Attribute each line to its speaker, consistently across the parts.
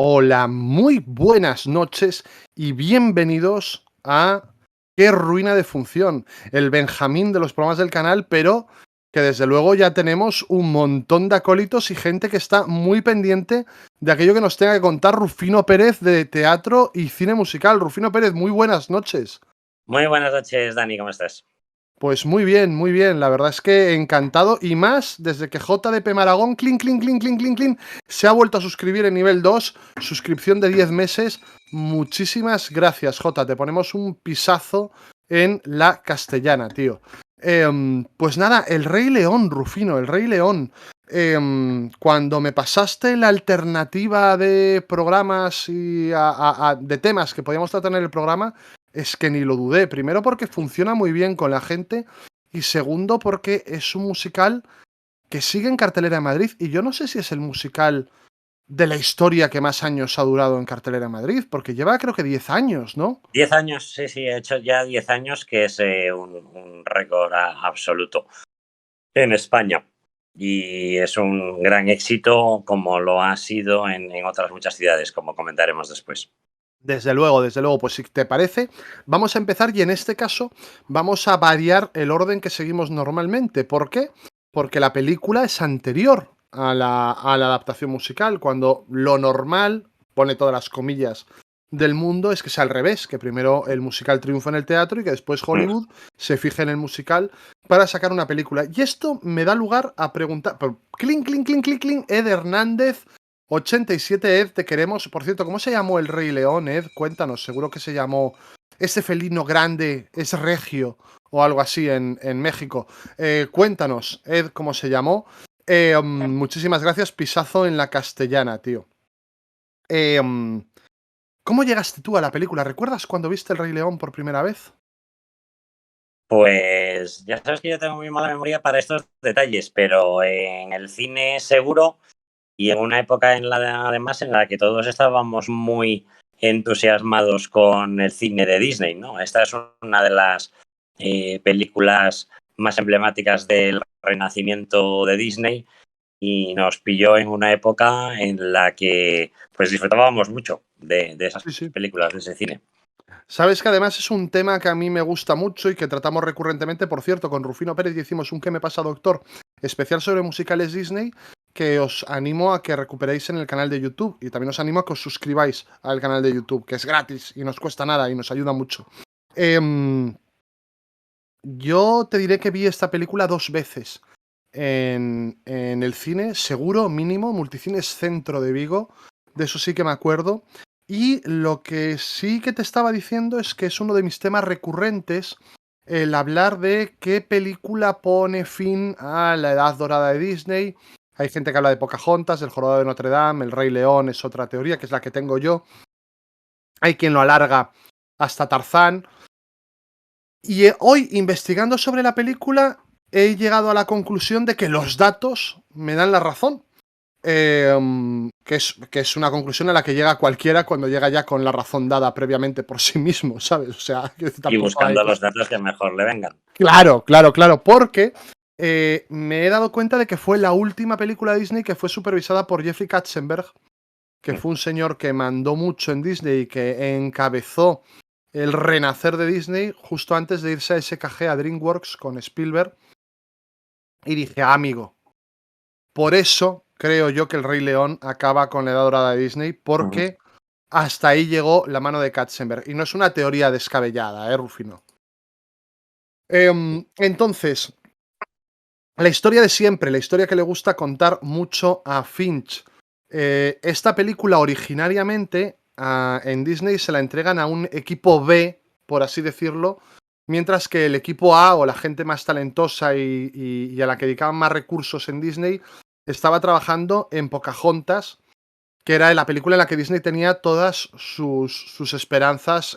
Speaker 1: Hola, muy buenas noches y bienvenidos a Qué ruina de función, el Benjamín de los programas del canal, pero que desde luego ya tenemos un montón de acólitos y gente que está muy pendiente de aquello que nos tenga que contar Rufino Pérez de teatro y cine musical. Rufino Pérez, muy buenas noches.
Speaker 2: Muy buenas noches, Dani, ¿cómo estás?
Speaker 1: Pues muy bien, la verdad es que encantado y más desde que JDP Maragón, se ha vuelto a suscribir en nivel 2, suscripción de 10 meses. Muchísimas gracias, J, te ponemos un pisazo en la castellana, tío. Pues nada, El Rey León, Rufino, El Rey León. Cuando me pasaste la alternativa de programas y de temas que podíamos tratar en el programa, es que ni lo dudé. Primero porque funciona muy bien con la gente y segundo porque es un musical que sigue en cartelera de Madrid y yo no sé si es el musical de la historia que más años ha durado en cartelera de Madrid, porque lleva creo que 10 años, ¿no?
Speaker 2: 10 años, sí, he hecho ya 10 años, que es un récord absoluto en España. Y es un gran éxito, como lo ha sido en otras muchas ciudades, como comentaremos después.
Speaker 1: Desde luego, pues si te parece, vamos a empezar y en este caso vamos a variar el orden que seguimos normalmente. ¿Por qué? Porque la película es anterior a la adaptación musical, cuando lo normal, pone todas las comillas del mundo, es que sea al revés, que primero el musical triunfa en el teatro y que después Hollywood se fije en el musical para sacar una película. Y esto me da lugar a preguntar, Ed Hernández 87, Ed, te queremos. Por cierto, ¿cómo se llamó el Rey León, Ed? Cuéntanos, seguro que se llamó ese felino grande, es regio o algo así en México. Cuéntanos, Ed, cómo se llamó. Muchísimas gracias, pisazo en la castellana, tío. ¿Cómo llegaste tú a la película? ¿Recuerdas cuando viste el Rey León por primera vez?
Speaker 2: Pues ya sabes que yo tengo muy mala memoria para estos detalles, pero en el cine seguro, y en una época además en la que todos estábamos muy entusiasmados con el cine de Disney, ¿no? Esta es una de las películas más emblemáticas del renacimiento de Disney y nos pilló en una época en la que pues disfrutábamos mucho de esas
Speaker 1: Sí, sí.
Speaker 2: películas, de ese cine.
Speaker 1: Sabes que además es un tema que a mí me gusta mucho y que tratamos recurrentemente, por cierto, con Rufino Pérez hicimos un ¿Qué me pasa, doctor? Especial sobre musicales Disney, que os animo a que recuperéis en el canal de YouTube y también os animo a que os suscribáis al canal de YouTube, que es gratis y no os cuesta nada y nos ayuda mucho. Yo te diré que vi esta película 2 veces en el cine, seguro, mínimo, Multicines Centro de Vigo, de eso sí que me acuerdo. Y lo que sí que te estaba diciendo es que es uno de mis temas recurrentes el hablar de qué película pone fin a la edad dorada de Disney. Hay gente que habla de Pocahontas, del Jorobado de Notre Dame, El Rey León es otra teoría, que es la que tengo yo. Hay quien lo alarga hasta Tarzán. Y hoy, investigando sobre la película, he llegado a la conclusión de que los datos me dan la razón. Que es una conclusión a la que llega cualquiera cuando llega ya con la razón dada previamente por sí mismo, ¿sabes? O sea, que
Speaker 2: Y
Speaker 1: tampoco hay...
Speaker 2: buscando los datos que mejor le vengan.
Speaker 1: Claro, porque me he dado cuenta de que fue la última película de Disney que fue supervisada por Jeffrey Katzenberg, que fue un señor que mandó mucho en Disney y que encabezó el renacer de Disney justo antes de irse a SKG, a DreamWorks con Spielberg. Y dije, amigo, por eso creo yo que el Rey León acaba con la edad dorada de Disney, porque hasta ahí llegó la mano de Katzenberg. Y no es una teoría descabellada, Rufino? Entonces, la historia de siempre, la historia que le gusta contar mucho a Finch. Esta película originariamente en Disney se la entregan a un equipo B, por así decirlo, mientras que el equipo A o la gente más talentosa y a la que dedicaban más recursos en Disney estaba trabajando en Pocahontas, que era la película en la que Disney tenía todas sus esperanzas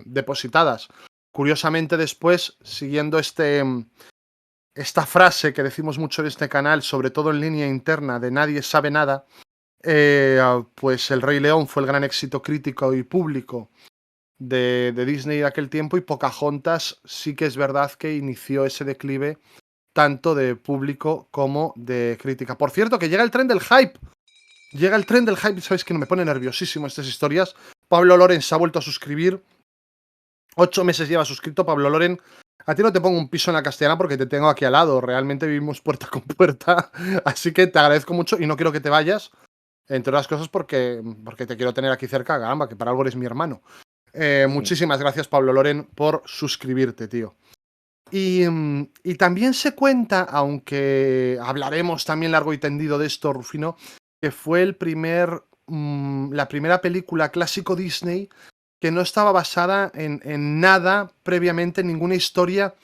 Speaker 1: depositadas. Curiosamente después, siguiendo esta frase que decimos mucho en este canal, sobre todo en línea interna, de nadie sabe nada, pues El Rey León fue el gran éxito crítico y público de Disney de aquel tiempo, y Pocahontas sí que es verdad que inició ese declive tanto de público como de crítica. Por cierto, que llega el tren del hype. Llega el tren del hype, sabéis que me pone nerviosísimo estas historias. Pablo Loren se ha vuelto a suscribir. 8 meses lleva suscrito Pablo Loren. A ti no te pongo un piso en la Castellana porque te tengo aquí al lado. Realmente vivimos puerta con puerta. Así que te agradezco mucho y no quiero que te vayas. Entre otras cosas porque te quiero tener aquí cerca, caramba, que para algo eres mi hermano. Muchísimas gracias, Pablo Loren, por suscribirte, tío. Y también se cuenta, aunque hablaremos también largo y tendido de esto, Rufino, que fue la primera película clásico Disney que no estaba basada en nada previamente, en ninguna historia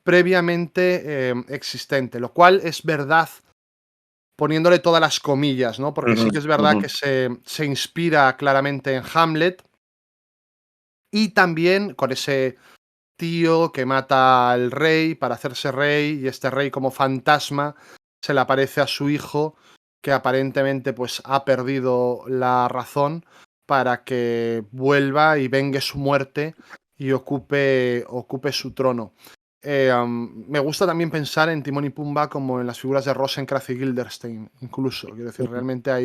Speaker 1: previamente existente, lo cual es verdad, poniéndole todas las comillas, ¿no? Porque sí que es verdad que se inspira claramente en Hamlet y también con ese tío que mata al rey para hacerse rey y este rey como fantasma se le aparece a su hijo que aparentemente pues ha perdido la razón para que vuelva y vengue su muerte y ocupe su trono. Me gusta también pensar en Timón y Pumba como en las figuras de Rosencrantz y Guildenstern, incluso. Quiero decir, realmente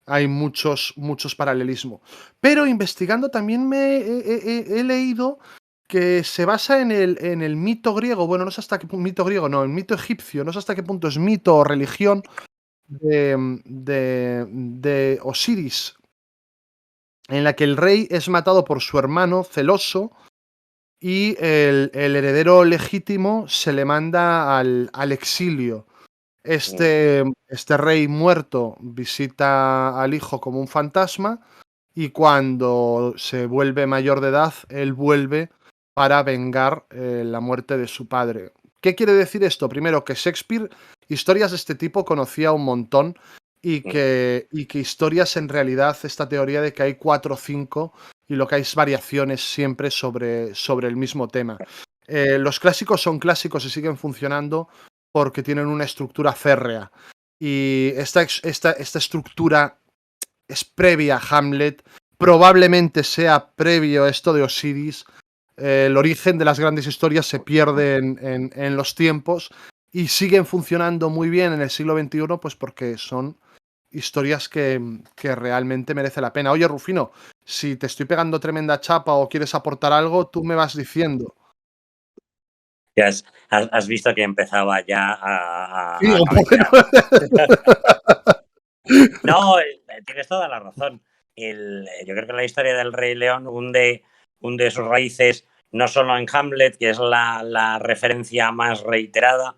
Speaker 1: hay muchos paralelismos. Pero investigando también he leído que se basa en el mito griego, bueno, no sé hasta qué punto, mito griego, no, el mito egipcio, no sé hasta qué punto es mito o religión de Osiris, en la que el rey es matado por su hermano celoso y el heredero legítimo se le manda al exilio. Este rey muerto visita al hijo como un fantasma y cuando se vuelve mayor de edad, él vuelve para vengar la muerte de su padre. ¿Qué quiere decir esto? Primero, que Shakespeare historias de este tipo conocía un montón y que historias en realidad, esta teoría de que hay 4 o 5 y lo que hay es variaciones siempre sobre el mismo tema. Los clásicos son clásicos y siguen funcionando porque tienen una estructura férrea. Y esta estructura es previa a Hamlet, probablemente sea previo a esto de Osiris. El origen de las grandes historias se pierde en los tiempos y siguen funcionando muy bien en el siglo XXI, pues porque son historias que realmente merece la pena. Oye, Rufino, si te estoy pegando tremenda chapa o quieres aportar algo, tú me vas diciendo.
Speaker 2: Ya has visto que empezaba ya a
Speaker 1: Digo,
Speaker 2: cabecear. No, tienes toda la razón. Yo creo que la historia del Rey León hunde sus raíces no solo en Hamlet, que es la referencia más reiterada,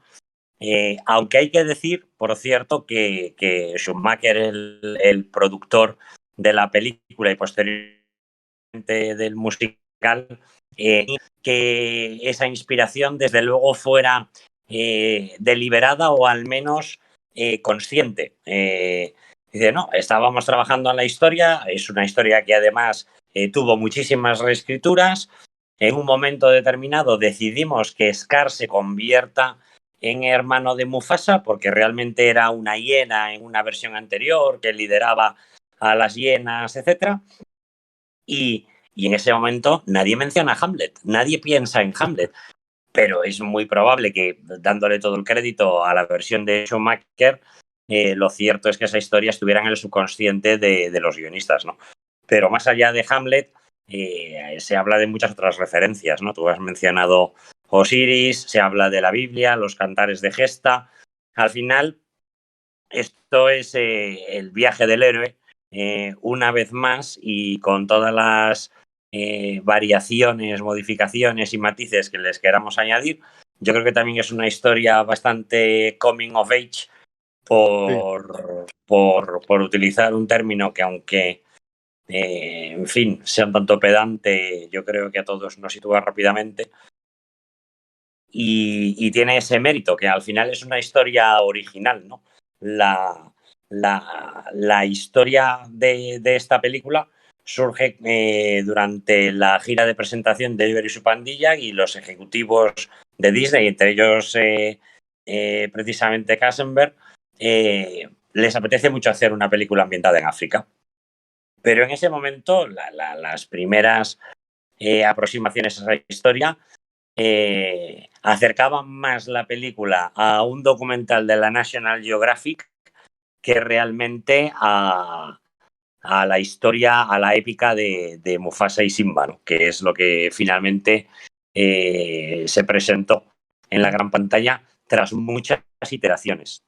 Speaker 2: aunque hay que decir, por cierto, que Schumacher, el productor de la película y posteriormente del musical, que esa inspiración desde luego fuera deliberada o al menos consciente. Dice, no, estábamos trabajando en la historia, es una historia que además tuvo muchísimas reescrituras. En un momento determinado decidimos que Scar se convierta en hermano de Mufasa, porque realmente era una hiena en una versión anterior que lideraba a las hienas, etc. Y en ese momento nadie menciona a Hamlet, nadie piensa en Hamlet, pero es muy probable que, dándole todo el crédito a la versión de Schumacher, lo cierto es que esa historia estuviera en el subconsciente de los guionistas, ¿no? Pero más allá de Hamlet, se habla de muchas otras referencias, ¿no? Tú has mencionado Osiris, se habla de la Biblia, los cantares de Gesta. Al final, esto es el viaje del héroe, una vez más, y con todas las variaciones, modificaciones y matices que les queramos añadir. Yo creo que también es una historia bastante coming of age
Speaker 1: Sí.
Speaker 2: por utilizar un término que, aunque en fin, sea un tanto pedante, yo creo que a todos nos sitúa rápidamente. Y tiene ese mérito, que al final es una historia original, ¿no? La historia de esta película surge durante la gira de presentación de Oliver y su pandilla, y los ejecutivos de Disney, entre ellos precisamente Katzenberg, les apetece mucho hacer una película ambientada en África. Pero en ese momento, las primeras aproximaciones a esa historia acercaban más la película a un documental de la National Geographic que realmente a la historia, a la épica de Mufasa y Simba, ¿no? Que es lo que finalmente se presentó en la gran pantalla tras muchas iteraciones.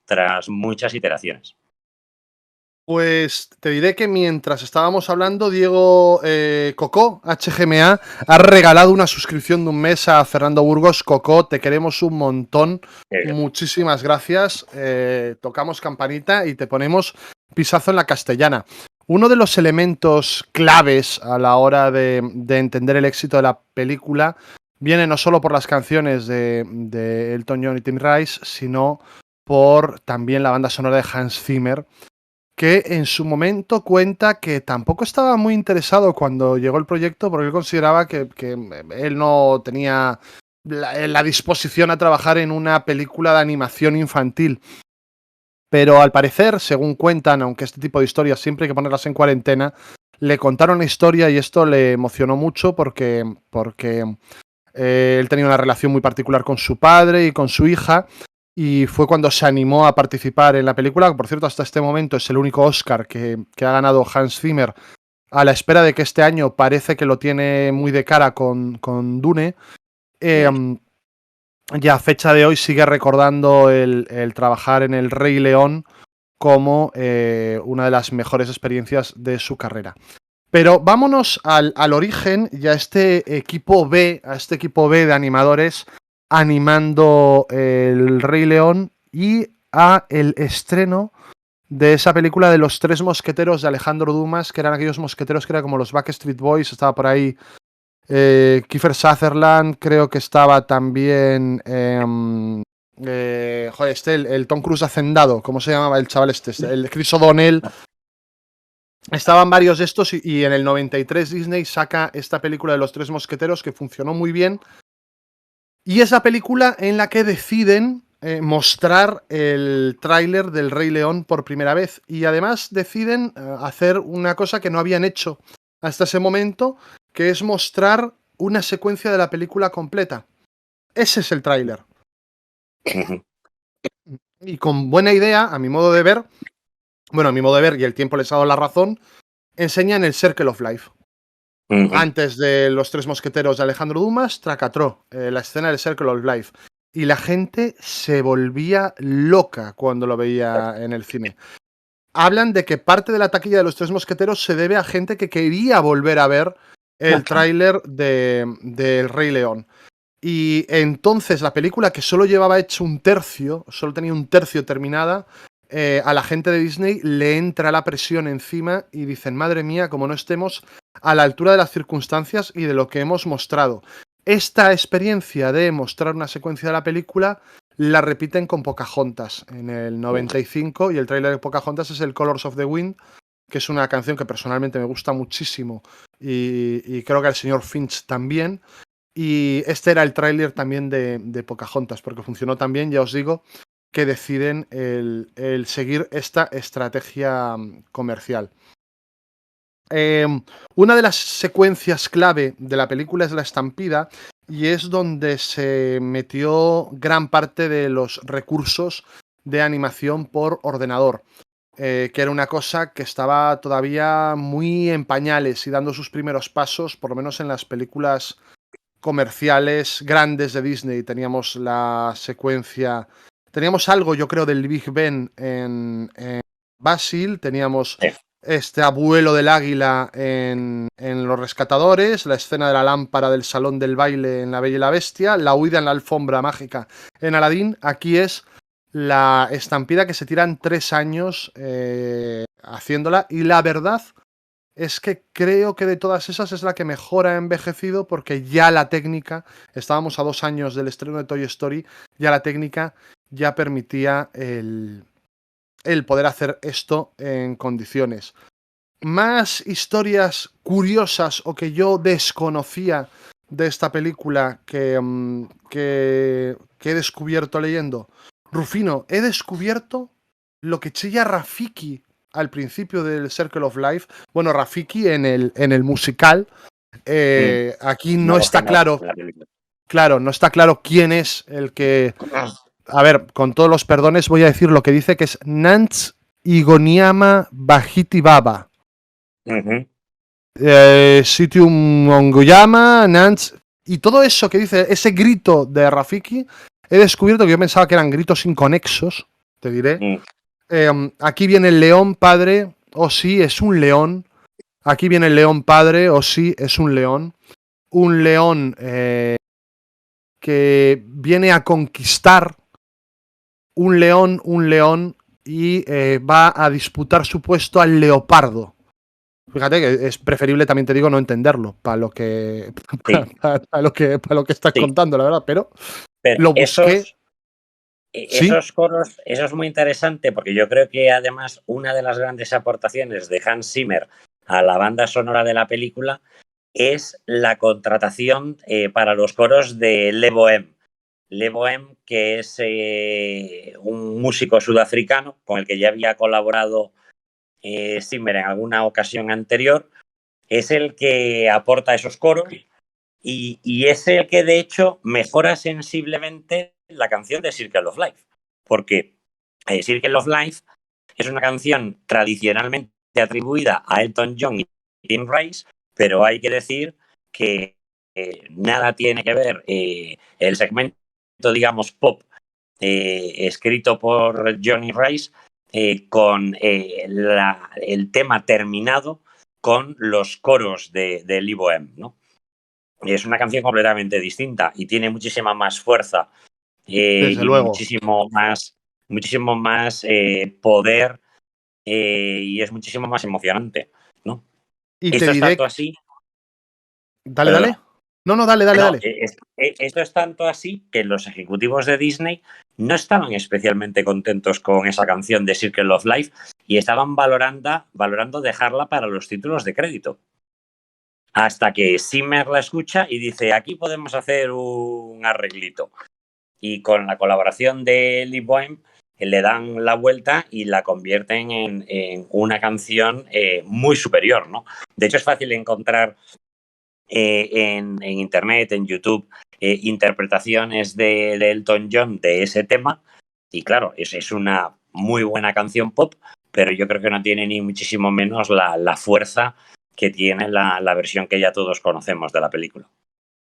Speaker 1: Pues te diré que mientras estábamos hablando, Diego Cocó, HGMA, ha regalado una suscripción de un mes a Fernando Burgos. Cocó, te queremos un montón. Muchísimas gracias. Tocamos campanita y te ponemos pisazo en la castellana. Uno de los elementos claves a la hora de entender el éxito de la película viene no solo por las canciones de Elton John y Tim Rice, sino por también la banda sonora de Hans Zimmer, que en su momento cuenta que tampoco estaba muy interesado cuando llegó el proyecto porque él consideraba que él no tenía la disposición a trabajar en una película de animación infantil. Pero al parecer, según cuentan, aunque este tipo de historias siempre hay que ponerlas en cuarentena, le contaron la historia y esto le emocionó mucho porque él tenía una relación muy particular con su padre y con su hija. Y fue cuando se animó a participar en la película, que por cierto hasta este momento es el único Oscar que ha ganado Hans Zimmer, a la espera de que este año parece que lo tiene muy de cara con Dune. Ya a fecha de hoy sigue recordando el trabajar en El Rey León como una de las mejores experiencias de su carrera. Pero vámonos al origen y a este equipo B de animadores animando El Rey León y a el estreno de esa película de Los Tres Mosqueteros de Alejandro Dumas, que eran aquellos mosqueteros que eran como los Backstreet Boys. Estaba por ahí Kiefer Sutherland, creo que estaba también el Tom Cruise hacendado, ¿cómo se llamaba el chaval este? El Chris O'Donnell. Estaban varios de estos y en el 93 Disney saca esta película de Los Tres Mosqueteros que funcionó muy bien. Y es la película en la que deciden mostrar el tráiler del Rey León por primera vez. Y además deciden hacer una cosa que no habían hecho hasta ese momento, que es mostrar una secuencia de la película completa. Ese es el tráiler. Y con buena idea, a mi modo de ver, y el tiempo les ha dado la razón, enseñan el Circle of Life. Antes de Los Tres Mosqueteros de Alejandro Dumas, Tracatró, la escena del Circle of Life. Y la gente se volvía loca cuando lo veía en el cine. Hablan de que parte de la taquilla de Los Tres Mosqueteros se debe a gente que quería volver a ver el tráiler de Rey León. Y entonces la película, que solo llevaba hecho un tercio, solo tenía un tercio terminada, a la gente de Disney le entra la presión encima y dicen, madre mía, como no estemos a la altura de las circunstancias y de lo que hemos mostrado. Esta experiencia de mostrar una secuencia de la película la repiten con Pocahontas en el 95 y el tráiler de Pocahontas es el Colors of the Wind, que es una canción que personalmente me gusta muchísimo y creo que al señor Finch también. Y este era el tráiler también de Pocahontas, porque funcionó tan bien, ya os digo, que deciden el seguir esta estrategia comercial. Una de las secuencias clave de la película es la estampida y es donde se metió gran parte de los recursos de animación por ordenador, que era una cosa que estaba todavía muy en pañales y dando sus primeros pasos, por lo menos en las películas comerciales grandes de Disney. Teníamos la secuencia, teníamos algo yo creo del Big Ben en Basil, teníamos este abuelo del águila en Los Rescatadores, la escena de la lámpara del salón del baile en La Bella y la Bestia, la huida en la alfombra mágica en Aladdin. Aquí es la estampida que se tiran 3 años haciéndola y la verdad es que creo que de todas esas es la que mejor ha envejecido porque ya la técnica, estábamos a 2 años del estreno de Toy Story, ya la técnica ya permitía el poder hacer esto en condiciones. Más historias curiosas o que yo desconocía de esta película que he descubierto leyendo. Rufino, he descubierto lo que chilla Rafiki al principio del Circle of Life. Bueno, Rafiki en el musical. Aquí no está claro. Claro, no está claro quién es el que... A ver, con todos los perdones voy a decir lo que dice, que es Nance Igoniama Bajiti Baba.
Speaker 2: Ujú.
Speaker 1: Sitium Ongoyama, Nance. Y todo eso que dice, ese grito de Rafiki, he descubierto que yo pensaba que eran gritos inconexos, te diré. Aquí viene el león, padre. Oh, sí, es un león. Aquí viene el león, padre. Oh, sí, es un león. Un león que viene a conquistar. Un león, y va a disputar su puesto al leopardo. Fíjate que es preferible, también te digo, no entenderlo para lo que
Speaker 2: Sí,
Speaker 1: para lo que estás
Speaker 2: sí.
Speaker 1: contando, la verdad, pero
Speaker 2: Pero
Speaker 1: lo busqué. Sí,
Speaker 2: esos coros, eso es muy interesante porque yo creo que además una de las grandes aportaciones de Hans Zimmer a la banda sonora de la película es la contratación para los coros de Le Bohème. Le Bohème, que es un músico sudafricano con el que ya había colaborado Zimmer en alguna ocasión anterior, es el que aporta esos coros y es el que de hecho mejora sensiblemente la canción de Circle of Life, porque Circle of Life es una canción tradicionalmente atribuida a Elton John y Tim Rice, pero hay que decir que nada tiene que ver el segmento, digamos, pop escrito por Johnny Rice con el tema terminado con los coros de Lee Bohem, ¿no? Es una canción completamente distinta y tiene muchísima más fuerza
Speaker 1: desde
Speaker 2: y
Speaker 1: luego.
Speaker 2: muchísimo más poder y es muchísimo más emocionante, ¿no?
Speaker 1: Y te
Speaker 2: Esto es tanto
Speaker 1: diré.
Speaker 2: así,
Speaker 1: Dale, dale.
Speaker 2: perdona,
Speaker 1: No, dale, dale,
Speaker 2: no,
Speaker 1: dale.
Speaker 2: esto es tanto así que los ejecutivos de Disney no estaban especialmente contentos con esa canción de Circle of Life y estaban valorando dejarla para los títulos de crédito. Hasta que Zimmer la escucha y dice, aquí podemos hacer un arreglito. Y con la colaboración de Lee Bohem le dan la vuelta y la convierten en una canción muy superior, ¿no? De hecho, es fácil encontrar en internet, en YouTube, interpretaciones de Elton John de ese tema. Y claro, es una muy buena canción pop, pero yo creo que no tiene ni muchísimo menos la fuerza que tiene la versión que ya todos conocemos de la película.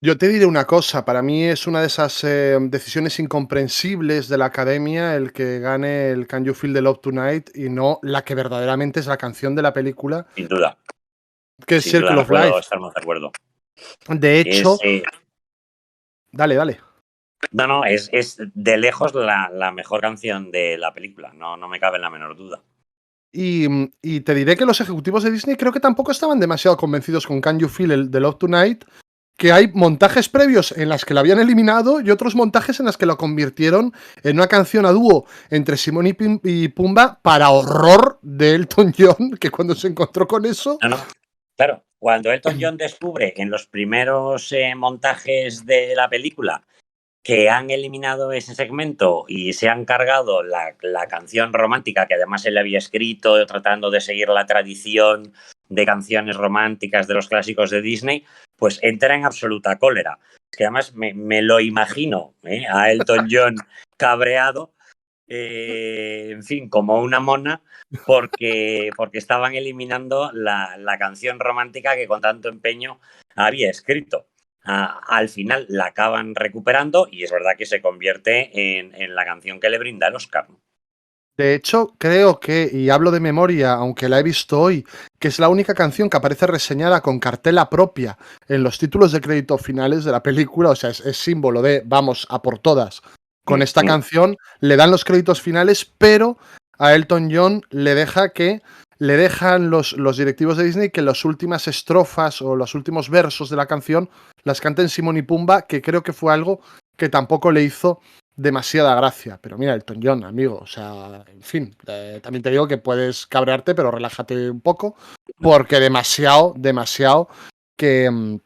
Speaker 1: Yo te diré una cosa, para mí es una de esas decisiones incomprensibles de la academia el que gane el Can You Feel the Love Tonight y no la que verdaderamente es la canción de la película, que es
Speaker 2: Sin duda,
Speaker 1: Circle
Speaker 2: no
Speaker 1: of
Speaker 2: puedo
Speaker 1: Life.
Speaker 2: estar más de acuerdo.
Speaker 1: De
Speaker 2: Es,
Speaker 1: hecho, dale, dale.
Speaker 2: no, es de lejos la mejor canción de la película, no me cabe la menor duda.
Speaker 1: Y te diré que los ejecutivos de Disney creo que tampoco estaban demasiado convencidos con Can You Feel the Love Tonight, que hay montajes previos en las que la habían eliminado y otros montajes en las que lo convirtieron en una canción a dúo entre Simón y Pumba, para horror de Elton John, que cuando se encontró con eso.
Speaker 2: No, claro, cuando Elton John descubre en los primeros montajes de la película que han eliminado ese segmento y se han cargado la canción romántica que además él había escrito tratando de seguir la tradición de canciones románticas de los clásicos de Disney, pues entra en absoluta cólera. Es que además me lo imagino a Elton John cabreado, en fin, como una mona, porque estaban eliminando la canción romántica que con tanto empeño había escrito. Al final la acaban recuperando y es verdad que se convierte en la canción que le brinda el Oscar.
Speaker 1: De hecho, creo que, y hablo de memoria, aunque la he visto hoy, que es la única canción que aparece reseñada con cartela propia en los títulos de crédito finales de la película, o sea, es símbolo de vamos a por todas. Con esta canción le dan los créditos finales, pero a Elton John le dejan los directivos de Disney que las últimas estrofas o los últimos versos de la canción las canten Simón y Pumba, que creo que fue algo que tampoco le hizo demasiada gracia. Pero mira, Elton John, amigo, o sea, en fin, también te digo que puedes cabrearte, pero relájate un poco, porque demasiado que,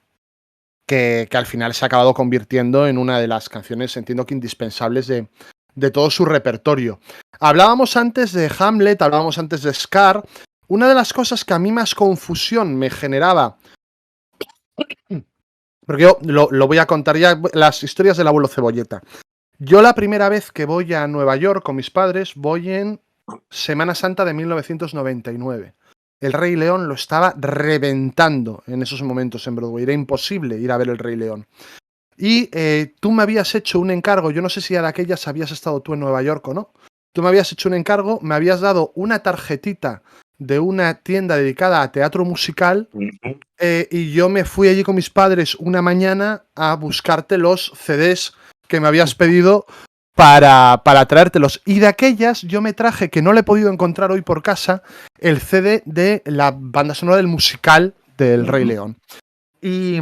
Speaker 1: que al final se ha acabado convirtiendo en una de las canciones, entiendo que indispensables de todo su repertorio. Hablábamos antes de Hamlet, hablábamos antes de Scar. Una de las cosas que a mí más confusión me generaba, porque yo lo voy a contar ya, las historias del abuelo Cebolleta. Yo la primera vez que voy a Nueva York con mis padres voy en Semana Santa de 1999. El Rey León lo estaba reventando en esos momentos en Broadway. Era imposible ir a ver El Rey León. Y tú me habías hecho un encargo, yo no sé si a aquellas habías estado tú en Nueva York o no. Tú me habías hecho un encargo, me habías dado una tarjetita de una tienda dedicada a teatro musical y yo me fui allí con mis padres una mañana a buscarte los CDs que me habías pedido para traértelos. Y de aquellas yo me traje, que no le he podido encontrar hoy por casa, el CD de la banda sonora del musical del Rey León. Y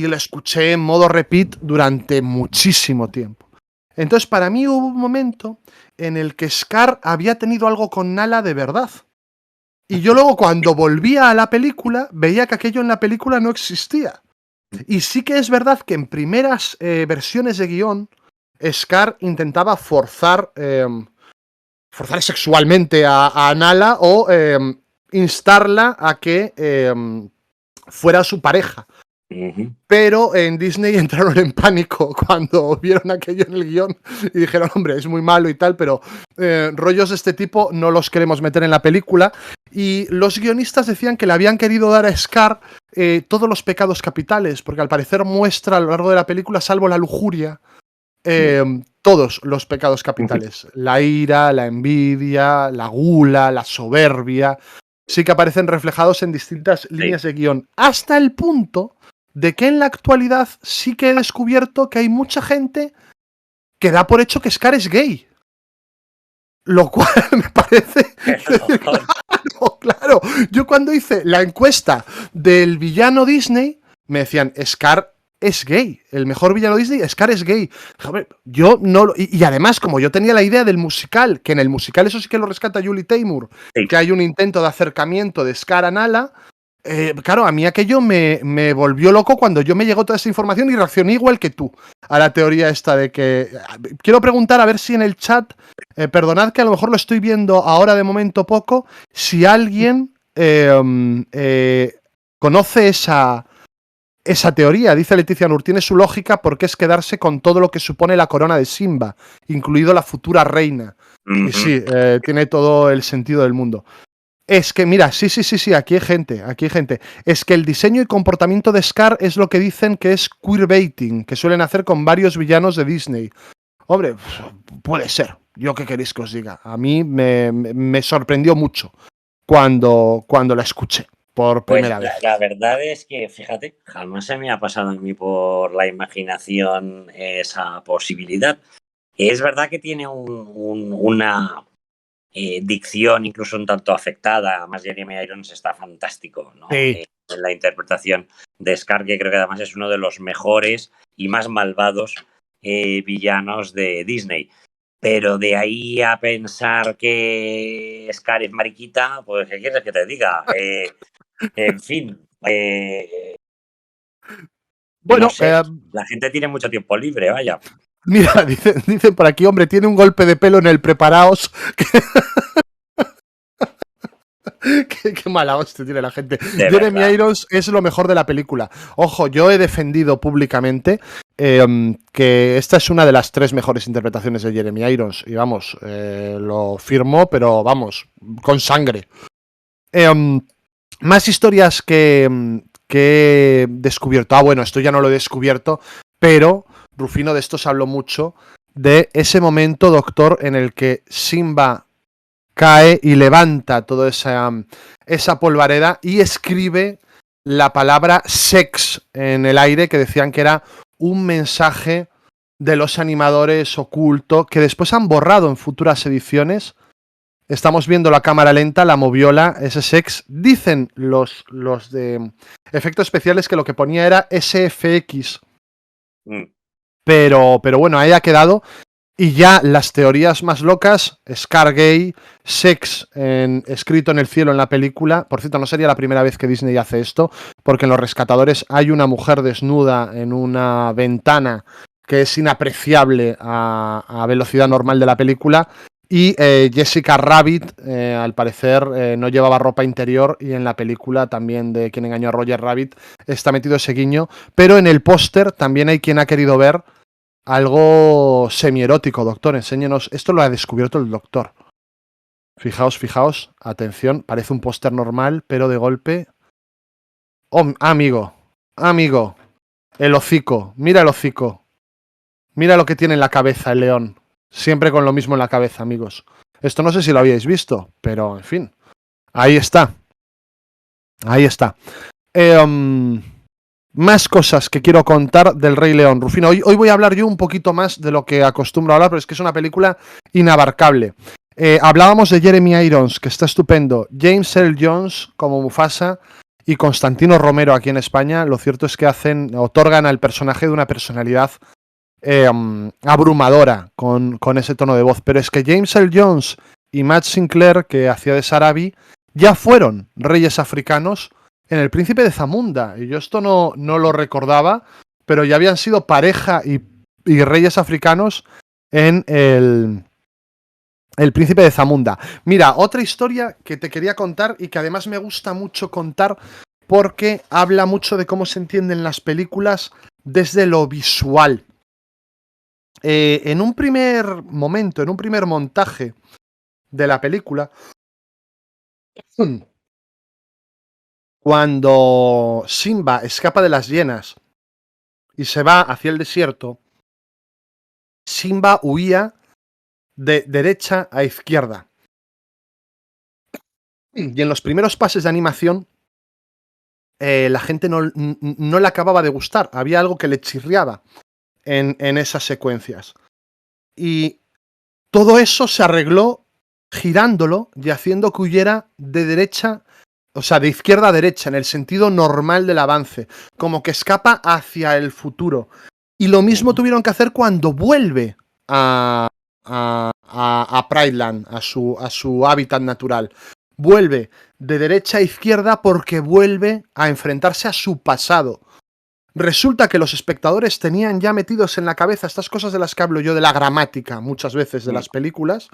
Speaker 1: lo escuché en modo repeat durante muchísimo tiempo. Entonces, para mí hubo un momento en el que Scar había tenido algo con Nala de verdad. Y yo luego, cuando volvía a la película, veía que aquello en la película no existía. Y sí que es verdad que en primeras versiones de guión, Scar intentaba forzar sexualmente a Nala o instarla a que fuera su pareja. Pero en Disney entraron en pánico cuando vieron aquello en el guión y dijeron, hombre, es muy malo y tal, pero rollos de este tipo no los queremos meter en la película. Y los guionistas decían que le habían querido dar a Scar todos los pecados capitales, porque al parecer muestra a lo largo de la película, salvo la lujuria, todos los pecados capitales. La ira, la envidia, la gula, la soberbia, sí que aparecen reflejados en distintas líneas de guión. Hasta el punto de que en la actualidad sí que he descubierto que hay mucha gente que da por hecho que Scar es gay. Lo cual me parece... Claro. Yo cuando hice la encuesta del villano Disney, me decían, Scar es gay. El mejor villano Disney, Scar es gay. Yo no... Y además, como yo tenía la idea del musical, que en el musical eso sí que lo rescata Julie Taymor, que hay un intento de acercamiento de Scar a Nala... claro, a mí aquello me volvió loco cuando yo me llegó toda esta información y reaccioné igual que tú a la teoría esta de que... Quiero preguntar a ver si en el chat, perdonad que a lo mejor lo estoy viendo ahora de momento poco, si alguien conoce esa teoría. Dice Leticia Nur, tiene su lógica porque es quedarse con todo lo que supone la corona de Simba, incluido la futura reina. Y sí, tiene todo el sentido del mundo. Es que, mira, sí, aquí hay gente. Es que el diseño y comportamiento de Scar es lo que dicen que es queerbaiting, que suelen hacer con varios villanos de Disney. Hombre, puede ser. Yo qué queréis que os diga. A mí me sorprendió mucho cuando la escuché por primera vez.
Speaker 2: La verdad es que, fíjate, jamás se me ha pasado a mí por la imaginación esa posibilidad. Es verdad que tiene una... dicción incluso un tanto afectada. Además, Jeremy Irons está fantástico, ¿no?
Speaker 1: Sí.
Speaker 2: En la interpretación de Scar, que creo que además es uno de los mejores y más malvados villanos de Disney. Pero de ahí a pensar que Scar es mariquita, pues ¿qué quieres que te diga? En fin. Bueno, no sé, la gente tiene mucho tiempo libre, vaya.
Speaker 1: Mira, dicen por aquí, hombre, tiene un golpe de pelo en el preparaos. Qué mala hostia tiene la gente. Jeremy Irons es lo mejor de la película. Ojo, yo he defendido públicamente que esta es una de las 3 mejores interpretaciones de Jeremy Irons. Y vamos, lo firmo, pero vamos, con sangre. Más historias que he descubierto. Bueno, esto ya no lo he descubierto, pero Rufino de esto se habló mucho, de ese momento, doctor, en el que Simba cae y levanta toda esa polvareda y escribe la palabra sex en el aire, que decían que era un mensaje de los animadores oculto, que después han borrado en futuras ediciones. Estamos viendo la cámara lenta, la moviola, ese sex. Dicen los de efectos especiales que lo que ponía era SFX. Pero bueno, ahí ha quedado. Y ya las teorías más locas, Scar gay, sex escrito en el cielo en la película. Por cierto, no sería la primera vez que Disney hace esto, porque en Los Rescatadores hay una mujer desnuda en una ventana que es inapreciable a velocidad normal de la película. Y Jessica Rabbit, al parecer, no llevaba ropa interior, y en la película también de Quien engañó a Roger Rabbit está metido ese guiño. Pero en el póster también hay quien ha querido ver algo semierótico, doctor. Enséñenos. Esto lo ha descubierto el doctor. Fijaos, atención, parece un póster normal, pero de golpe... Oh, amigo, el hocico, mira el hocico. Mira lo que tiene en la cabeza el león. Siempre con lo mismo en la cabeza, amigos. Esto no sé si lo habíais visto, pero en fin. Ahí está. Ahí está. Más cosas que quiero contar del Rey León. Rufino, hoy voy a hablar yo un poquito más de lo que acostumbro a hablar, pero es que es una película inabarcable. Hablábamos de Jeremy Irons, que está estupendo. James Earl Jones como Mufasa y Constantino Romero aquí en España. Lo cierto es que otorgan al personaje de una personalidad abrumadora con ese tono de voz. Pero es que James Earl Jones y Matt Sinclair, que hacía de Sarabi, ya fueron reyes africanos en El Príncipe de Zamunda. Y yo esto no lo recordaba, pero ya habían sido pareja y reyes africanos en el Príncipe de Zamunda. Mira, otra historia que te quería contar y que además me gusta mucho contar porque habla mucho de cómo se entienden las películas desde lo visual. En un primer momento, en un primer montaje de la película, cuando Simba escapa de las hienas y se va hacia el desierto, Simba huía de derecha a izquierda. Y en los primeros pases de animación, la gente no le acababa de gustar. Había algo que le chirriaba en esas secuencias. Y todo eso se arregló girándolo y haciendo que huyera de derecha, o sea, de izquierda a derecha, en el sentido normal del avance, como que escapa hacia el futuro. Y lo mismo tuvieron que hacer cuando vuelve a Prideland, a su hábitat natural. Vuelve de derecha a izquierda porque vuelve a enfrentarse a su pasado. Resulta que los espectadores tenían ya metidos en la cabeza estas cosas de las que hablo yo, de la gramática, muchas veces de las películas,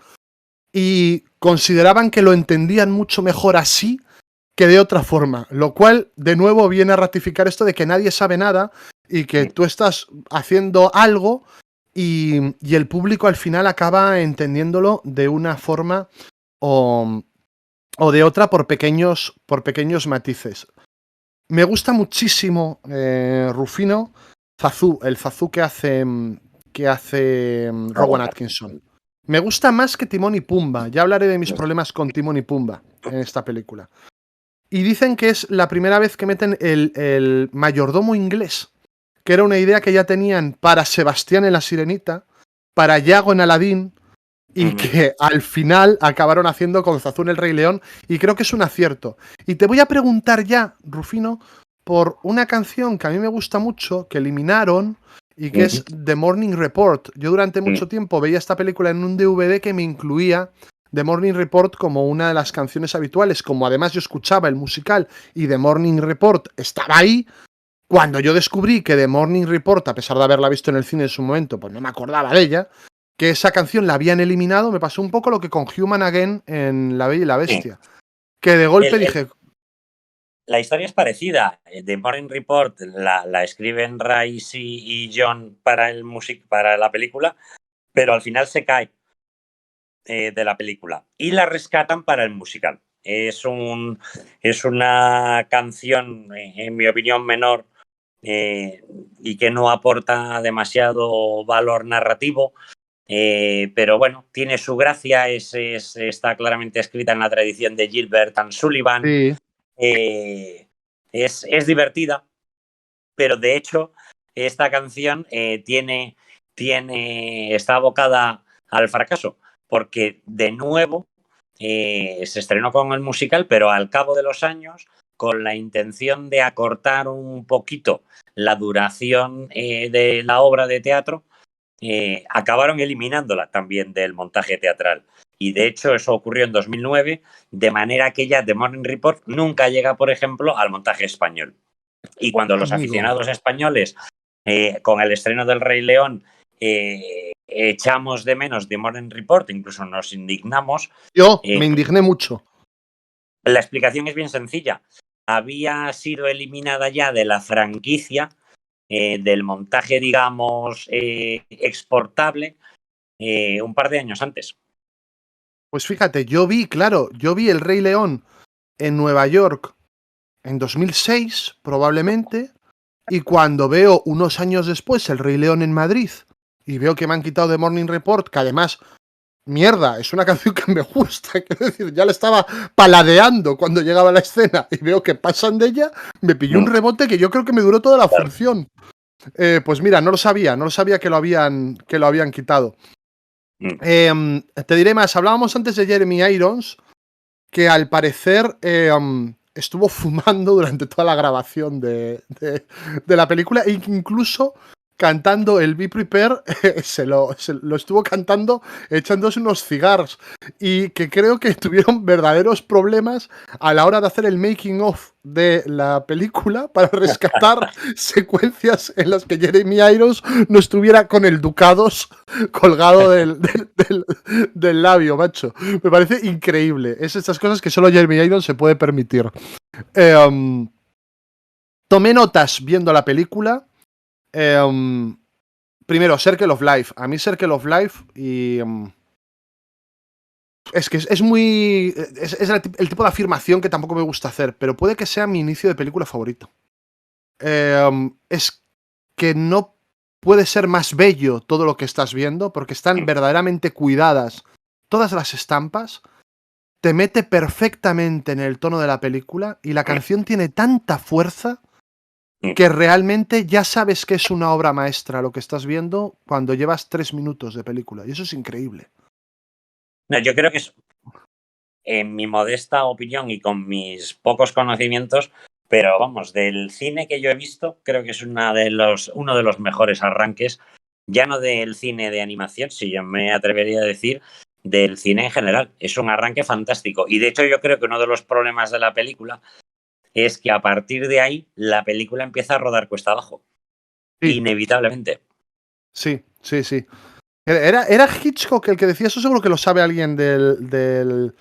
Speaker 1: y consideraban que lo entendían mucho mejor así que de otra forma, lo cual de nuevo viene a ratificar esto de que nadie sabe nada y que tú estás haciendo algo y el público al final acaba entendiéndolo de una forma o de otra por pequeños matices. Me gusta muchísimo Rufino, el Zazu que hace Rowan Atkinson. Me gusta más que Timón y Pumba. Ya hablaré de mis problemas con Timón y Pumba en esta película. Y dicen que es la primera vez que meten el mayordomo inglés, que era una idea que ya tenían para Sebastián en La Sirenita, para Yago en Aladín, y que al final acabaron haciendo con Zazu en El Rey León, y creo que es un acierto. Y te voy a preguntar ya, Rufino, por una canción que a mí me gusta mucho, que eliminaron, y que es The Morning Report. Yo durante mucho tiempo veía esta película en un DVD que me incluía The Morning Report como una de las canciones habituales, como además yo escuchaba el musical y The Morning Report estaba ahí. Cuando yo descubrí que The Morning Report, a pesar de haberla visto en el cine en su momento, pues no me acordaba de ella, que esa canción la habían eliminado, me pasó un poco lo que con Human Again en La Bella y la Bestia. Que de golpe dije...
Speaker 2: La historia es parecida. The Morning Report la escriben Rice y John para la película, pero al final se cae de la película y la rescatan para el musical. Es una canción, en mi opinión, menor y que no aporta demasiado valor narrativo. Pero bueno, tiene su gracia, está claramente escrita en la tradición de Gilbert and Sullivan.
Speaker 1: Sí.
Speaker 2: Es divertida, pero de hecho esta canción está abocada al fracaso, porque de nuevo se estrenó con el musical, pero al cabo de los años, con la intención de acortar un poquito la duración de la obra de teatro, acabaron eliminándola también del montaje teatral. Y de hecho eso ocurrió en 2009, de manera que ya The Morning Report nunca llega, por ejemplo, al montaje español. Y cuando los aficionados españoles, con el estreno del Rey León, echamos de menos The Morning Report, incluso nos indignamos.
Speaker 1: Yo me indigné mucho.
Speaker 2: La explicación es bien sencilla. Había sido eliminada ya de la franquicia, del montaje, digamos, exportable, un par de años antes.
Speaker 1: Pues fíjate, yo vi El Rey León en Nueva York en 2006, probablemente, y cuando veo unos años después El Rey León en Madrid y veo que me han quitado The Morning Report, que además, mierda, es una canción que me gusta, quiero decir, ya la estaba paladeando cuando llegaba a la escena y veo que pasan de ella, me pilló un rebote que yo creo que me duró toda la función. Pues mira, no lo sabía que lo habían quitado. Te diré más, hablábamos antes de Jeremy Irons, que al parecer estuvo fumando durante toda la grabación de la película, e incluso cantando el Be Prepared, se lo estuvo cantando echándose unos cigarros, y que creo que tuvieron verdaderos problemas a la hora de hacer el making of de la película para rescatar secuencias en las que Jeremy Irons no estuviera con el Ducados colgado del labio, macho. Me parece increíble. Es estas cosas que solo Jeremy Irons se puede permitir. Tomé notas viendo la película. Primero, Circle of Life. A mí Circle of Life y... es que es muy... Es el tipo de afirmación que tampoco me gusta hacer, pero puede que sea mi inicio de película favorito. Es que no puede ser más bello todo lo que estás viendo, porque están verdaderamente cuidadas todas las estampas, te mete perfectamente en el tono de la película y la canción tiene tanta fuerza que realmente ya sabes que es una obra maestra lo que estás viendo cuando llevas 3 minutos de película, y eso es increíble.
Speaker 2: No, yo creo que es, en mi modesta opinión y con mis pocos conocimientos, pero vamos, del cine que yo he visto, creo que es uno de los mejores arranques, ya no del cine de animación, si yo me atrevería a decir, del cine en general. Es un arranque fantástico. Y de hecho yo creo que uno de los problemas de la película es que a partir de ahí la película empieza a rodar cuesta abajo. Sí. Inevitablemente.
Speaker 1: Sí. ¿Era Hitchcock el que decía eso? Seguro que lo sabe alguien de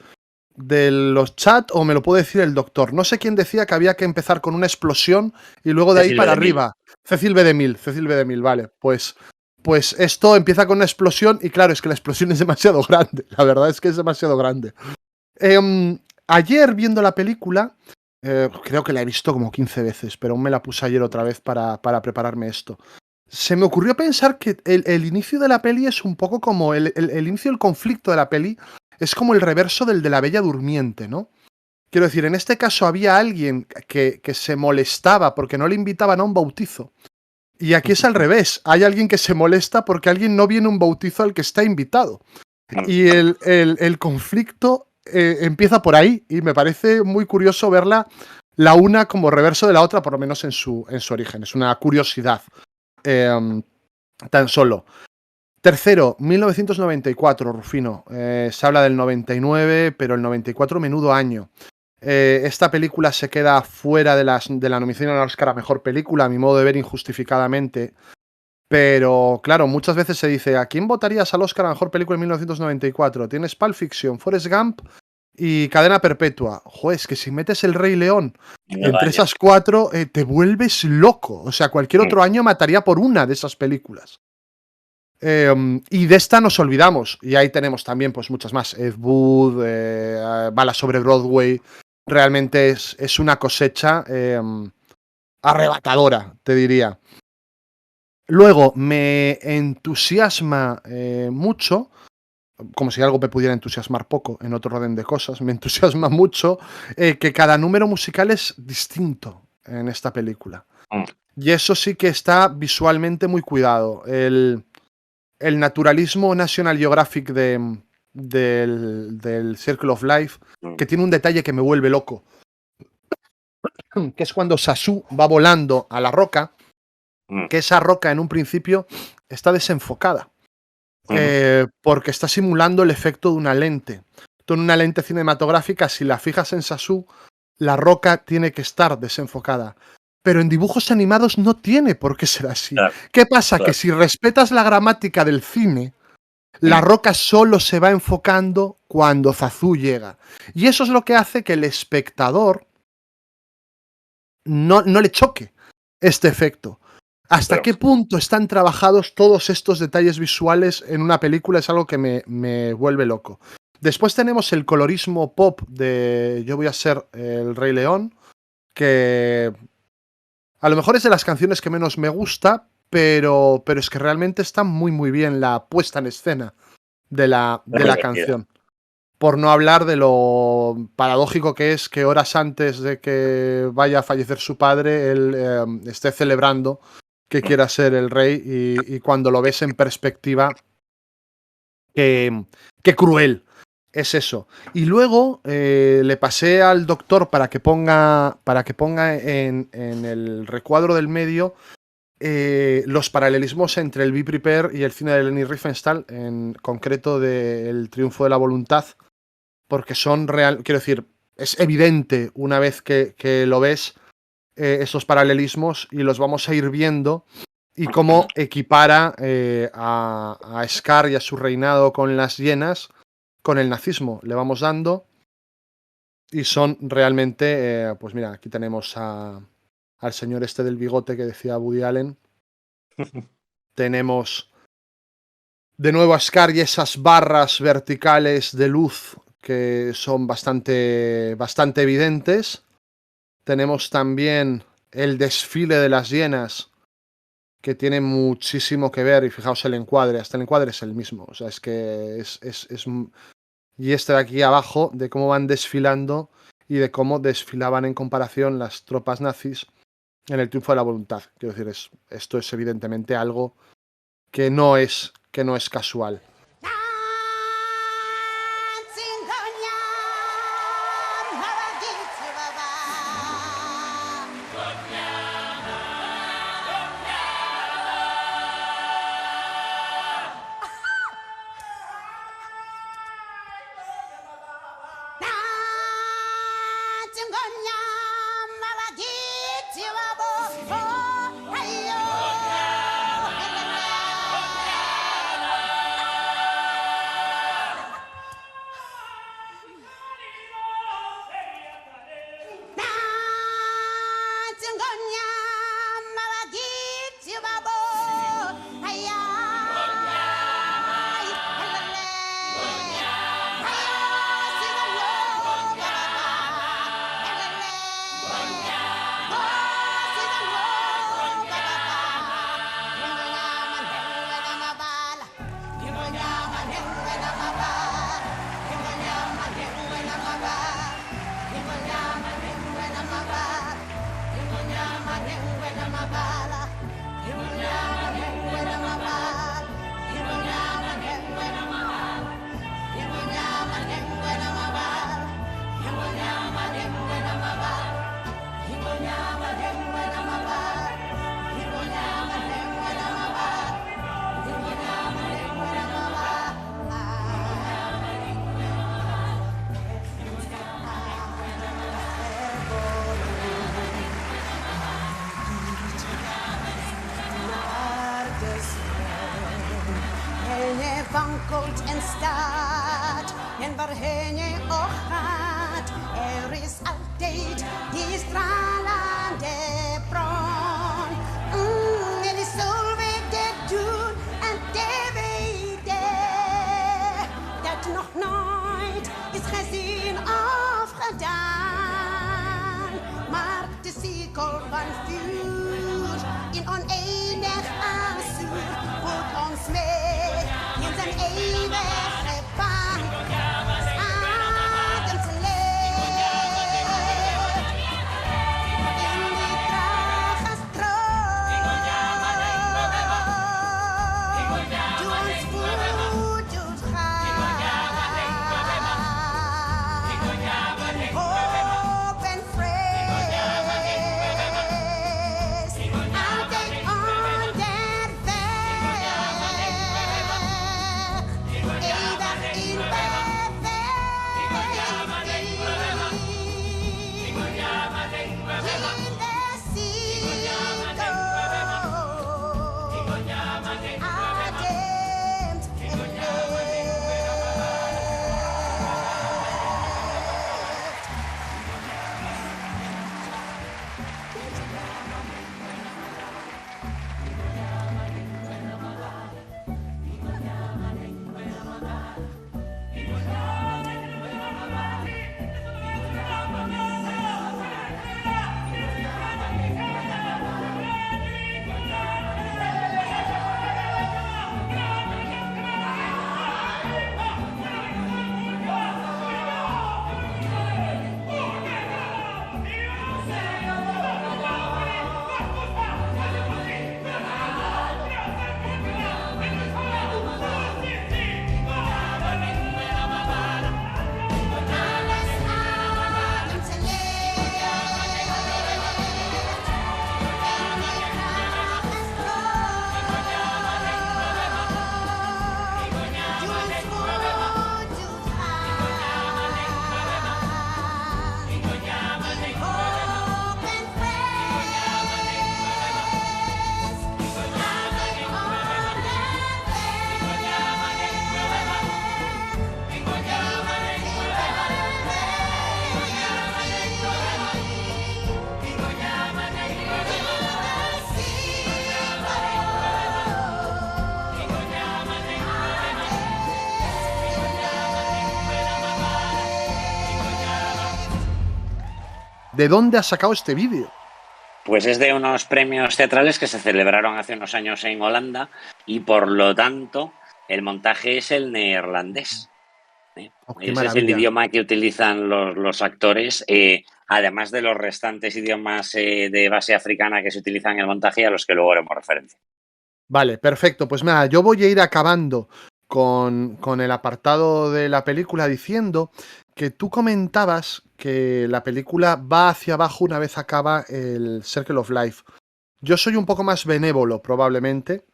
Speaker 1: los chats, o me lo puede decir el doctor. No sé quién decía que había que empezar con una explosión y luego de ahí para arriba. Cecil B. DeMille, vale. Pues esto empieza con una explosión y claro, es que la explosión es demasiado grande. La verdad es que es demasiado grande. Ayer viendo la película, creo que la he visto como 15 veces, pero aún me la puse ayer otra vez para prepararme esto. Se me ocurrió pensar que el inicio de la peli es un poco como el inicio del conflicto de la peli, es como el reverso del de la Bella Durmiente, ¿no? Quiero decir, en este caso había alguien que se molestaba porque no le invitaban a un bautizo. Y aquí es al revés. Hay alguien que se molesta porque alguien no viene a un bautizo al que está invitado. Y el conflicto empieza por ahí. Y me parece muy curioso verla la una como reverso de la otra, por lo menos en su origen. Es una curiosidad. Tan solo. Tercero, 1994, Rufino. Se habla del 99, pero el 94 menudo año. Esta película se queda fuera de la nominación al Oscar a Mejor Película, a mi modo de ver, injustificadamente. Pero, claro, muchas veces se dice, ¿a quién votarías al Oscar a Mejor Película en 1994? Tienes Pulp Fiction, Forrest Gump y Cadena Perpetua. Joder, es que si metes El Rey León entre esas 4, te vuelves loco. O sea, cualquier otro año mataría por una de esas películas. Y de esta nos olvidamos. Y ahí tenemos también pues muchas más. Ed Wood, Balas sobre Broadway. Realmente es una cosecha arrebatadora, te diría. Luego, me entusiasma mucho, como si algo me pudiera entusiasmar poco en otro orden de cosas, me entusiasma mucho que cada número musical es distinto en esta película. Y eso sí que está visualmente muy cuidado. El naturalismo National Geographic del Circle of Life, que tiene un detalle que me vuelve loco, que es cuando Sasu va volando a la roca, que esa roca en un principio está desenfocada, porque está simulando el efecto de una lente. Tú en una lente cinematográfica, si la fijas en Sasu, la roca tiene que estar desenfocada. Pero en dibujos animados no tiene por qué ser así. Claro, ¿qué pasa? Claro. Que si respetas la gramática del cine, la roca solo se va enfocando cuando Zazu llega. Y eso es lo que hace que el espectador no le choque este efecto. ¿Hasta qué punto están trabajados todos estos detalles visuales en una película? Es algo que me vuelve loco. Después tenemos el colorismo pop de Yo voy a ser el Rey León, que a lo mejor es de las canciones que menos me gusta, pero es que realmente está muy muy bien la puesta en escena de la canción. Por no hablar de lo paradójico que es que horas antes de que vaya a fallecer su padre, él esté celebrando que quiera ser el rey y cuando lo ves en perspectiva, qué cruel es eso. Y luego le pasé al doctor para que ponga en el recuadro del medio los paralelismos entre el Be Prepared y el cine de Leni Riefenstahl, en concreto del Triunfo de la Voluntad, porque son real, quiero decir, es evidente una vez que lo ves esos paralelismos y los vamos a ir viendo y cómo equipara a Scar y a su reinado con las hienas con el nazismo. Le vamos dando y son realmente, pues mira, aquí tenemos al señor este del bigote que decía Woody Allen. Tenemos de nuevo a Scar y esas barras verticales de luz que son bastante evidentes. Tenemos también el desfile de las hienas, que tiene muchísimo que ver, y fijaos el encuadre, hasta el encuadre es el mismo, o sea, es que es y este de aquí abajo, de cómo van desfilando y de cómo desfilaban en comparación las tropas nazis en el Triunfo de la Voluntad. Quiero decir, esto es evidentemente algo que no es casual.
Speaker 3: wankelt en staat. En waarheen je ook gaat, er is altijd die stralende bron. En die zal weer dit doen en die weet dat nog nooit is gezien of gedaan. Maar de cirkel van vuur in oneindig azuur voert ons mee in zijn eeuwige baan. Ademt leeg in die trage stroom. Doe ons voet doet gaan. Hoop en vrees altijd onderweg.
Speaker 1: ¿De dónde has sacado este vídeo?
Speaker 2: Pues es de unos premios teatrales que se celebraron hace unos años en Holanda y por lo tanto el montaje es el neerlandés.
Speaker 1: Oh, qué
Speaker 2: Ese es el
Speaker 1: maravilla.
Speaker 2: idioma que utilizan los actores, además de los restantes idiomas de base africana que se utilizan en el montaje y a los que luego haremos referencia.
Speaker 1: Vale, perfecto. Pues nada, yo voy a ir acabando con el apartado de la película diciendo que tú comentabas que la película va hacia abajo una vez acaba el Circle of Life. Yo soy un poco más benévolo, probablemente,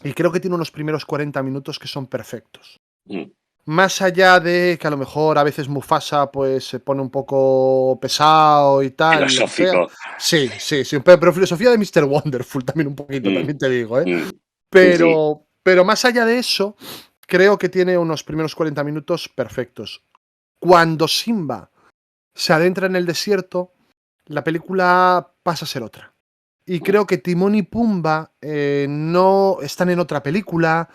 Speaker 1: y creo que tiene unos primeros 40 minutos que son perfectos.
Speaker 2: Mm.
Speaker 1: Más allá de que a lo mejor a veces Mufasa pues se pone un poco pesado y tal, lo que sea.
Speaker 2: Filosófico.
Speaker 1: Sí, pero filosofía de Mr. Wonderful también un poquito,
Speaker 2: Mm,
Speaker 1: también te digo, ¿eh?
Speaker 2: mm. Sí, sí.
Speaker 1: Pero más allá de eso, creo que tiene unos primeros 40 minutos perfectos. Cuando Simba se adentra en el desierto, la película pasa a ser otra. Y creo que Timón y Pumba no están en otra película.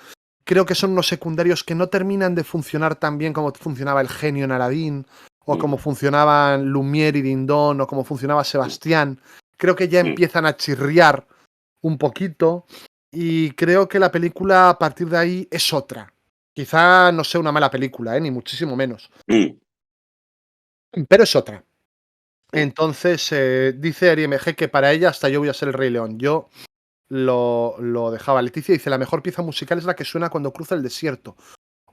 Speaker 1: Creo que son unos secundarios que no terminan de funcionar tan bien como funcionaba el genio en Aladdin, o como funcionaban Lumière y Dindon, o como funcionaba Sebastián. Creo que ya empiezan a chirriar un poquito. Y creo que la película a partir de ahí es otra. Quizá no sea una mala película, ni muchísimo menos. Pero es otra. Entonces, dice Ari MG que para ella hasta yo voy a ser el Rey León. Yo lo dejaba. Leticia dice, la mejor pieza musical es la que suena cuando cruza el desierto.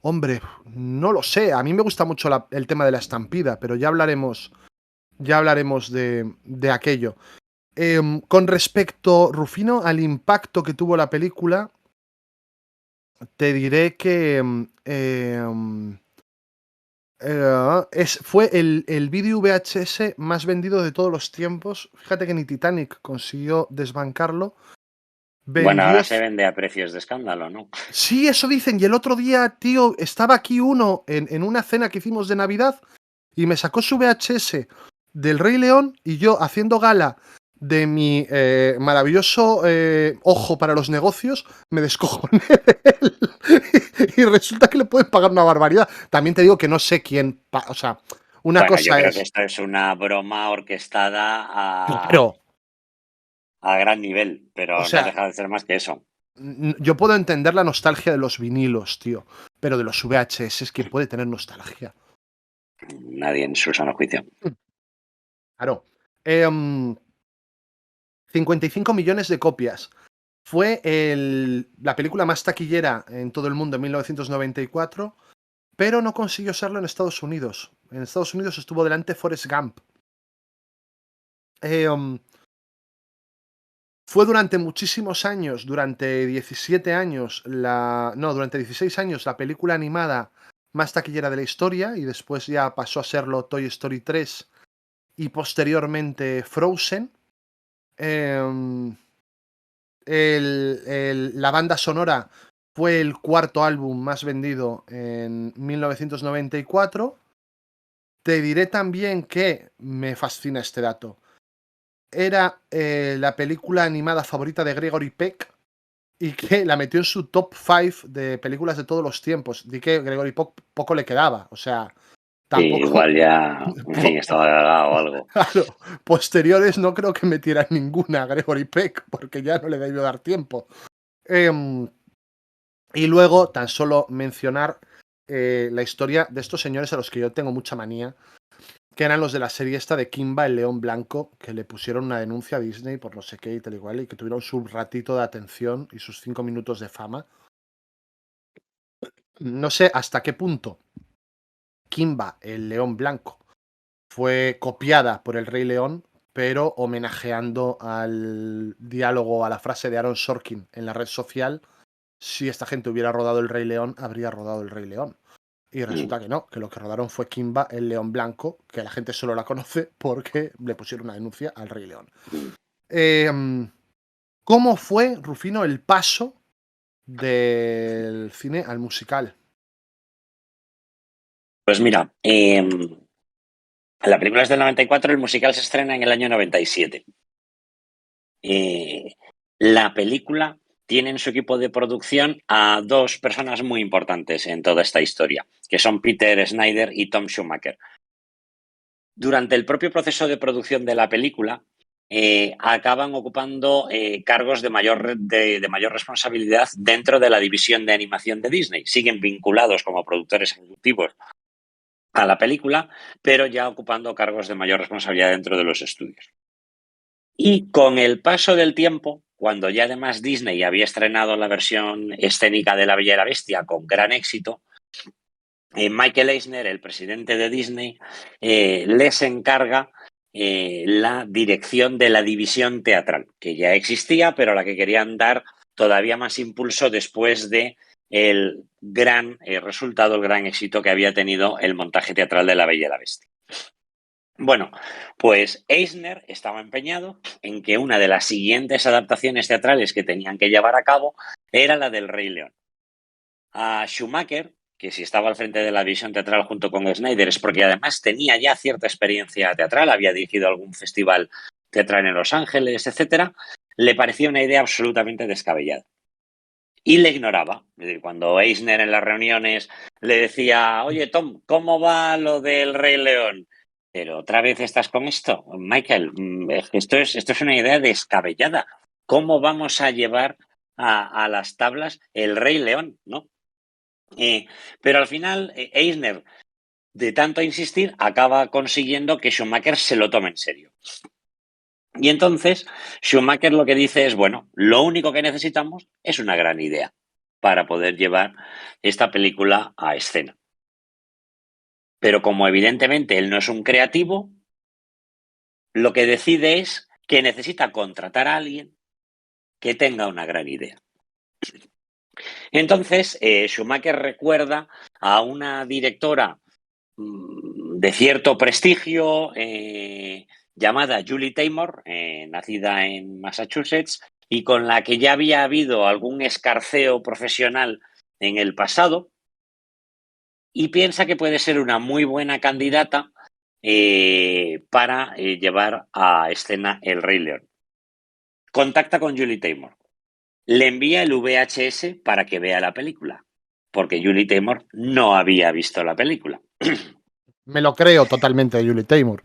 Speaker 1: Hombre, no lo sé. A mí me gusta mucho el tema de la estampida, pero ya hablaremos de aquello. Con respecto, Rufino, al impacto que tuvo la película, te diré que fue el vídeo VHS más vendido de todos los tiempos. Fíjate que ni Titanic consiguió desbancarlo.
Speaker 2: Bueno, ahora
Speaker 1: Vendió.
Speaker 2: se vende a precios de escándalo, ¿no?
Speaker 1: Sí, eso dicen. Y el otro día, tío, estaba aquí uno en una cena que hicimos de Navidad y me sacó su VHS del Rey León y yo haciendo gala de mi maravilloso ojo para los negocios, me descojoné de él. Y resulta que le pueden pagar una barbaridad. También te digo que no sé quién. O sea, una
Speaker 2: Bueno,
Speaker 1: cosa
Speaker 2: yo creo
Speaker 1: es.
Speaker 2: que esto es una broma orquestada
Speaker 1: Claro.
Speaker 2: a gran nivel,
Speaker 1: O
Speaker 2: pero no
Speaker 1: sea,
Speaker 2: deja de ser más que eso.
Speaker 1: yo puedo entender la nostalgia de los vinilos, tío. Pero de los VHS es quien puede tener nostalgia.
Speaker 2: Nadie en su sano juicio.
Speaker 1: Claro. 55 millones de copias. Fue la película más taquillera en todo el mundo en 1994, pero no consiguió serlo en Estados Unidos. En Estados Unidos estuvo delante Forrest Gump. Fue durante muchísimos años, durante 17 años, durante 16 años, la película animada más taquillera de la historia, y después ya pasó a serlo Toy Story 3 y posteriormente Frozen. La banda sonora fue el cuarto álbum más vendido en 1994. Te diré también que me fascina este dato. Era la película animada favorita de Gregory Peck y que la metió en su top 5 de películas de todos los tiempos. Di que Gregory Peck poco le quedaba, o sea, tampoco.
Speaker 2: Igual ya, en fin, estaba cagado o algo.
Speaker 1: Claro, posteriores no creo que metiera ninguna a Gregory Peck, porque ya no le debió dar tiempo. Y luego, tan solo mencionar la historia de estos señores a los que yo tengo mucha manía, que eran los de la serie esta de Kimba, el león blanco, que le pusieron una denuncia a Disney por no sé qué y tal igual, y que tuvieron su ratito de atención y sus 5 minutos de fama. No sé hasta qué punto Kimba, el león blanco, fue copiada por el Rey León, pero homenajeando al diálogo, a la frase de Aaron Sorkin en la red social. Si esta gente hubiera rodado el Rey León, habría rodado el Rey León. Y resulta que no, que lo que rodaron fue Kimba, el león blanco, que la gente solo la conoce porque le pusieron una denuncia al Rey León. ¿Cómo fue, Rufino, el paso del cine al musical?
Speaker 2: Pues mira, la película es del 94, el musical se estrena en el año 97. La película tiene en su equipo de producción a dos personas muy importantes en toda esta historia, que son Peter Snyder y Tom Schumacher. durante el propio proceso de producción de la película, acaban ocupando cargos de mayor responsabilidad dentro de la división de animación de Disney. Siguen vinculados como productores ejecutivos a la película, pero ya ocupando cargos de mayor responsabilidad dentro de los estudios. Y con el paso del tiempo, cuando ya además Disney había estrenado la versión escénica de La Bella y la Bestia con gran éxito, Michael Eisner, el presidente de Disney, les encarga la dirección de la división teatral, que ya existía, pero a la que querían dar todavía más impulso después de el gran resultado, el gran éxito que había tenido el montaje teatral de La Bella y la Bestia. Bueno, pues Eisner estaba empeñado en que una de las siguientes adaptaciones teatrales que tenían que llevar a cabo era la del Rey León. A Schumacher, que si estaba al frente de la división teatral junto con Snyder es porque además tenía ya cierta experiencia teatral, había dirigido algún festival teatral en Los Ángeles, etcétera, le parecía una idea absolutamente descabellada. Y le ignoraba. Es decir, cuando Eisner en las reuniones le decía, oye, Tom, ¿cómo va lo del Rey León? Pero otra vez estás con esto, Michael, esto es una idea descabellada. ¿Cómo vamos a llevar a las tablas el Rey León? ¿No? Pero al final, Eisner, de tanto insistir, acaba consiguiendo que Schumacher se lo tome en serio. Y entonces, Schumacher lo que dice es, bueno, lo único que necesitamos es una gran idea para poder llevar esta película a escena. Pero como evidentemente él no es un creativo, lo que decide es que necesita contratar a alguien que tenga una gran idea. Entonces, Schumacher recuerda a una directora de cierto prestigio llamada Julie Taymor, nacida en Massachusetts, y con la que ya había habido algún escarceo profesional en el pasado, y piensa que puede ser una muy buena candidata para llevar a escena El Rey León. Contacta con Julie Taymor. Le envía el VHS para que vea la película, porque Julie Taymor no había visto la película.
Speaker 1: Me lo creo totalmente de Julie Taymor.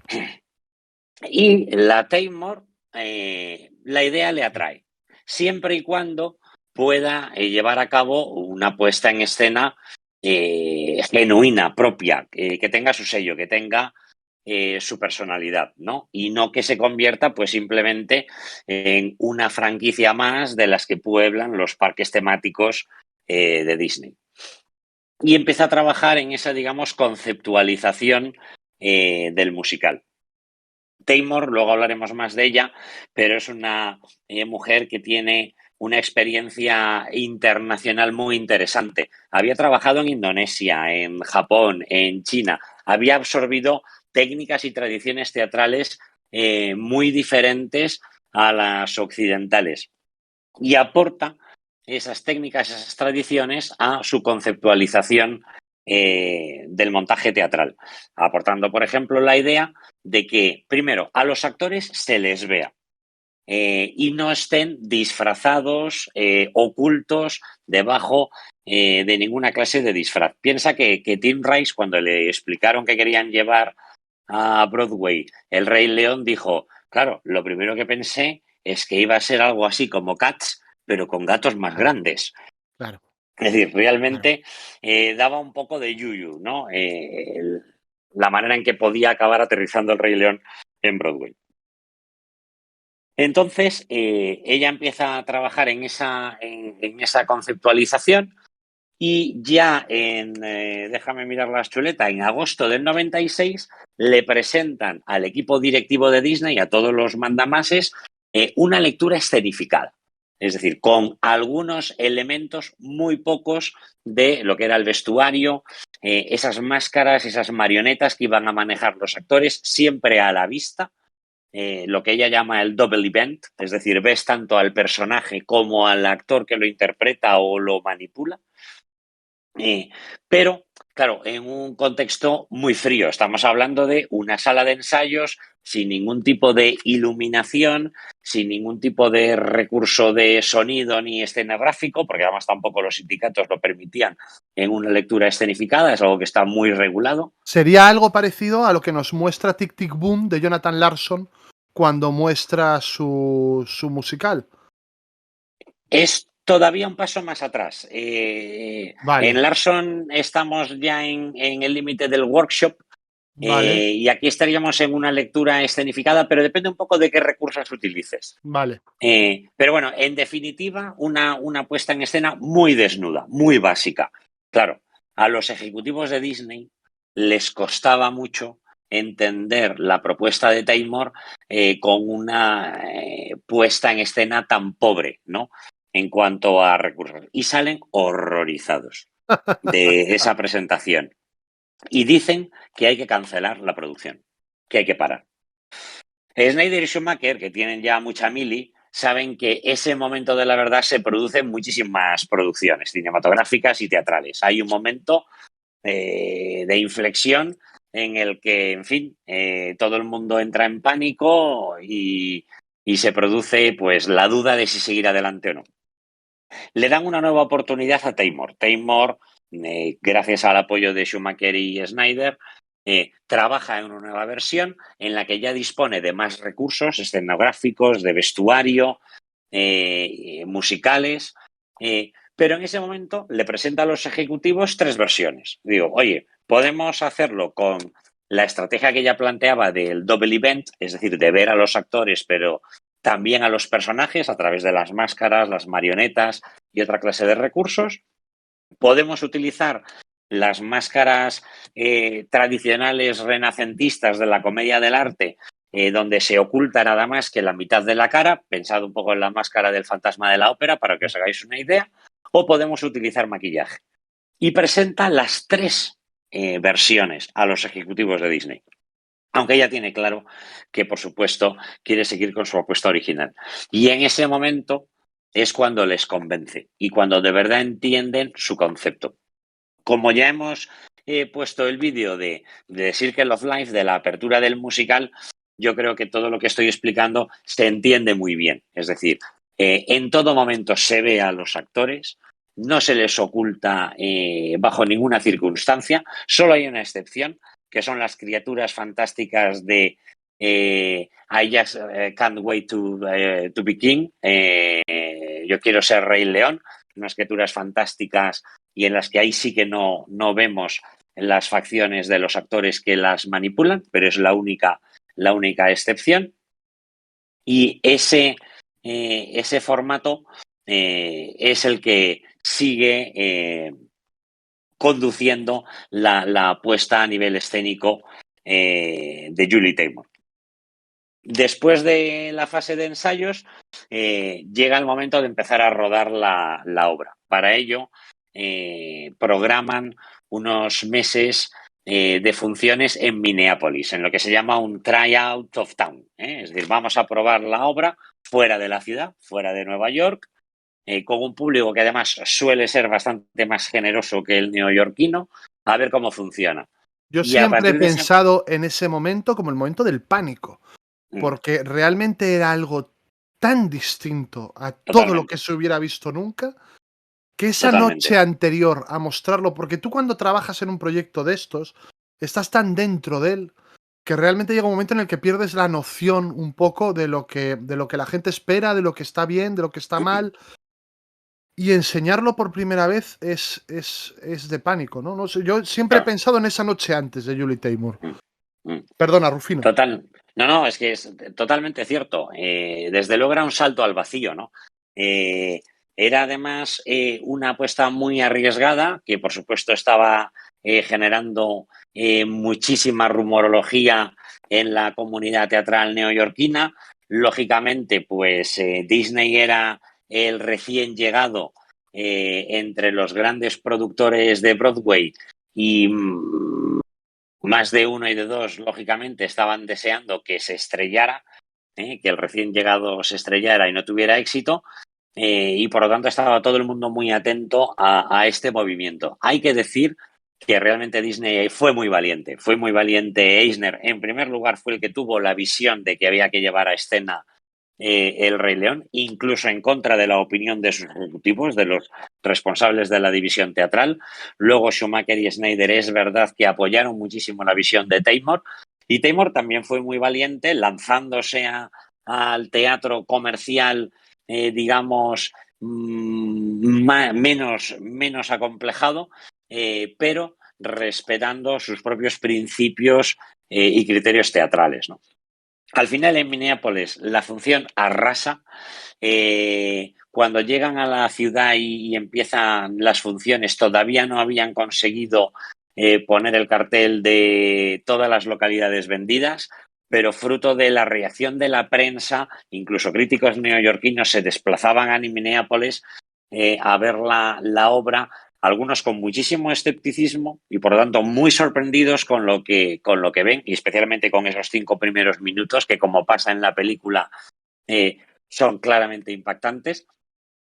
Speaker 2: Y la Taymor, la idea le atrae, siempre y cuando pueda llevar a cabo una puesta en escena genuina, propia, que tenga su sello, que tenga su personalidad, ¿no? Y no que se convierta, pues, simplemente en una franquicia más de las que pueblan los parques temáticos de Disney. Y empieza a trabajar en esa, digamos, conceptualización del musical. Taymor, luego hablaremos más de ella, pero es una mujer que tiene una experiencia internacional muy interesante. Había trabajado en Indonesia, en Japón, en China. Había absorbido técnicas y tradiciones teatrales muy diferentes a las occidentales y aporta esas técnicas, esas tradiciones a su conceptualización del montaje teatral, aportando, por ejemplo, la idea de que, primero, a los actores se les vea y no estén disfrazados, ocultos, debajo de ninguna clase de disfraz. Piensa que Tim Rice, cuando le explicaron que querían llevar a Broadway El Rey León, dijo, claro, lo primero que pensé es que iba a ser algo así como Cats, pero con gatos más grandes.
Speaker 1: Claro.
Speaker 2: Es decir, realmente daba un poco de yuyu, ¿no? La manera en que podía acabar aterrizando El Rey León en Broadway. Entonces, ella empieza a trabajar en esa conceptualización y ya déjame mirar la chuleta, en agosto del 96 le presentan al equipo directivo de Disney, a todos los mandamases, una lectura escenificada. Es decir, con algunos elementos muy pocos de lo que era el vestuario, esas máscaras, esas marionetas que iban a manejar los actores, siempre a la vista, lo que ella llama el double event, es decir, ves tanto al personaje como al actor que lo interpreta o lo manipula. Pero, claro, en un contexto muy frío. Estamos hablando de una sala de ensayos sin ningún tipo de iluminación, sin ningún tipo de recurso de sonido ni escenográfico, porque además tampoco los sindicatos lo permitían en una lectura escenificada, es algo que está muy regulado.
Speaker 1: Sería algo parecido a lo que nos muestra Tic Tic Boom de Jonathan Larson cuando muestra su musical.
Speaker 2: Es todavía un paso más atrás.
Speaker 1: Vale,
Speaker 2: En Larson estamos ya en el límite del workshop.
Speaker 1: vale,
Speaker 2: Y aquí estaríamos en una lectura escenificada, pero depende un poco de qué recursos utilices.
Speaker 1: vale.
Speaker 2: Pero bueno, en definitiva, una puesta en escena muy desnuda, muy básica. Claro, a los ejecutivos de Disney les costaba mucho entender la propuesta de Taymor con una puesta en escena tan pobre, ¿no? En cuanto a recursos. Y salen horrorizados de esa presentación. Y dicen que hay que cancelar la producción, que hay que parar. Snyder y Schumacher, que tienen ya mucha mili, saben que ese momento de la verdad se producen muchísimas producciones cinematográficas y teatrales. Hay un momento de inflexión en el que, en fin, todo el mundo entra en pánico y se produce pues la duda de si seguir adelante o no. Le dan una nueva oportunidad a Taymor. Taymor, gracias al apoyo de Schumacher y Snyder, trabaja en una nueva versión en la que ya dispone de más recursos escenográficos, de vestuario, musicales, pero en ese momento le presenta a los ejecutivos 3 versiones. Digo, oye, podemos hacerlo con la estrategia que ella planteaba del double event, es decir, de ver a los actores, pero también a los personajes a través de las máscaras, las marionetas y otra clase de recursos. Podemos utilizar las máscaras tradicionales renacentistas de la comedia del arte, donde se oculta nada más que la mitad de la cara, pensad un poco en la máscara del fantasma de la ópera para que os hagáis una idea, o podemos utilizar maquillaje. Y presenta las 3 versiones a los ejecutivos de Disney. Aunque ella tiene claro que, por supuesto, quiere seguir con su apuesta original. Y en ese momento es cuando les convence y cuando de verdad entienden su concepto. Como ya hemos puesto el vídeo de The Circle of Life, de la apertura del musical, yo creo que todo lo que estoy explicando se entiende muy bien. Es decir, en todo momento se ve a los actores, no se les oculta bajo ninguna circunstancia, solo hay una excepción, que son las criaturas fantásticas de I just can't wait to be king. Yo quiero ser Rey León, unas criaturas fantásticas y en las que ahí sí que no vemos las facciones de los actores que las manipulan, pero es la única excepción. Y ese formato es el que sigue conduciendo la apuesta a nivel escénico de Julie Taymor. Después de la fase de ensayos, llega el momento de empezar a rodar la obra. Para ello, programan unos meses de funciones en Minneapolis, en lo que se llama un tryout of town. Es decir, vamos a probar la obra fuera de la ciudad, fuera de Nueva York, con un público que además suele ser bastante más generoso que el neoyorquino, a ver cómo funciona.
Speaker 1: Yo
Speaker 2: Y a
Speaker 1: siempre he
Speaker 2: partir de ese...
Speaker 1: pensado en ese momento como el momento del pánico, porque realmente era algo tan distinto a todo lo
Speaker 2: Totalmente,
Speaker 1: que se hubiera visto nunca, que esa noche
Speaker 2: totalmente.
Speaker 1: anterior a mostrarlo, porque tú cuando trabajas en un proyecto de estos, estás tan dentro de él que realmente llega un momento en el que pierdes la noción un poco de lo que la gente espera, de lo que está bien, de lo que está mal. Y enseñarlo por primera vez es de pánico, ¿no? No sé, yo siempre he
Speaker 2: Claro.
Speaker 1: pensado en esa noche antes de Julie Taymor.
Speaker 2: Mm, mm.
Speaker 1: Perdona, Rufino.
Speaker 2: Total. No, es que es totalmente cierto. Desde luego era un salto al vacío, ¿no? Era además una apuesta muy arriesgada, que por supuesto estaba generando muchísima rumorología en la comunidad teatral neoyorquina. Lógicamente, pues Disney era el recién llegado entre los grandes productores de Broadway y más de uno y de dos, lógicamente, estaban deseando que se estrellara, que el recién llegado se estrellara y no tuviera éxito. y por lo tanto estaba todo el mundo muy atento a este movimiento. Hay que decir que realmente Disney fue muy valiente Eisner. En primer lugar, fue el que tuvo la visión de que había que llevar a escena El Rey León, incluso en contra de la opinión de sus ejecutivos, de los responsables de la división teatral. Luego Schumacher y Snyder es verdad que apoyaron muchísimo la visión de Taymor, y Taymor también fue muy valiente lanzándose al teatro comercial, digamos, menos acomplejado, pero respetando sus propios principios y criterios teatrales, ¿no? Al final, en Minneapolis, la función arrasa. Cuando llegan a la ciudad y empiezan las funciones, todavía no habían conseguido poner el cartel de todas las localidades vendidas, pero fruto de la reacción de la prensa, incluso críticos neoyorquinos se desplazaban a Minneapolis a ver la obra, algunos con muchísimo escepticismo y por lo tanto muy sorprendidos con lo que ven, y especialmente con esos 5 primeros minutos que, como pasa en la película, son claramente impactantes,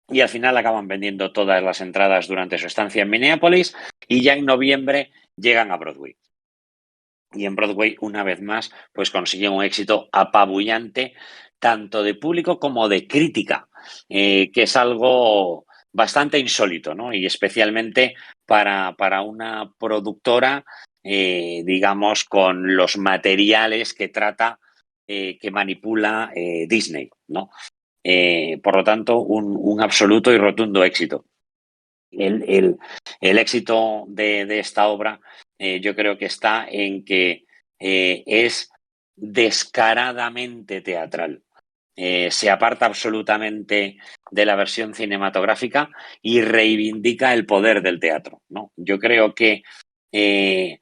Speaker 2: y al final acaban vendiendo todas las entradas durante su estancia en Minneapolis, y ya en noviembre llegan a Broadway. Y en Broadway, una vez más, pues consiguen un éxito apabullante, tanto de público como de crítica, que es algo bastante insólito, ¿no? Y especialmente para una productora, digamos, con los materiales que trata, que manipula Disney, ¿no? Por lo tanto, un absoluto y rotundo éxito. El éxito de esta obra, yo creo que está en que es descaradamente teatral. Se aparta absolutamente de la versión cinematográfica y reivindica el poder del teatro, ¿no? Yo creo que eh,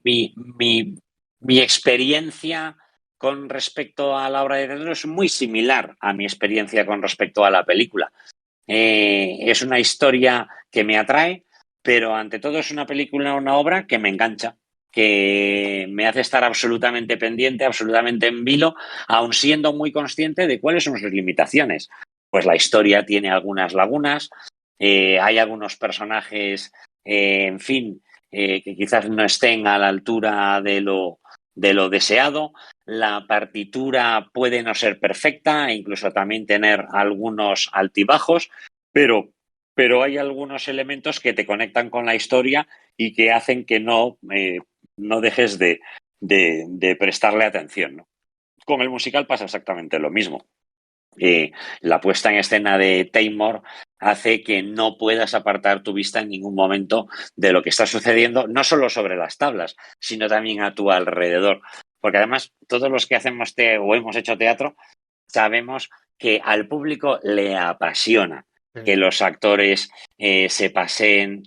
Speaker 2: mi, mi, mi experiencia con respecto a la obra de teatro es muy similar a mi experiencia con respecto a la película. Es una historia que me atrae, pero ante todo es una película, una obra que me engancha, que me hace estar absolutamente pendiente, absolutamente en vilo, aun siendo muy consciente de cuáles son sus limitaciones. Pues la historia tiene algunas lagunas, hay algunos personajes, en fin, que quizás no estén a la altura de lo deseado. La partitura puede no ser perfecta e incluso también tener algunos altibajos, pero hay algunos elementos que te conectan con la historia y que hacen que no dejes de prestarle atención, ¿no? Con el musical pasa exactamente lo mismo. La puesta en escena de Taymor hace que no puedas apartar tu vista en ningún momento de lo que está sucediendo, no solo sobre las tablas, sino también a tu alrededor. Porque además, todos los que hacemos o hemos hecho teatro, sabemos que al público le apasiona que los actores se paseen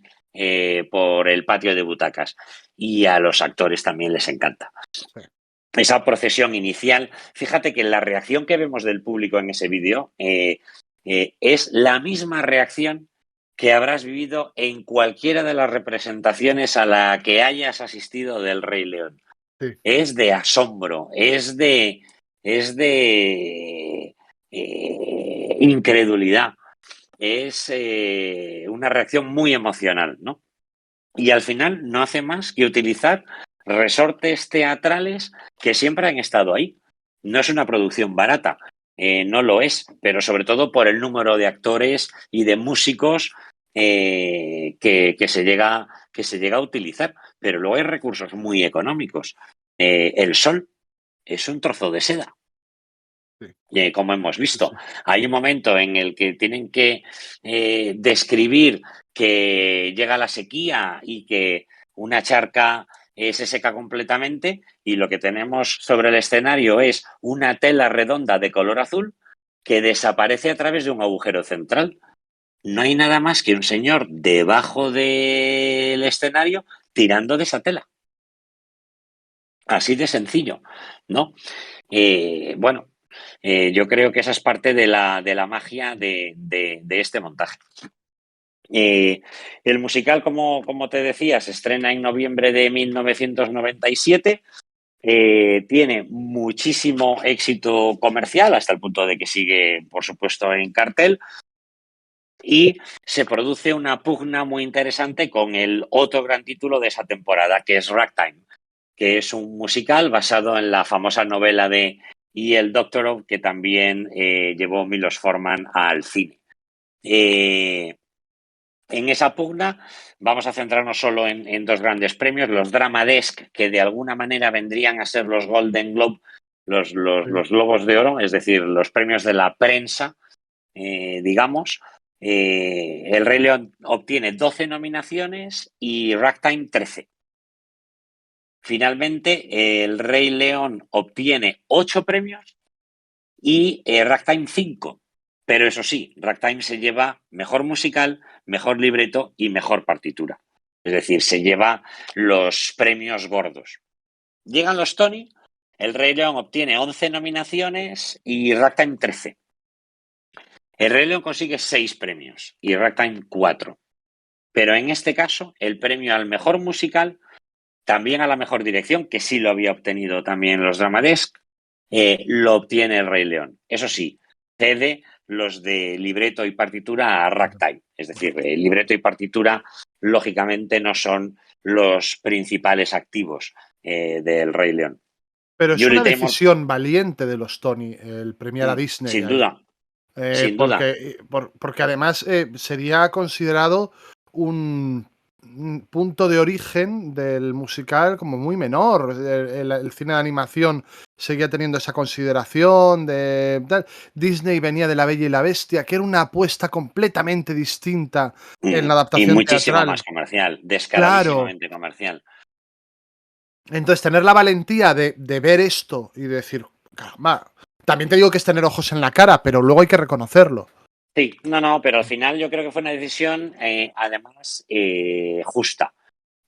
Speaker 2: por el patio de butacas, y a los actores también les encanta. Esa procesión inicial, fíjate que la reacción que vemos del público en ese vídeo es la misma reacción que habrás vivido en cualquiera de las representaciones a la que hayas asistido del Rey León.
Speaker 1: Sí.
Speaker 2: Es de asombro, es de incredulidad, es una reacción muy emocional, ¿no? Y al final no hace más que utilizar resortes teatrales que siempre han estado ahí. No es una producción barata, no lo es, pero sobre todo por el número de actores y de músicos que se llega a utilizar. Pero luego hay recursos muy económicos. El sol es un trozo de seda. Como hemos visto, hay un momento en el que tienen que describir que llega la sequía y que una charca se seca completamente, y lo que tenemos sobre el escenario es una tela redonda de color azul que desaparece a través de un agujero central. No hay nada más que un señor debajo del escenario tirando de esa tela. Así de sencillo, ¿no? Bueno, yo creo que esa es parte de la magia de este montaje. El musical, como te decía, se estrena en noviembre de 1997. Tiene muchísimo éxito comercial hasta el punto de que sigue, por supuesto, en cartel. Y se produce una pugna muy interesante con el otro gran título de esa temporada, que es Ragtime, que es un musical basado en la famosa novela de E.L. Doctorow, que también llevó Milos Forman al cine. En esa pugna vamos a centrarnos solo en dos grandes premios, los Drama Desk, que de alguna manera vendrían a ser los Golden Globe, los Globos de Oro, es decir, los premios de la prensa, digamos. El Rey León obtiene 12 nominaciones y Ragtime 13. Finalmente, el Rey León obtiene 8 premios y Ragtime 5. Pero eso sí, Ragtime se lleva mejor musical, mejor libreto y mejor partitura. Es decir, se lleva los premios gordos. Llegan los Tony, el Rey León obtiene 11 nominaciones y Ragtime 13. El Rey León consigue 6 premios y Ragtime 4. Pero en este caso, el premio al mejor musical, también a la mejor dirección, que sí lo había obtenido también los Drama Desk, lo obtiene el Rey León. Eso sí, cede los de libreto y partitura a Ragtime. Es decir, el libreto y partitura, lógicamente, no son los principales activos del Rey León.
Speaker 1: Pero es
Speaker 2: Julie
Speaker 1: una
Speaker 2: Taymor,
Speaker 1: valiente valiente de los Tony, el premiar a Disney
Speaker 2: sin
Speaker 1: ahí.
Speaker 2: duda, sin duda.
Speaker 1: Porque además sería considerado un punto de origen del musical como muy menor. El cine de animación seguía teniendo esa consideración de tal. Disney venía de La Bella y la Bestia, que era una apuesta completamente distinta en la
Speaker 2: Y
Speaker 1: adaptación
Speaker 2: muchísimo
Speaker 1: teatral.
Speaker 2: más comercial,
Speaker 1: Claro.
Speaker 2: descaradísimamente comercial.
Speaker 1: Entonces, tener la valentía de ver esto y decir, caramba, también te digo que es tener ojos en la cara, pero luego hay que reconocerlo.
Speaker 2: Sí, no, pero al final yo creo que fue una decisión, además, justa,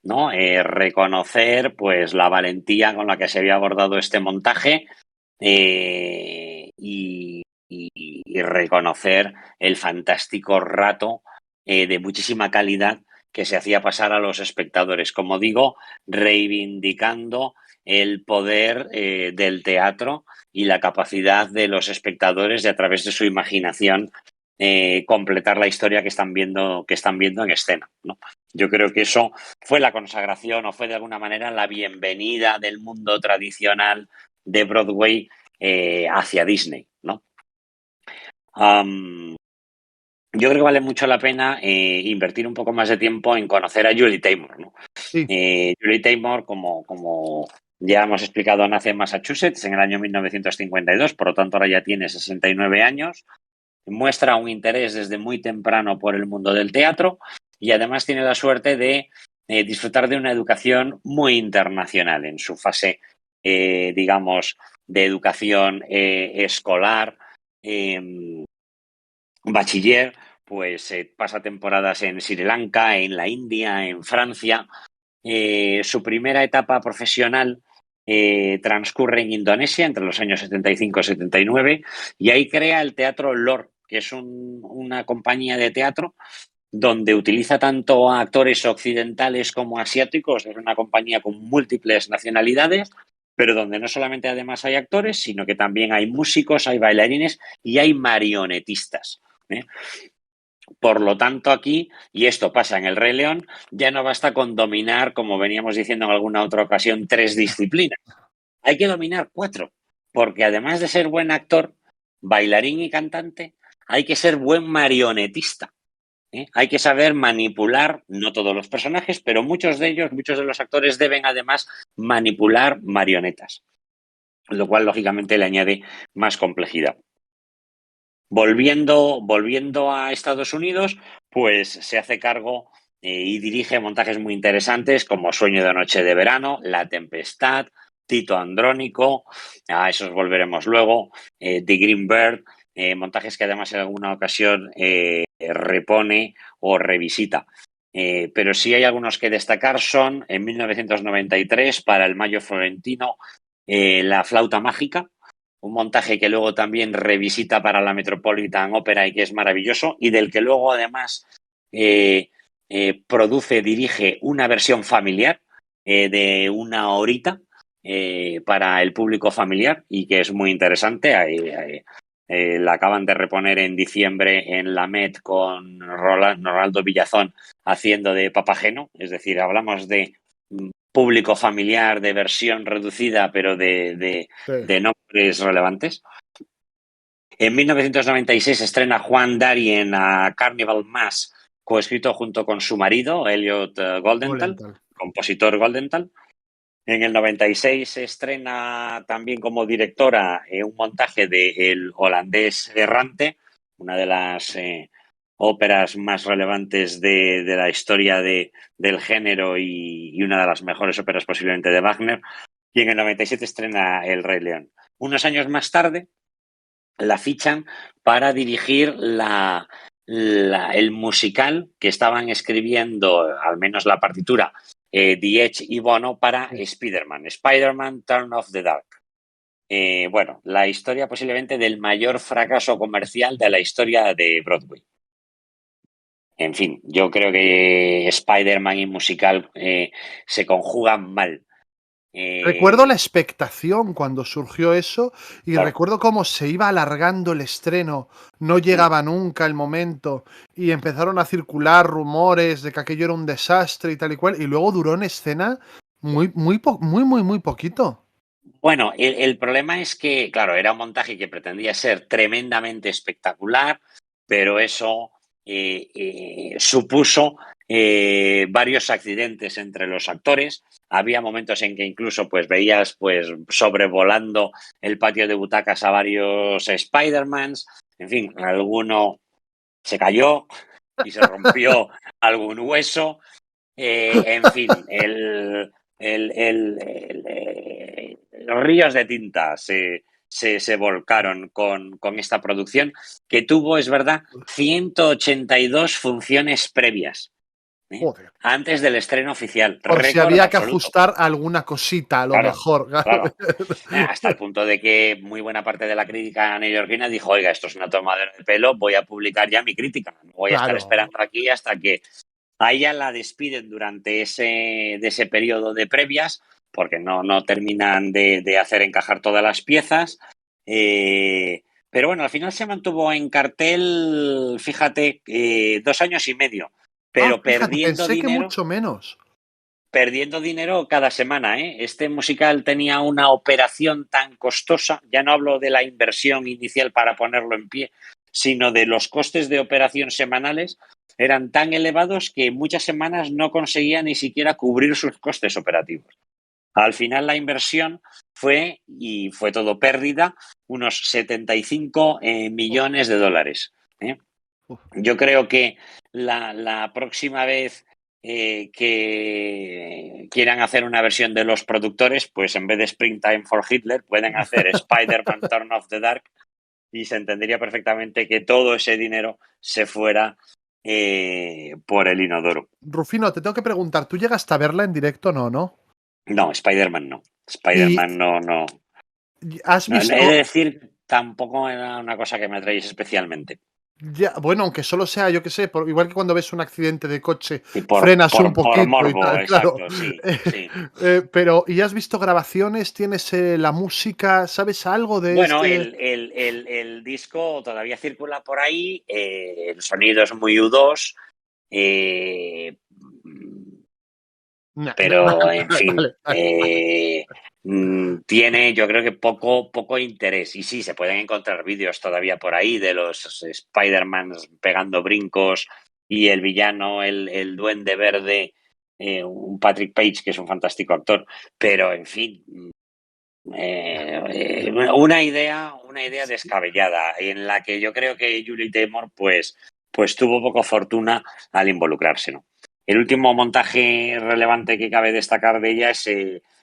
Speaker 2: ¿no? Reconocer, pues, la valentía con la que se había abordado este montaje y reconocer el fantástico rato de muchísima calidad que se hacía pasar a los espectadores. Como digo, reivindicando el poder del teatro y la capacidad de los espectadores de, a través de su imaginación, completar la historia que están viendo en escena, ¿no? Yo creo que eso fue la consagración o fue de alguna manera la bienvenida del mundo tradicional de Broadway hacia Disney, ¿no? Yo creo que vale mucho la pena invertir un poco más de tiempo en conocer a Julie Taymor, ¿no?
Speaker 1: Sí.
Speaker 2: Julie Taymor, como ya hemos explicado, nace en Massachusetts en el año 1952, por lo tanto ahora ya tiene 69 años. Muestra un interés desde muy temprano por el mundo del teatro y además tiene la suerte de disfrutar de una educación muy internacional en su fase, digamos, de educación escolar, bachiller, pues pasa temporadas en Sri Lanka, en la India, en Francia. Su primera etapa profesional transcurre en Indonesia entre los años 75 y 79 y ahí crea el Teatro Lord, que es una compañía de teatro donde utiliza tanto a actores occidentales como asiáticos. Es una compañía con múltiples nacionalidades, pero donde no solamente además hay actores, sino que también hay músicos, hay bailarines y hay marionetistas, ¿eh? Por lo tanto, aquí, y esto pasa en el Rey León, ya no basta con dominar, como veníamos diciendo en alguna otra ocasión, 3 disciplinas. Hay que dominar 4, porque además de ser buen actor, bailarín y cantante, hay que ser buen marionetista, ¿eh? Hay que saber manipular, no todos los personajes, pero muchos de ellos, muchos de los actores deben además manipular marionetas, lo cual lógicamente le añade más complejidad. Volviendo a Estados Unidos, pues se hace cargo y dirige montajes muy interesantes como Sueño de Noche de Verano, La Tempestad, Tito Andrónico, a esos volveremos luego, The Green Bird, montajes que además en alguna ocasión repone o revisita. Pero sí hay algunos que destacar son, en 1993, para el Mayo Florentino, La Flauta Mágica, un montaje que luego también revisita para la Metropolitan Opera y que es maravilloso, y del que luego además dirige una versión familiar de una horita, para el público familiar y que es muy interesante. La acaban de reponer en diciembre en la Met con Ronaldo Villazón haciendo de Papageno, es decir, hablamos de público familiar, de versión reducida, pero de nombres relevantes. En 1996 estrena Juan Darien a Carnival Mass, coescrito junto con su marido, Elliot Goldenthal, compositor Goldenthal. En el 96 se estrena también como directora un montaje de El holandés errante, una de las óperas más relevantes de la historia del género y una de las mejores óperas posiblemente de Wagner. Y en el 97 estrena El Rey León. Unos años más tarde la fichan para dirigir el musical que estaban escribiendo, al menos la partitura, The Edge y Bono para Spider-Man Turn of the Dark. Bueno, la historia posiblemente del mayor fracaso comercial de la historia de Broadway. En fin, yo creo que Spider-Man y musical se conjugan mal.
Speaker 1: Recuerdo la expectación cuando surgió eso y
Speaker 2: Claro.
Speaker 1: recuerdo cómo se iba alargando el estreno, no llegaba nunca el momento y empezaron a circular rumores de que aquello era un desastre y tal y cual, y luego duró en escena muy poquito.
Speaker 2: Bueno, el problema es que, claro, era un montaje que pretendía ser tremendamente espectacular, pero eso supuso varios accidentes entre los actores. Había momentos en que incluso pues veías pues sobrevolando el patio de butacas a varios Spider-Mans. En fin, alguno se cayó y se rompió algún hueso. En fin, los ríos de tinta se volcaron con esta producción que tuvo, es verdad, 182 funciones previas.
Speaker 1: Joder.
Speaker 2: Antes del estreno oficial.
Speaker 1: Por si
Speaker 2: Récord
Speaker 1: había que
Speaker 2: absoluto.
Speaker 1: ajustar alguna cosita, a lo
Speaker 2: Claro,
Speaker 1: mejor.
Speaker 2: claro. Hasta el punto de que muy buena parte de la crítica neoyorquina dijo, oiga, esto es una tomadera de pelo, voy a publicar ya mi crítica. No voy a estar esperando aquí hasta que... A ella la despiden durante ese periodo de previas porque no terminan de hacer encajar todas las piezas. Pero bueno, al final se mantuvo en cartel, fíjate, 2 años y medio. Pero perdiendo
Speaker 1: pensé
Speaker 2: dinero.
Speaker 1: Que mucho menos.
Speaker 2: Perdiendo dinero cada semana, ¿eh? Este musical tenía una operación tan costosa, ya no hablo de la inversión inicial para ponerlo en pie, sino de los costes de operación semanales, eran tan elevados que muchas semanas no conseguía ni siquiera cubrir sus costes operativos. Al final la inversión fue todo pérdida, unos 75 millones de dólares. Yo creo que la próxima vez que quieran hacer una versión de los productores, pues en vez de Springtime for Hitler, pueden hacer Spider-Man Turn of the Dark y se entendería perfectamente que todo ese dinero se fuera por el inodoro.
Speaker 1: Rufino, te tengo que preguntar, ¿tú llegaste a verla en directo o no?
Speaker 2: No, Spider-Man no. Spider-Man no.
Speaker 1: ¿Has visto?
Speaker 2: He de decir, tampoco era una cosa que me atraíse especialmente.
Speaker 1: Ya, bueno, aunque solo sea, yo qué sé, igual que cuando ves un accidente de coche,
Speaker 2: Por,
Speaker 1: frenas un poquito
Speaker 2: por morbo,
Speaker 1: y tal,
Speaker 2: exacto,
Speaker 1: claro.
Speaker 2: Sí.
Speaker 1: Pero, ¿y has visto grabaciones? ¿Tienes la música? ¿Sabes algo de
Speaker 2: Bueno,
Speaker 1: este?
Speaker 2: el disco todavía circula por ahí, el sonido es muy U2, pero en fin, tiene yo creo que poco interés. Y sí, se pueden encontrar vídeos todavía por ahí de los Spider-Man pegando brincos y el villano, el Duende Verde, un Patrick Page, que es un fantástico actor, pero en fin... una idea descabellada en la que yo creo que Julie Taymor pues tuvo poca fortuna al involucrarse, ¿no? El último montaje relevante que cabe destacar de ella es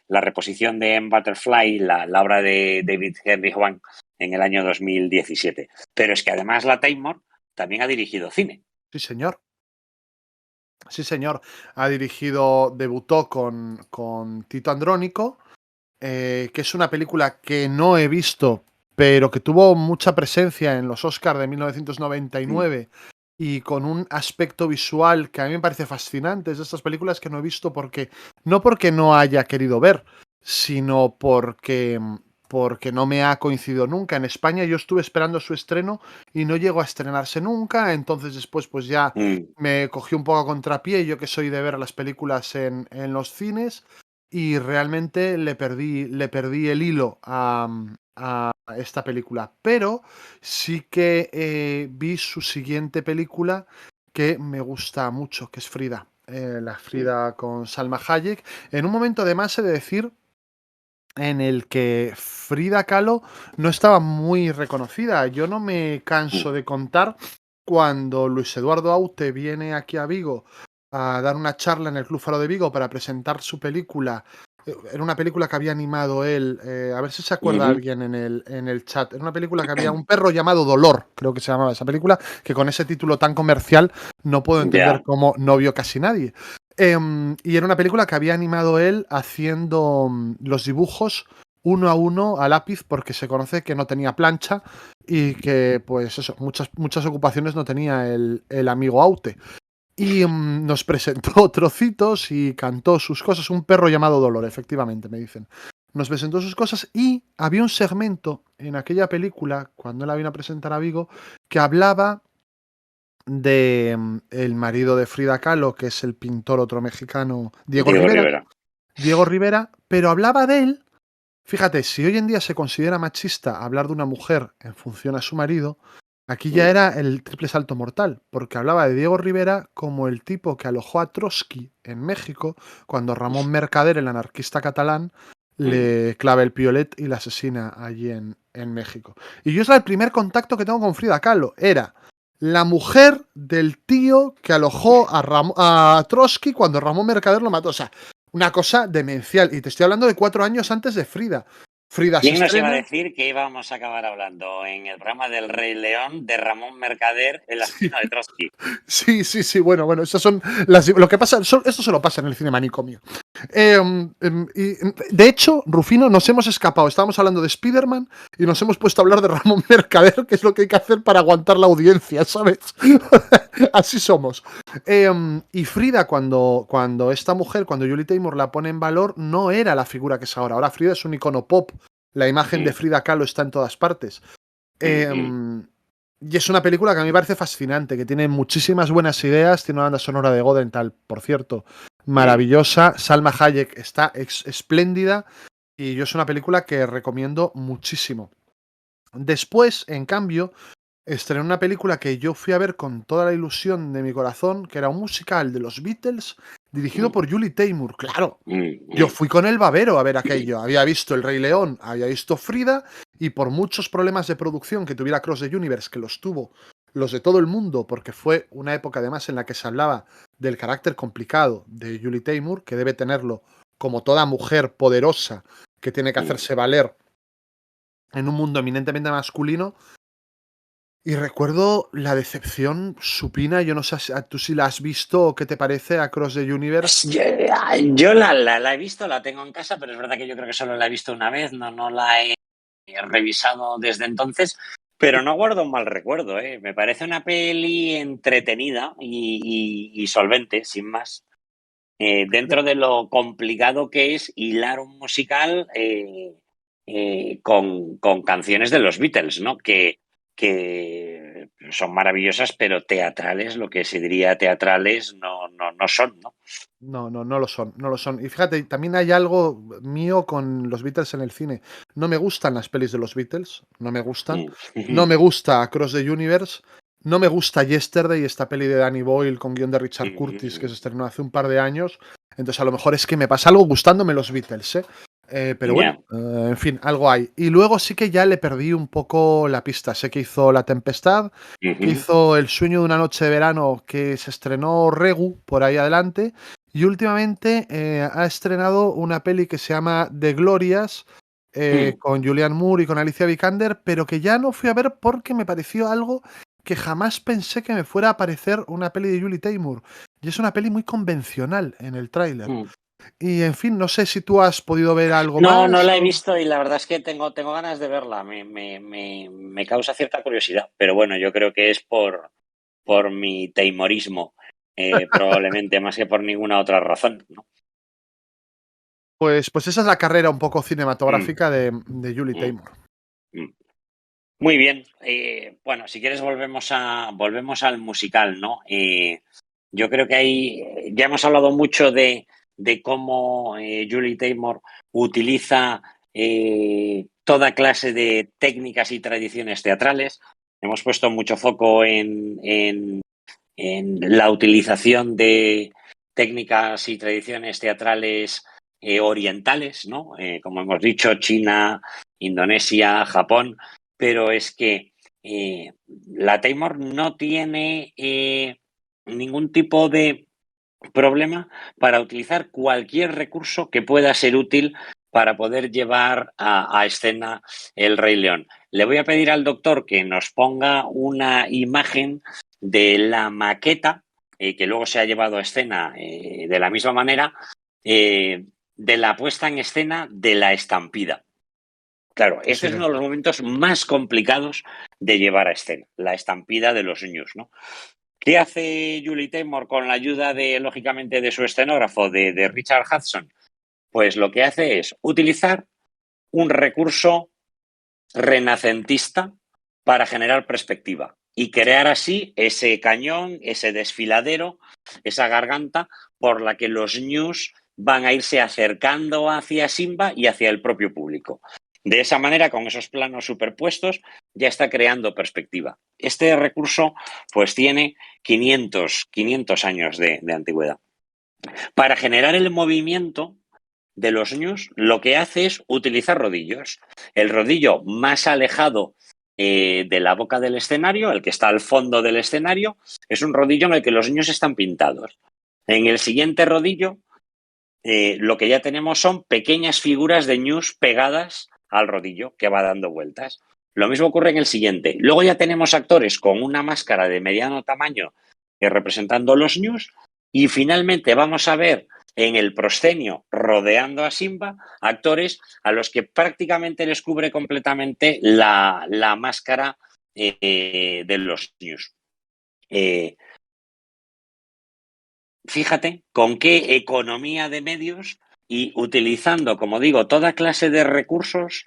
Speaker 2: la reposición de M. Butterfly, la obra de David Henry Hwang en el año 2017. Pero es que además la Taymor también ha dirigido cine.
Speaker 1: Sí, señor. Sí, señor. Debutó con Tito Andrónico, que es una película que no he visto, pero que tuvo mucha presencia en los Oscars de 1999 y con un aspecto visual que a mí me parece fascinante. Es de estas películas que no he visto no porque no haya querido ver, sino porque no me ha coincidido nunca. En España yo estuve esperando su estreno y no llegó a estrenarse nunca, entonces después pues ya
Speaker 2: Mm,
Speaker 1: me cogí un poco a contrapié, yo que soy de ver las películas en los cines, y realmente le perdí el hilo a esta película. Pero sí que vi su siguiente película que me gusta mucho, que es Frida. La
Speaker 2: mm,
Speaker 1: Frida con Salma Hayek. En un momento además he de decir en el que Frida Kahlo no estaba muy reconocida. Yo no me
Speaker 2: mm.
Speaker 1: canso de contar cuando Luis Eduardo Aute viene aquí a Vigo a dar una charla en el Club Faro de Vigo para presentar su película. Era una película que había animado él, a ver si se acuerda
Speaker 2: Ujú.
Speaker 1: alguien en el chat. Era una película que había un perro llamado Dolor, creo que se llamaba esa película, que con ese título tan comercial no puedo entender
Speaker 2: Ya.
Speaker 1: cómo no vio casi nadie. Y era una película que había animado él haciendo los dibujos uno a uno a lápiz, porque se conoce que no tenía plancha y que, pues eso, muchas ocupaciones no tenía el amigo Aute. Y nos presentó trocitos y cantó sus cosas. Un perro llamado Dolor, efectivamente, me dicen. Nos presentó sus cosas y había un segmento en aquella película, cuando la vino a presentar a Vigo, que hablaba de el marido de Frida Kahlo, que es el pintor otro mexicano, Diego
Speaker 2: Diego
Speaker 1: Rivera.
Speaker 2: Rivera.
Speaker 1: Diego Rivera, pero hablaba de él. Fíjate, si hoy en día se considera machista hablar de una mujer en función a su marido, aquí ya
Speaker 2: Mm,
Speaker 1: era el triple salto mortal, porque hablaba de Diego Rivera como el tipo que alojó a Trotsky en México cuando Ramón Mercader, el anarquista catalán,
Speaker 2: mm.
Speaker 1: le clava el piolet y la asesina allí en México. Y yo es el primer contacto que tengo con Frida Kahlo. Era la mujer del tío que alojó a Trotsky cuando Ramón Mercader lo mató. O sea, una cosa demencial. Y te estoy hablando de 4 años antes de Frida. Frida se
Speaker 2: ¿Quién nos iba a
Speaker 1: estrena.
Speaker 2: decir que íbamos a acabar hablando en el programa del Rey León de Ramón Mercader, el asesino de Trotsky?
Speaker 1: Sí. Bueno, esas son lo que pasa. Esto solo pasa en el cine manicomio. De hecho, Rufino, nos hemos escapado. Estábamos hablando de Spider-Man y nos hemos puesto a hablar de Ramón Mercader, que es lo que hay que hacer para aguantar la audiencia, ¿sabes? Así somos. Y Frida, cuando esta mujer, cuando Julie Taymor la pone en valor, no era la figura que es ahora. Ahora Frida es un icono pop. La imagen de
Speaker 2: Mm,
Speaker 1: Frida Kahlo está en todas partes.
Speaker 2: ujú.
Speaker 1: Y es una película que a mí me parece fascinante, que tiene muchísimas buenas ideas, tiene una banda sonora de Godental, por cierto,
Speaker 2: Mm.
Speaker 1: maravillosa. Salma Hayek está espléndida y yo es una película que recomiendo muchísimo. Después, en cambio, estrenó una película que yo fui a ver con toda la ilusión de mi corazón, que era un musical de los Beatles, dirigido
Speaker 2: Mm,
Speaker 1: por Julie Taymor. Claro, yo
Speaker 2: mm,
Speaker 1: fui con el babero a ver aquello. Había visto El Rey León, había visto Frida, y por muchos problemas de producción que tuviera Cross the Universe, que los tuvo los de todo el mundo, porque fue una época además en la que se hablaba del carácter complicado de Julie Taymor, que debe tenerlo como toda mujer poderosa que tiene que
Speaker 2: mm.
Speaker 1: hacerse valer en un mundo eminentemente masculino. Y recuerdo la decepción supina, yo no sé tú si la has visto o qué te parece Across the Universe.
Speaker 2: Yo la he visto, la tengo en casa, pero es verdad que yo creo que solo la he visto una vez, no la he revisado desde entonces, pero no guardo un mal recuerdo, ¿eh? Me parece una peli entretenida y solvente, sin más. Dentro de lo complicado que es hilar un musical con canciones de los Beatles, ¿no? Que son maravillosas, pero teatrales, lo que se diría teatrales, no son, ¿no?
Speaker 1: No lo son, no lo son. Y fíjate, también hay algo mío con los Beatles en el cine. No me gustan las pelis de los Beatles, no me gustan.
Speaker 2: Mm.
Speaker 1: No me gusta Across the Universe. No me gusta Yesterday, esta peli de Danny Boyle con guión de Richard Curtis que se estrenó hace un par de años. Entonces a lo mejor es que me pasa algo gustándome los Beatles, ¿eh? Pero bueno,
Speaker 2: Ya.
Speaker 1: en fin, algo hay. Y luego sí que ya le perdí un poco la pista. Sé que hizo La Tempestad, que
Speaker 2: Ujú.
Speaker 1: hizo El sueño de una noche de verano, que se estrenó Regu por ahí adelante. Y últimamente ha estrenado una peli que se llama The Glorias,
Speaker 2: Mm.
Speaker 1: con Julianne Moore y con Alicia Vikander, pero que ya no fui a ver porque me pareció algo que jamás pensé que me fuera a parecer una peli de Julie Taymor. Y es una peli muy convencional en el tráiler.
Speaker 2: Mm.
Speaker 1: Y en fin, no sé si tú has podido ver algo
Speaker 2: No
Speaker 1: más
Speaker 2: la he
Speaker 1: o...
Speaker 2: visto y la verdad es que tengo ganas de verla. Me causa cierta curiosidad, pero bueno, yo creo que es por mi taymorismo, probablemente, más que por ninguna otra razón, ¿no?
Speaker 1: Pues esa es la carrera un poco
Speaker 2: Mm,
Speaker 1: cinematográfica de Julie
Speaker 2: mm,
Speaker 1: Taymor.
Speaker 2: mm. Muy bien. Bueno, si quieres volvemos al musical, ¿no? Yo creo que ahí ya hemos hablado mucho de cómo Julie Taymor utiliza toda clase de técnicas y tradiciones teatrales. Hemos puesto mucho foco en la utilización de técnicas y tradiciones teatrales orientales, ¿no? Como hemos dicho, China, Indonesia, Japón, pero es que la Taymor no tiene ningún tipo de problema para utilizar cualquier recurso que pueda ser útil para poder llevar a escena el Rey León. Le voy a pedir al doctor que nos ponga una imagen de la maqueta, que luego se ha llevado a escena de la misma manera, de la puesta en escena de la estampida. Claro, este
Speaker 1: Sí,
Speaker 2: es uno de los momentos más complicados de llevar a escena, la estampida de los News, ¿no? ¿Qué hace Julie Taymor con la ayuda lógicamente, de su escenógrafo, de Richard Hudson? Pues lo que hace es utilizar un recurso renacentista para generar perspectiva y crear así ese cañón, ese desfiladero, esa garganta por la que los News van a irse acercando hacia Simba y hacia el propio público. De esa manera, con esos planos superpuestos, ya está creando perspectiva. Este recurso pues tiene 500 años de antigüedad. Para generar el movimiento de los News, lo que hace es utilizar rodillos. El rodillo más alejado de la boca del escenario, el que está al fondo del escenario, es un rodillo en el que los News están pintados. En el siguiente rodillo, lo que ya tenemos son pequeñas figuras de News pegadas al rodillo que va dando vueltas. Lo mismo ocurre en el siguiente. Luego ya tenemos actores con una máscara de mediano tamaño representando los News y finalmente vamos a ver en el proscenio, rodeando a Simba, actores a los que prácticamente les cubre completamente la máscara de los News. Fíjate con qué economía de medios y utilizando, como digo, toda clase de recursos,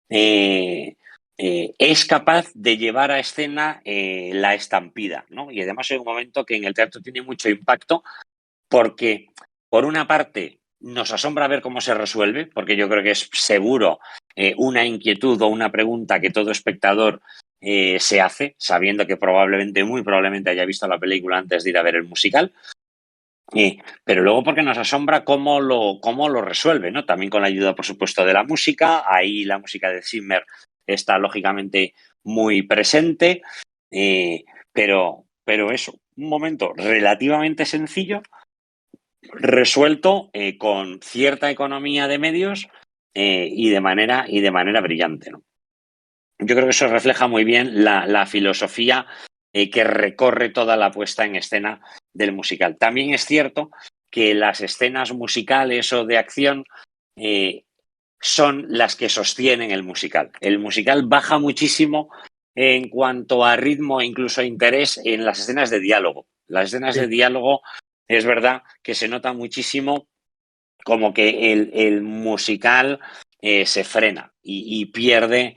Speaker 2: es capaz de llevar a escena la estampida, ¿no? Y además es un momento que en el teatro tiene mucho impacto porque, por una parte, nos asombra ver cómo se resuelve, porque yo creo que es seguro una inquietud o una pregunta que todo espectador se hace, sabiendo que probablemente, muy probablemente haya visto la película antes de ir a ver el musical. Pero luego porque nos asombra cómo lo resuelve, ¿no? También con la ayuda, por supuesto, de la música. Ahí la música de Zimmer está lógicamente muy presente, pero eso, un momento relativamente sencillo, resuelto con cierta economía de medios y de manera brillante, ¿no? Yo creo que eso refleja muy bien la filosofía que recorre toda la puesta en escena del musical. También es cierto que las escenas musicales o de acción son las que sostienen el musical. El musical baja muchísimo en cuanto a ritmo e incluso interés en las escenas de diálogo. Las escenas
Speaker 1: sí.
Speaker 2: de diálogo es verdad que se nota muchísimo como que el musical se frena y pierde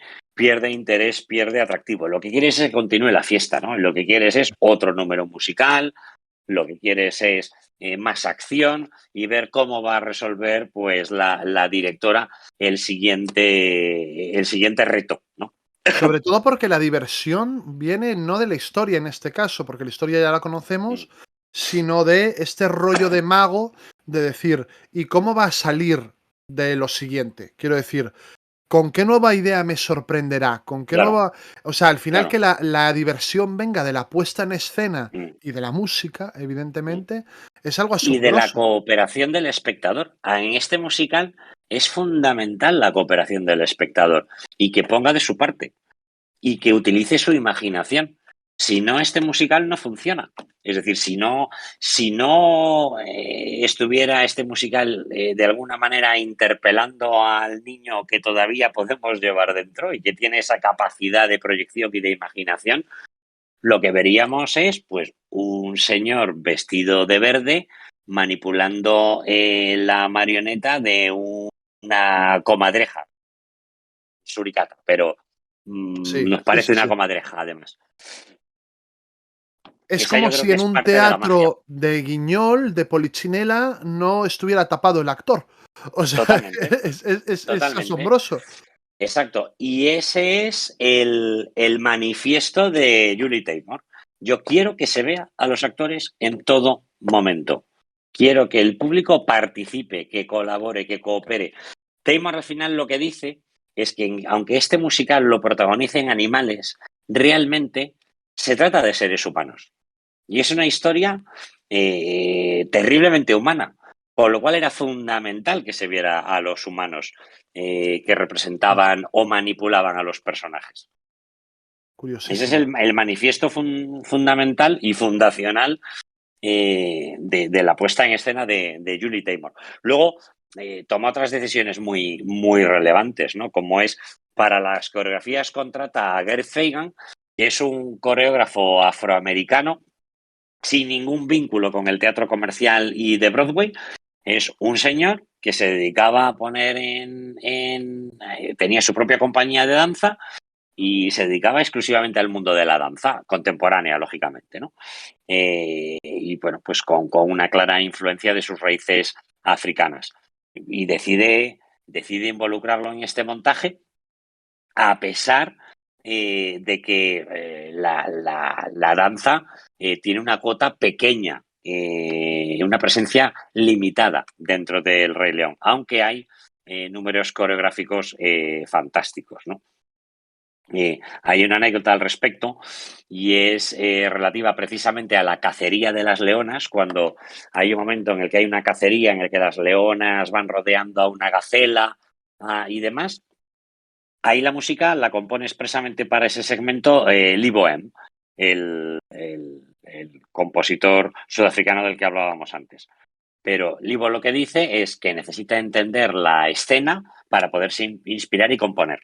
Speaker 2: interés, pierde atractivo. Lo que quieres es que continúe la fiesta, ¿no? Lo que quieres es otro número musical, lo que quieres es más acción y ver cómo va a resolver pues la directora el siguiente reto, ¿no?
Speaker 1: Sobre todo porque la diversión viene no de la historia en este caso, porque la historia ya la conocemos, sino de este rollo de mago de decir, ¿y cómo va a salir de lo siguiente? Quiero decir, ¿con qué nueva idea me sorprenderá? ¿Con qué
Speaker 2: Claro,
Speaker 1: nueva...? O sea, al final
Speaker 2: claro.
Speaker 1: que la diversión venga de la puesta en escena
Speaker 2: Mm,
Speaker 1: y de la música,
Speaker 2: mm.
Speaker 1: evidentemente, es algo
Speaker 2: Y de la
Speaker 1: asombroso.
Speaker 2: cooperación del espectador. En este musical es fundamental la cooperación del espectador y que ponga de su parte y que utilice su imaginación. Si no, este musical no funciona. Es decir, si no estuviera este musical de alguna manera interpelando al niño que todavía podemos llevar dentro y que tiene esa capacidad de proyección y de imaginación, lo que veríamos es pues un señor vestido de verde manipulando la marioneta de una comadreja, suricata, pero
Speaker 1: Sí,
Speaker 2: nos
Speaker 1: sí,
Speaker 2: parece
Speaker 1: sí,
Speaker 2: una
Speaker 1: sí.
Speaker 2: comadreja, además.
Speaker 1: Es
Speaker 2: Esa yo
Speaker 1: como
Speaker 2: creo
Speaker 1: si
Speaker 2: que
Speaker 1: en
Speaker 2: es
Speaker 1: un
Speaker 2: parte de la magia.
Speaker 1: teatro de Guiñol, de Polichinela, no estuviera tapado el actor. O sea,
Speaker 2: Totalmente,
Speaker 1: es
Speaker 2: totalmente.
Speaker 1: asombroso.
Speaker 2: Exacto. Y ese es el manifiesto de Julie Taymor. Yo quiero que se vea a los actores en todo momento. Quiero que el público participe, que colabore, que coopere. Taymor al final lo que dice es que aunque este musical lo protagonicen animales, realmente se trata de seres humanos. Y es una historia terriblemente humana, con lo cual era fundamental que se viera a los humanos que representaban o manipulaban a los personajes. Ese es
Speaker 1: Curiosísimo.
Speaker 2: el manifiesto fundamental y fundacional de la puesta en escena de Julie Taymor. Luego toma otras decisiones muy, muy relevantes, ¿no? Como es para las coreografías contrata a Gareth Fagan, que es un coreógrafo afroamericano sin ningún vínculo con el teatro comercial y de Broadway. Es un señor que se dedicaba a poner tenía su propia compañía de danza y se dedicaba exclusivamente al mundo de la danza contemporánea, lógicamente, ¿no? Y bueno, pues con una clara influencia de sus raíces africanas. Y decide involucrarlo en este montaje a pesar de que la danza tiene una cuota pequeña, una presencia limitada dentro del Rey León, aunque hay números coreográficos fantásticos, ¿no? Hay una anécdota al respecto y es relativa precisamente a la cacería de las leonas, cuando hay un momento en el que hay una cacería en el que las leonas van rodeando a una gacela y demás. Ahí la música la compone expresamente para ese segmento Lee Boehm, el compositor sudafricano del que hablábamos antes. Pero Lee Boehm lo que dice es que necesita entender la escena para poderse inspirar y componer.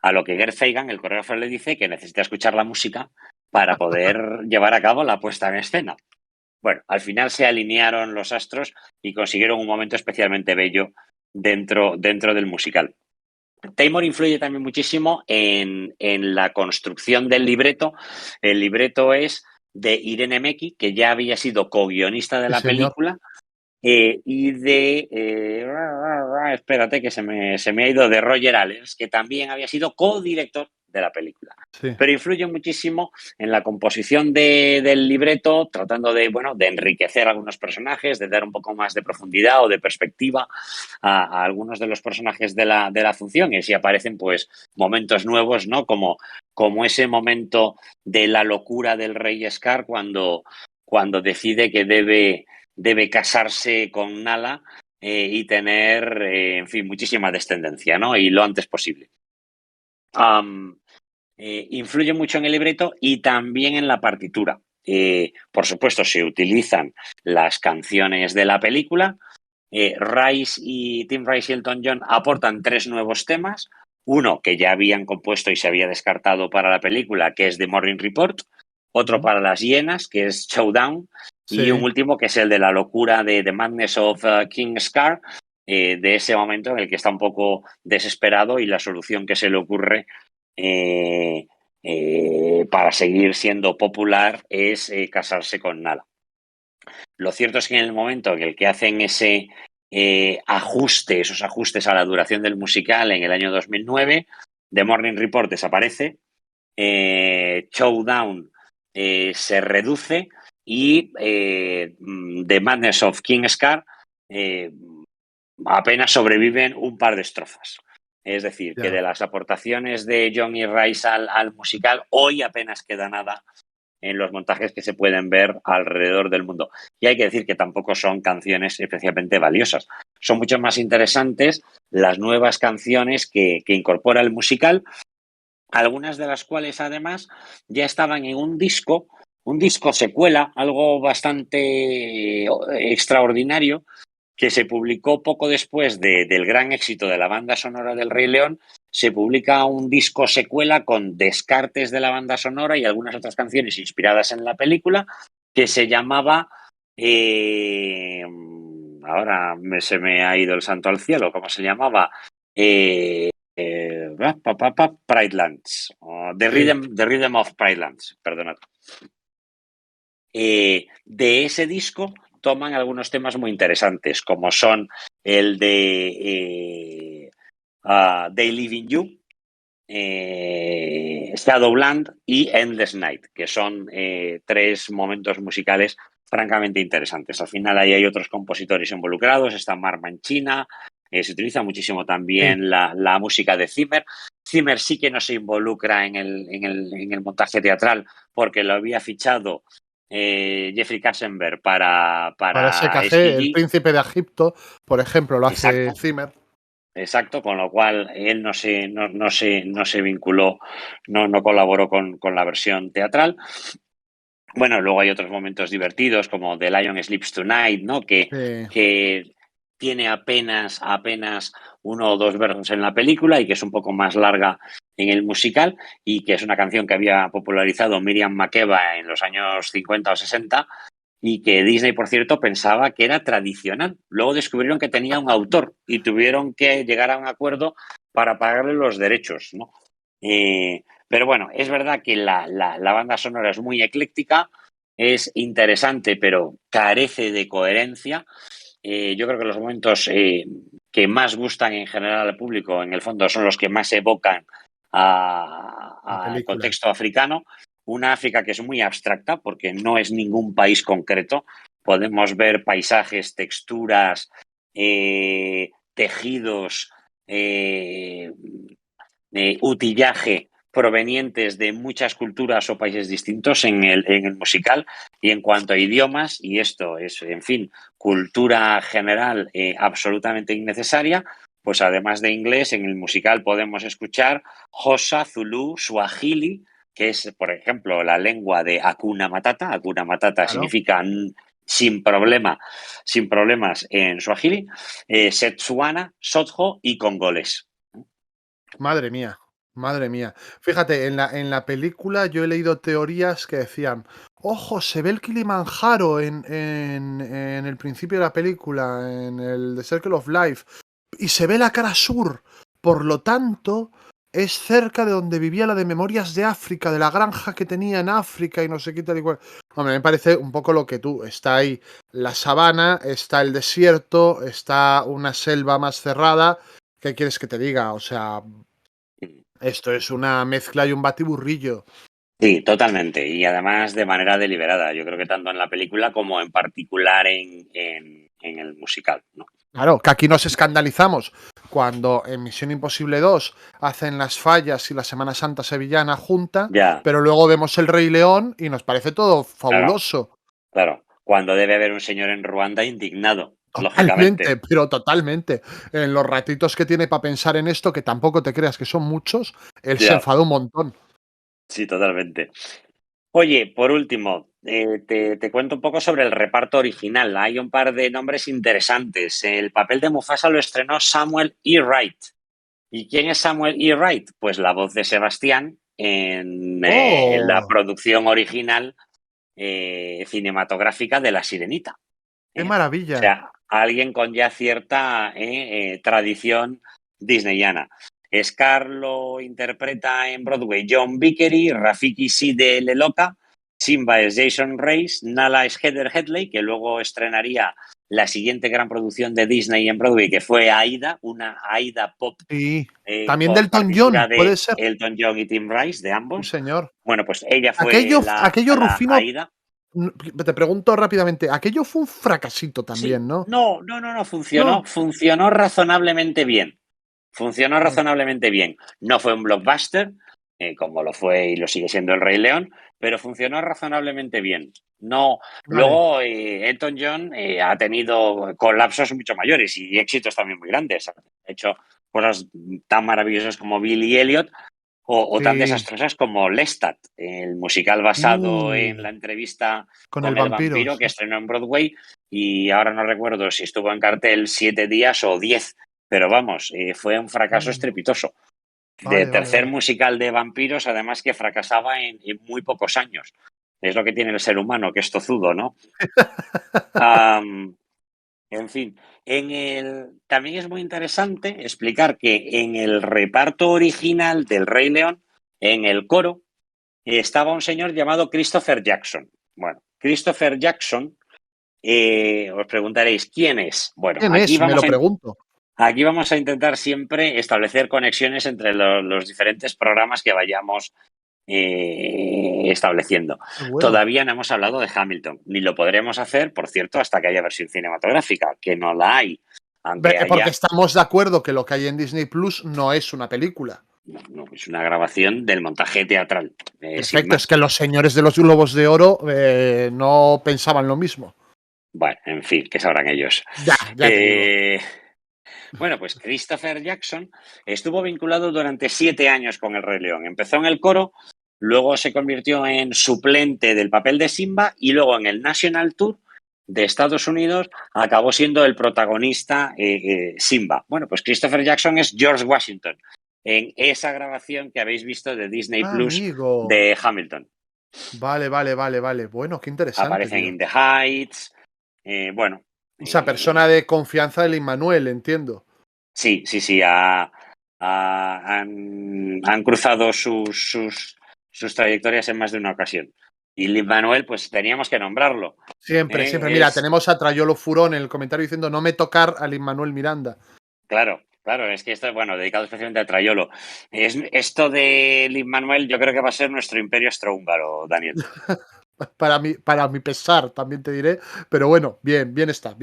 Speaker 2: A lo que Gert Fagan, el coreógrafo, le dice que necesita escuchar la música para poder llevar a cabo la puesta en escena. Bueno, al final se alinearon los astros y consiguieron un momento especialmente bello dentro del musical. Taymor influye también muchísimo en la construcción del libreto. El libreto es de Irene Mecchi, que ya había sido co-guionista de
Speaker 1: Sí,
Speaker 2: la
Speaker 1: señor.
Speaker 2: película, y de, espérate que se me ha ido, de Roger Allers, que también había sido co-director de la película.
Speaker 1: Sí.
Speaker 2: Pero influye muchísimo en la composición del libreto, tratando de enriquecer a algunos personajes, de dar un poco más de profundidad o de perspectiva a algunos de los personajes de la función, y así aparecen pues momentos nuevos, ¿no? Como ese momento de la locura del rey Scar cuando decide que debe casarse con Nala y tener, en fin, muchísima descendencia, ¿no? Y lo antes posible. Influye mucho en el libreto y también en la partitura. Por supuesto, se utilizan las canciones de la película. Tim Rice y Elton John aportan 3 nuevos temas. Uno que ya habían compuesto y se había descartado para la película, que es The Morning Report. Otro para las hienas, que es Showdown.
Speaker 1: Sí.
Speaker 2: Y un último que es el de la locura de The Madness of King Scar, de ese momento en el que está un poco desesperado y la solución que se le ocurre para seguir siendo popular es casarse con Nala. Lo cierto es que en el momento en el que hacen ese esos ajustes a la duración del musical en el año 2009, The Morning Report desaparece, Showdown se reduce y The Madness of King Scar apenas sobreviven un par de estrofas. Es decir, que de las aportaciones de John y Rice al musical, hoy apenas queda nada en los montajes que se pueden ver alrededor del mundo. Y hay que decir que tampoco son canciones especialmente valiosas. Son mucho más interesantes las nuevas canciones que incorpora el musical, algunas de las cuales además ya estaban en un disco secuela, algo bastante extraordinario, que se publicó poco después del gran éxito de la banda sonora del Rey León. Se publica un disco secuela con descartes de la banda sonora y algunas otras canciones inspiradas en la película, que se llamaba Ahora se me ha ido el santo al cielo, ¿cómo se llamaba? Pride Lands, The Rhythm of Pride Lands, perdonad. De ese disco toman algunos temas muy interesantes, como son el de They Live in You, Shadowland y Endless Night, que son 3 momentos musicales francamente interesantes. Al final ahí hay otros compositores involucrados, está Mark Mancina, se utiliza muchísimo también la música de Zimmer. Zimmer sí que no se involucra en el montaje teatral porque lo había fichado Jeffrey Katzenberg para
Speaker 1: SKG, el
Speaker 2: SKG.
Speaker 1: príncipe de Egipto, por ejemplo, lo hace
Speaker 2: Exacto.
Speaker 1: Zimmer.
Speaker 2: Exacto, con lo cual él no se vinculó, no colaboró con la versión teatral. Bueno, luego hay otros momentos divertidos como The Lion Sleeps Tonight, ¿no? Que tiene apenas 1 o 2 versos en la película y que es un poco más larga en el musical y que es una canción que había popularizado Miriam Makeba en los años 50 o 60 y que Disney, por cierto, pensaba que era tradicional. Luego descubrieron que tenía un autor y tuvieron que llegar a un acuerdo para pagarle los derechos, ¿no? Pero bueno, es verdad que la banda sonora es muy ecléctica, es interesante, pero carece de coherencia. Yo creo que los momentos que más gustan en general al público, en el fondo, son los que más evocan al contexto africano. Una África que es muy abstracta porque no es ningún país concreto. Podemos ver paisajes, texturas, tejidos, utillaje provenientes de muchas culturas o países distintos en el musical. Y en cuanto a idiomas, y esto es, en fin, cultura general absolutamente innecesaria, pues además de inglés, en el musical podemos escuchar Xhosa, Zulú, Swahili, que es, por ejemplo, la lengua de Hakuna Matata. Hakuna Matata significa sin problemas en Swahili, Setsuana, Sotho y congolés.
Speaker 1: Madre mía, madre mía. Fíjate, en la película yo he leído teorías que decían, ojo, se ve el Kilimanjaro en el principio de la película, en el The Circle of Life, y se ve la cara sur. Por lo tanto, es cerca de donde vivía la de Memorias de África, de la granja que tenía en África y no sé qué tal y cual. Hombre, me parece un poco lo que tú. Está ahí la sabana, está el desierto, está una selva más cerrada. ¿Qué quieres que te diga? O sea, esto es una mezcla y un batiburrillo.
Speaker 2: Sí, totalmente. Y además de manera deliberada. Yo creo que tanto en la película como en particular en el musical, ¿no?
Speaker 1: Claro, que aquí nos escandalizamos cuando en Misión Imposible 2 hacen las fallas y la Semana Santa sevillana junta,
Speaker 2: Ya,
Speaker 1: pero luego vemos el Rey León y nos parece todo
Speaker 2: claro,
Speaker 1: fabuloso.
Speaker 2: claro. Cuando debe haber un señor en Ruanda indignado,
Speaker 1: Totalmente,
Speaker 2: lógicamente.
Speaker 1: pero totalmente. En los ratitos que tiene para pensar en esto, que tampoco te creas que son muchos, él se
Speaker 2: Ya,
Speaker 1: enfadó un montón.
Speaker 2: sí, totalmente. Oye, por último, te cuento un poco sobre el reparto original. Hay un par de nombres interesantes. El papel de Mufasa lo estrenó Samuel E. Wright. ¿Y quién es Samuel E. Wright? Pues la voz de Sebastián en la
Speaker 1: ¡Oh!
Speaker 2: producción original cinematográfica de La Sirenita.
Speaker 1: ¡Qué
Speaker 2: O
Speaker 1: maravilla!
Speaker 2: sea, alguien con ya cierta tradición disneyana. Scar lo interpreta en Broadway John Vickery, Rafiki Side Leloka, Simba es Jason Reis, Nala es Heather Headley, que luego estrenaría la siguiente gran producción de Disney en Broadway, que fue Aida, una Aida pop
Speaker 1: Sí. También
Speaker 2: con
Speaker 1: Delton John,
Speaker 2: partitura
Speaker 1: puede
Speaker 2: de
Speaker 1: ser.
Speaker 2: Elton John y Tim Rice, de
Speaker 1: Sí,
Speaker 2: ambos.
Speaker 1: señor.
Speaker 2: Bueno, pues ella fue
Speaker 1: Aquello
Speaker 2: la
Speaker 1: Rufino,
Speaker 2: Aida.
Speaker 1: te pregunto rápidamente, aquello fue un fracasito
Speaker 2: Sí,
Speaker 1: también, ¿no?
Speaker 2: no,
Speaker 1: No.
Speaker 2: funcionó razonablemente bien. Funcionó
Speaker 1: Mm,
Speaker 2: razonablemente bien. No fue un blockbuster, como lo fue y lo sigue siendo El Rey León, pero funcionó razonablemente bien. No,
Speaker 1: vale.
Speaker 2: luego Elton John ha tenido colapsos mucho mayores y éxitos también muy grandes. Ha hecho cosas tan maravillosas como Billy Elliot o tan
Speaker 1: Sí.
Speaker 2: desastrosas como Lestat, el musical basado en la entrevista
Speaker 1: Con el
Speaker 2: con el
Speaker 1: vampiro,
Speaker 2: vampiro que
Speaker 1: sí.
Speaker 2: estrenó en Broadway y ahora no recuerdo si estuvo en cartel 7 días o 10, pero vamos, fue un fracaso
Speaker 1: Oh,
Speaker 2: estrepitoso. De
Speaker 1: vale, vale,
Speaker 2: tercer
Speaker 1: vale.
Speaker 2: musical de vampiros, además que fracasaba en muy pocos años. Es lo que tiene el ser humano, que es tozudo, ¿no? Am, en fin, también es muy interesante explicar que en el reparto original del Rey León, en el coro, estaba un señor llamado Christopher Jackson. Bueno, Christopher Jackson, os preguntaréis, ¿quién es? Bueno,
Speaker 1: ¿Quién es? Me lo pregunto.
Speaker 2: aquí vamos a intentar siempre establecer conexiones entre los diferentes programas que vayamos estableciendo.
Speaker 1: Qué bueno.
Speaker 2: Todavía no hemos hablado de Hamilton, ni lo podremos hacer, por cierto, hasta que haya versión cinematográfica, que no la hay. Aunque
Speaker 1: Porque
Speaker 2: haya,
Speaker 1: estamos de acuerdo que lo que hay en Disney Plus no es una película.
Speaker 2: no, es una grabación del montaje teatral. Sin
Speaker 1: Perfecto,
Speaker 2: más.
Speaker 1: es que los señores de los Globos de Oro no pensaban lo mismo.
Speaker 2: Bueno, en fin, que sabrán ellos.
Speaker 1: Ya te digo.
Speaker 2: Bueno, pues Christopher Jackson estuvo vinculado durante 7 años con el Rey León. Empezó en el coro, luego se convirtió en suplente del papel de Simba y luego en el National Tour de Estados Unidos acabó siendo el protagonista Simba. Bueno, pues Christopher Jackson es George Washington en esa grabación que habéis visto de Disney Plus
Speaker 1: Amigo.
Speaker 2: de Hamilton.
Speaker 1: Vale. Bueno, qué interesante.
Speaker 2: Aparece en
Speaker 1: Tío.
Speaker 2: In the Heights. Bueno.
Speaker 1: Esa persona de confianza del Lin-Manuel, entiendo.
Speaker 2: Sí. Han cruzado sus trayectorias en más de una ocasión. Y Lin-Manuel, pues teníamos que nombrarlo.
Speaker 1: Siempre. Mira, tenemos a Trayolo Furón en el comentario diciendo no me tocar a Lin-Manuel Miranda.
Speaker 2: Claro, es que esto es, bueno, dedicado especialmente a Trayolo. Esto de Lin-Manuel yo creo que va a ser nuestro imperio austrohúngaro, Daniel.
Speaker 1: Para mi pesar, también te diré. Pero bueno, bien está.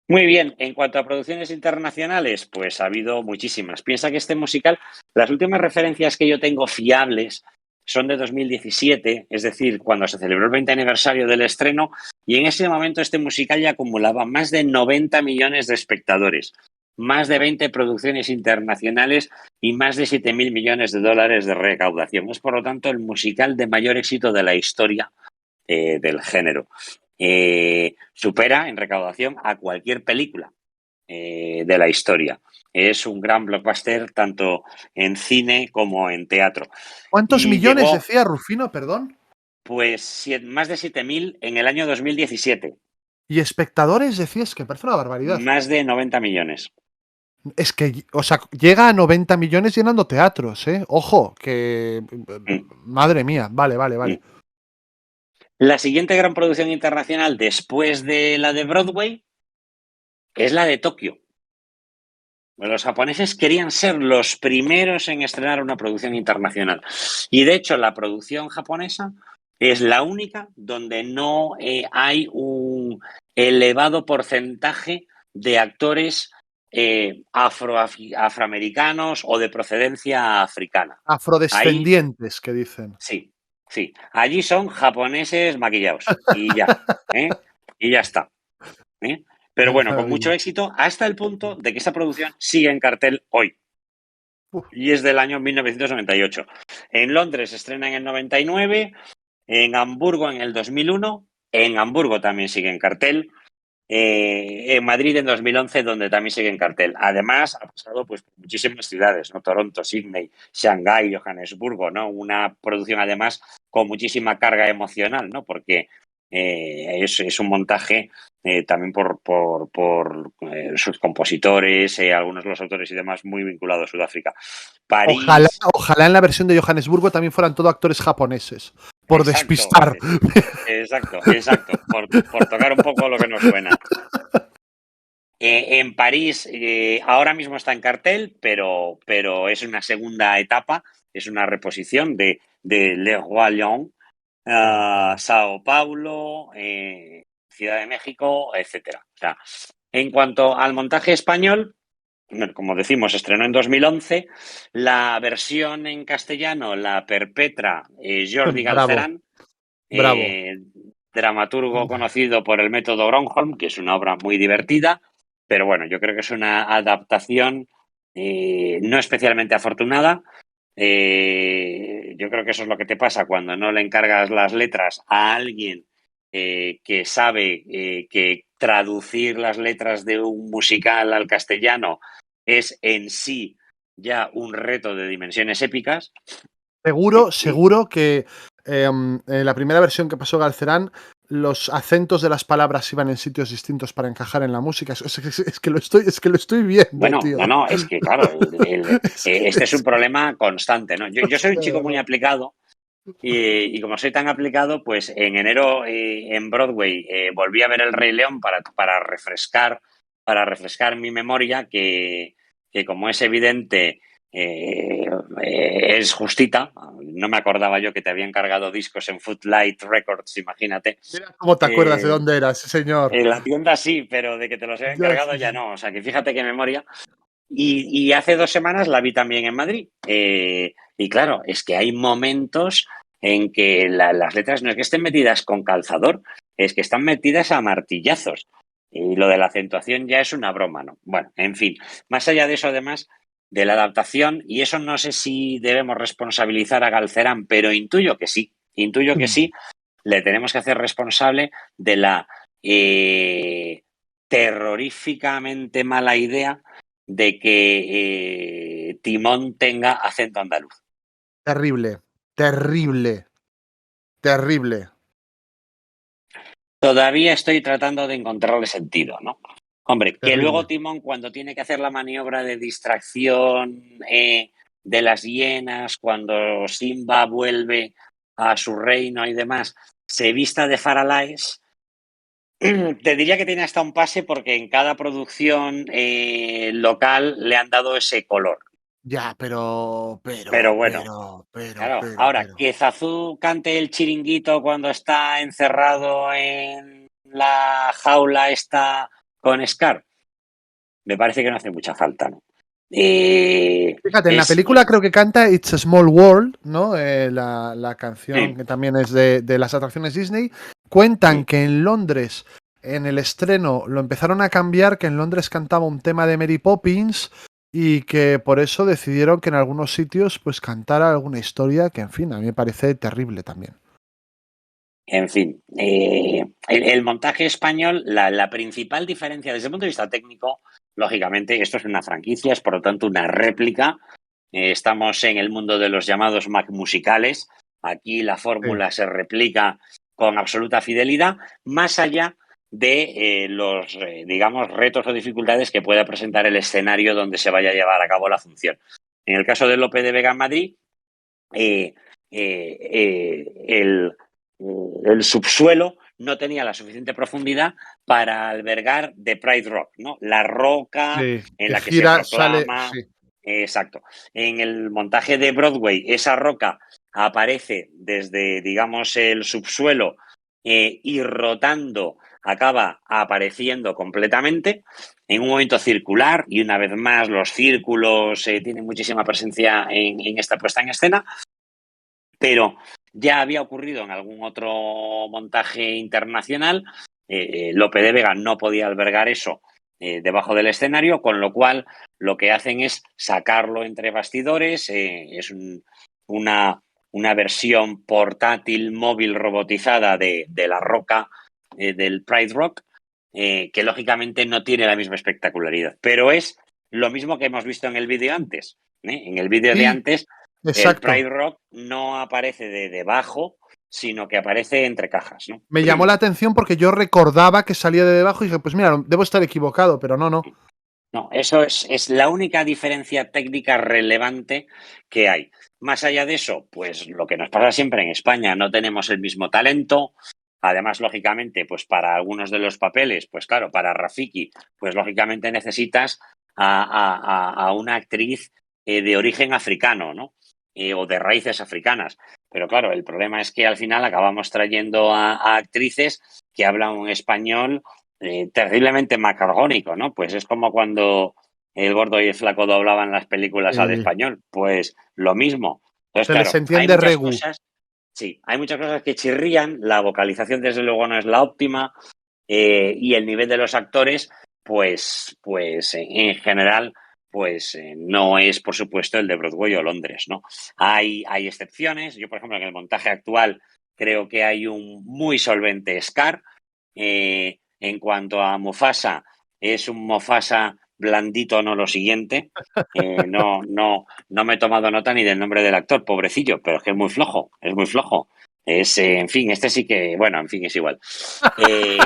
Speaker 2: Muy bien, en cuanto a producciones internacionales, pues ha habido muchísimas. Piensa que este musical, las últimas referencias que yo tengo fiables son de 2017, es decir, cuando se celebró el 20 aniversario del estreno, y en ese momento este musical ya acumulaba más de 90 millones de espectadores, más de 20 producciones internacionales y más de 7.000 millones de dólares de recaudación. Es, por lo tanto, el musical de mayor éxito de la historia del género. Supera en recaudación a cualquier película de la historia. Es un gran blockbuster tanto en cine como en teatro.
Speaker 1: ¿Cuántos millones decía Rufino, perdón?
Speaker 2: Pues más de 7.000 en el año 2017.
Speaker 1: ¿Y espectadores decías? Que parece una barbaridad.
Speaker 2: Más de 90 millones.
Speaker 1: Es que, o sea, llega a 90 millones llenando teatros, ¿eh? Ojo, que... Madre mía, vale.
Speaker 2: La siguiente gran producción internacional después de la de Broadway es la de Tokio. Los japoneses querían ser los primeros en estrenar una producción internacional. Y de hecho, la producción japonesa es la única donde no hay un elevado porcentaje de actores afroamericanos o de procedencia africana.
Speaker 1: Afrodescendientes, que dicen.
Speaker 2: Sí. Allí son japoneses maquillados. Y ya. Y ya está. Pero bueno, con mucho éxito, hasta el punto de que esa producción sigue en cartel hoy. Y es del año 1998. En Londres se estrena en el 99, en Hamburgo en el 2001, en Hamburgo también sigue en cartel, en Madrid en 2011, donde también sigue en cartel. Además, ha pasado pues, por muchísimas ciudades, ¿no? Toronto, Sydney, Shanghái, Johannesburgo, ¿no? Una producción además con muchísima carga emocional, ¿no? Porque es un montaje también por sus compositores, algunos de los autores y demás muy vinculados a Sudáfrica. París.
Speaker 1: Ojalá en la versión de Johannesburgo también fueran todo actores japoneses, por despistar.
Speaker 2: Exacto, por tocar un poco lo que nos suena. En París ahora mismo está en cartel, pero es una segunda etapa, es una reposición de Le Roi Lion, Sao Paulo, Ciudad de México, etcétera. O sea, en cuanto al montaje español, como decimos, estrenó en 2011. La versión en castellano la perpetra Jordi Galcerán, dramaturgo conocido por el método Gronholm, que es una obra muy divertida, pero bueno, yo creo que es una adaptación no especialmente afortunada. Yo creo que eso es lo que te pasa cuando no le encargas las letras a alguien que sabe que traducir las letras de un musical al castellano es en sí ya un reto de dimensiones épicas.
Speaker 1: Seguro que en la primera versión que pasó Galcerán, los acentos de las palabras iban en sitios distintos para encajar en la música. Es que lo estoy viendo,
Speaker 2: Bueno,
Speaker 1: tío.
Speaker 2: no, es que claro,
Speaker 1: Es que,
Speaker 2: este es un
Speaker 1: es que-
Speaker 2: problema constante, ¿no? Yo soy un
Speaker 1: de
Speaker 2: chico muy
Speaker 1: verdad.
Speaker 2: aplicado y como soy tan aplicado, pues en enero en Broadway volví a ver El Rey León para refrescar mi memoria, que como es evidente, es justita. No me acordaba yo que te había encargado discos en Footlight Records, imagínate.
Speaker 1: Mira cómo te acuerdas de
Speaker 2: Eh,
Speaker 1: dónde era, sí, señor.
Speaker 2: en la tienda sí, pero de que te los he
Speaker 1: Ya,
Speaker 2: encargado
Speaker 1: sí,
Speaker 2: ya
Speaker 1: sí.
Speaker 2: no. O sea, que fíjate qué memoria. Y hace 2 semanas la vi también en Madrid. Y claro, es que hay momentos en que las letras no es que estén metidas con calzador, es que están metidas a martillazos. Y lo de la acentuación ya es una broma, ¿no? Bueno, en fin, más allá de eso, además de la adaptación, y eso no sé si debemos responsabilizar a Galcerán, pero intuyo que sí, le tenemos que hacer responsable de la terroríficamente mala idea de que Timón tenga acento andaluz.
Speaker 1: Terrible, terrible, terrible.
Speaker 2: Todavía estoy tratando de encontrarle sentido, ¿no? Hombre, que luego
Speaker 1: Terrible.
Speaker 2: Timón, cuando tiene que hacer la maniobra de distracción de las hienas, cuando Simba vuelve a su reino y demás, se vista de Faralaes, te diría que tiene hasta un pase porque en cada producción local le han dado ese color.
Speaker 1: Ya,
Speaker 2: Pero bueno, claro, ahora,
Speaker 1: pero.
Speaker 2: que Zazú cante el chiringuito cuando está encerrado en la jaula esta con Scar, me parece que no hace mucha falta, ¿no?
Speaker 1: Fíjate, en la
Speaker 2: Es,
Speaker 1: película creo que canta It's a Small World, ¿no? La canción
Speaker 2: sí,
Speaker 1: que también es de las atracciones Disney. Cuentan que en Londres, en el estreno, lo empezaron a cambiar, que en Londres cantaba un tema de Mary Poppins y que por eso decidieron que en algunos sitios pues cantara alguna historia que, en fin, a mí me parece terrible también.
Speaker 2: en fin, el montaje español, la principal diferencia desde el punto de vista técnico, lógicamente, esto es una franquicia, es por lo tanto una réplica. Estamos en el mundo de los llamados Mac musicales. Aquí la
Speaker 1: Sí.
Speaker 2: fórmula se replica con absoluta fidelidad, más allá de los, digamos, retos o dificultades que pueda presentar el escenario donde se vaya a llevar a cabo la función. En el caso del Lope de Vega en Madrid, eh, eh, eh, el subsuelo no tenía la suficiente profundidad para albergar The Pride Rock, ¿no? La roca
Speaker 1: Sí,
Speaker 2: en
Speaker 1: que
Speaker 2: la que se
Speaker 1: gira, sale.
Speaker 2: proclama.
Speaker 1: Sí.
Speaker 2: Exacto. En el montaje de Broadway, esa roca aparece desde, digamos, el subsuelo y rotando acaba apareciendo completamente en un momento circular y una vez más los círculos tienen muchísima presencia en esta puesta en escena, pero ya había ocurrido en algún otro montaje internacional. Lope de Vega no podía albergar eso debajo del escenario, con lo cual lo que hacen es sacarlo entre bastidores. Es una versión portátil, móvil, robotizada de la roca del Pride Rock, que lógicamente no tiene la misma espectacularidad, pero es lo mismo que hemos visto en el vídeo antes. En el vídeo de
Speaker 1: Sí,
Speaker 2: antes el
Speaker 1: exacto.
Speaker 2: Pride Rock no aparece de debajo, sino que aparece entre cajas, ¿no?
Speaker 1: Me llamó la atención porque yo recordaba que salía de debajo y dije, pues mira, debo estar equivocado, pero no, no.
Speaker 2: No, eso es la única diferencia técnica relevante que hay. Más allá de eso, pues lo que nos pasa siempre en España, no tenemos el mismo talento. Además, lógicamente, pues para algunos de los papeles, pues claro, para Rafiki, pues lógicamente necesitas a una actriz de origen africano, ¿no? O de raíces africanas. Pero claro, el problema es que al final acabamos trayendo a actrices que hablan un español terriblemente macargónico, ¿no? Pues es como cuando el gordo y el flaco doblaban las películas al
Speaker 1: Eh,
Speaker 2: español, pues lo mismo. Entonces,
Speaker 1: Se les
Speaker 2: claro, hay
Speaker 1: entiende
Speaker 2: muchas
Speaker 1: regu.
Speaker 2: cosas, sí, hay muchas cosas que chirrían, la vocalización desde luego no es la óptima y el nivel de los actores, pues en general, pues no es, por supuesto, el de Broadway o Londres, ¿no? Hay excepciones. Yo, por ejemplo, en el montaje actual creo que hay un muy solvente Scar. En cuanto a Mufasa, es un Mufasa blandito, no lo siguiente. No me he tomado nota ni del nombre del actor, pobrecillo, pero es que es muy flojo, es muy flojo. En fin, este sí que, bueno, en fin, es igual. Eh,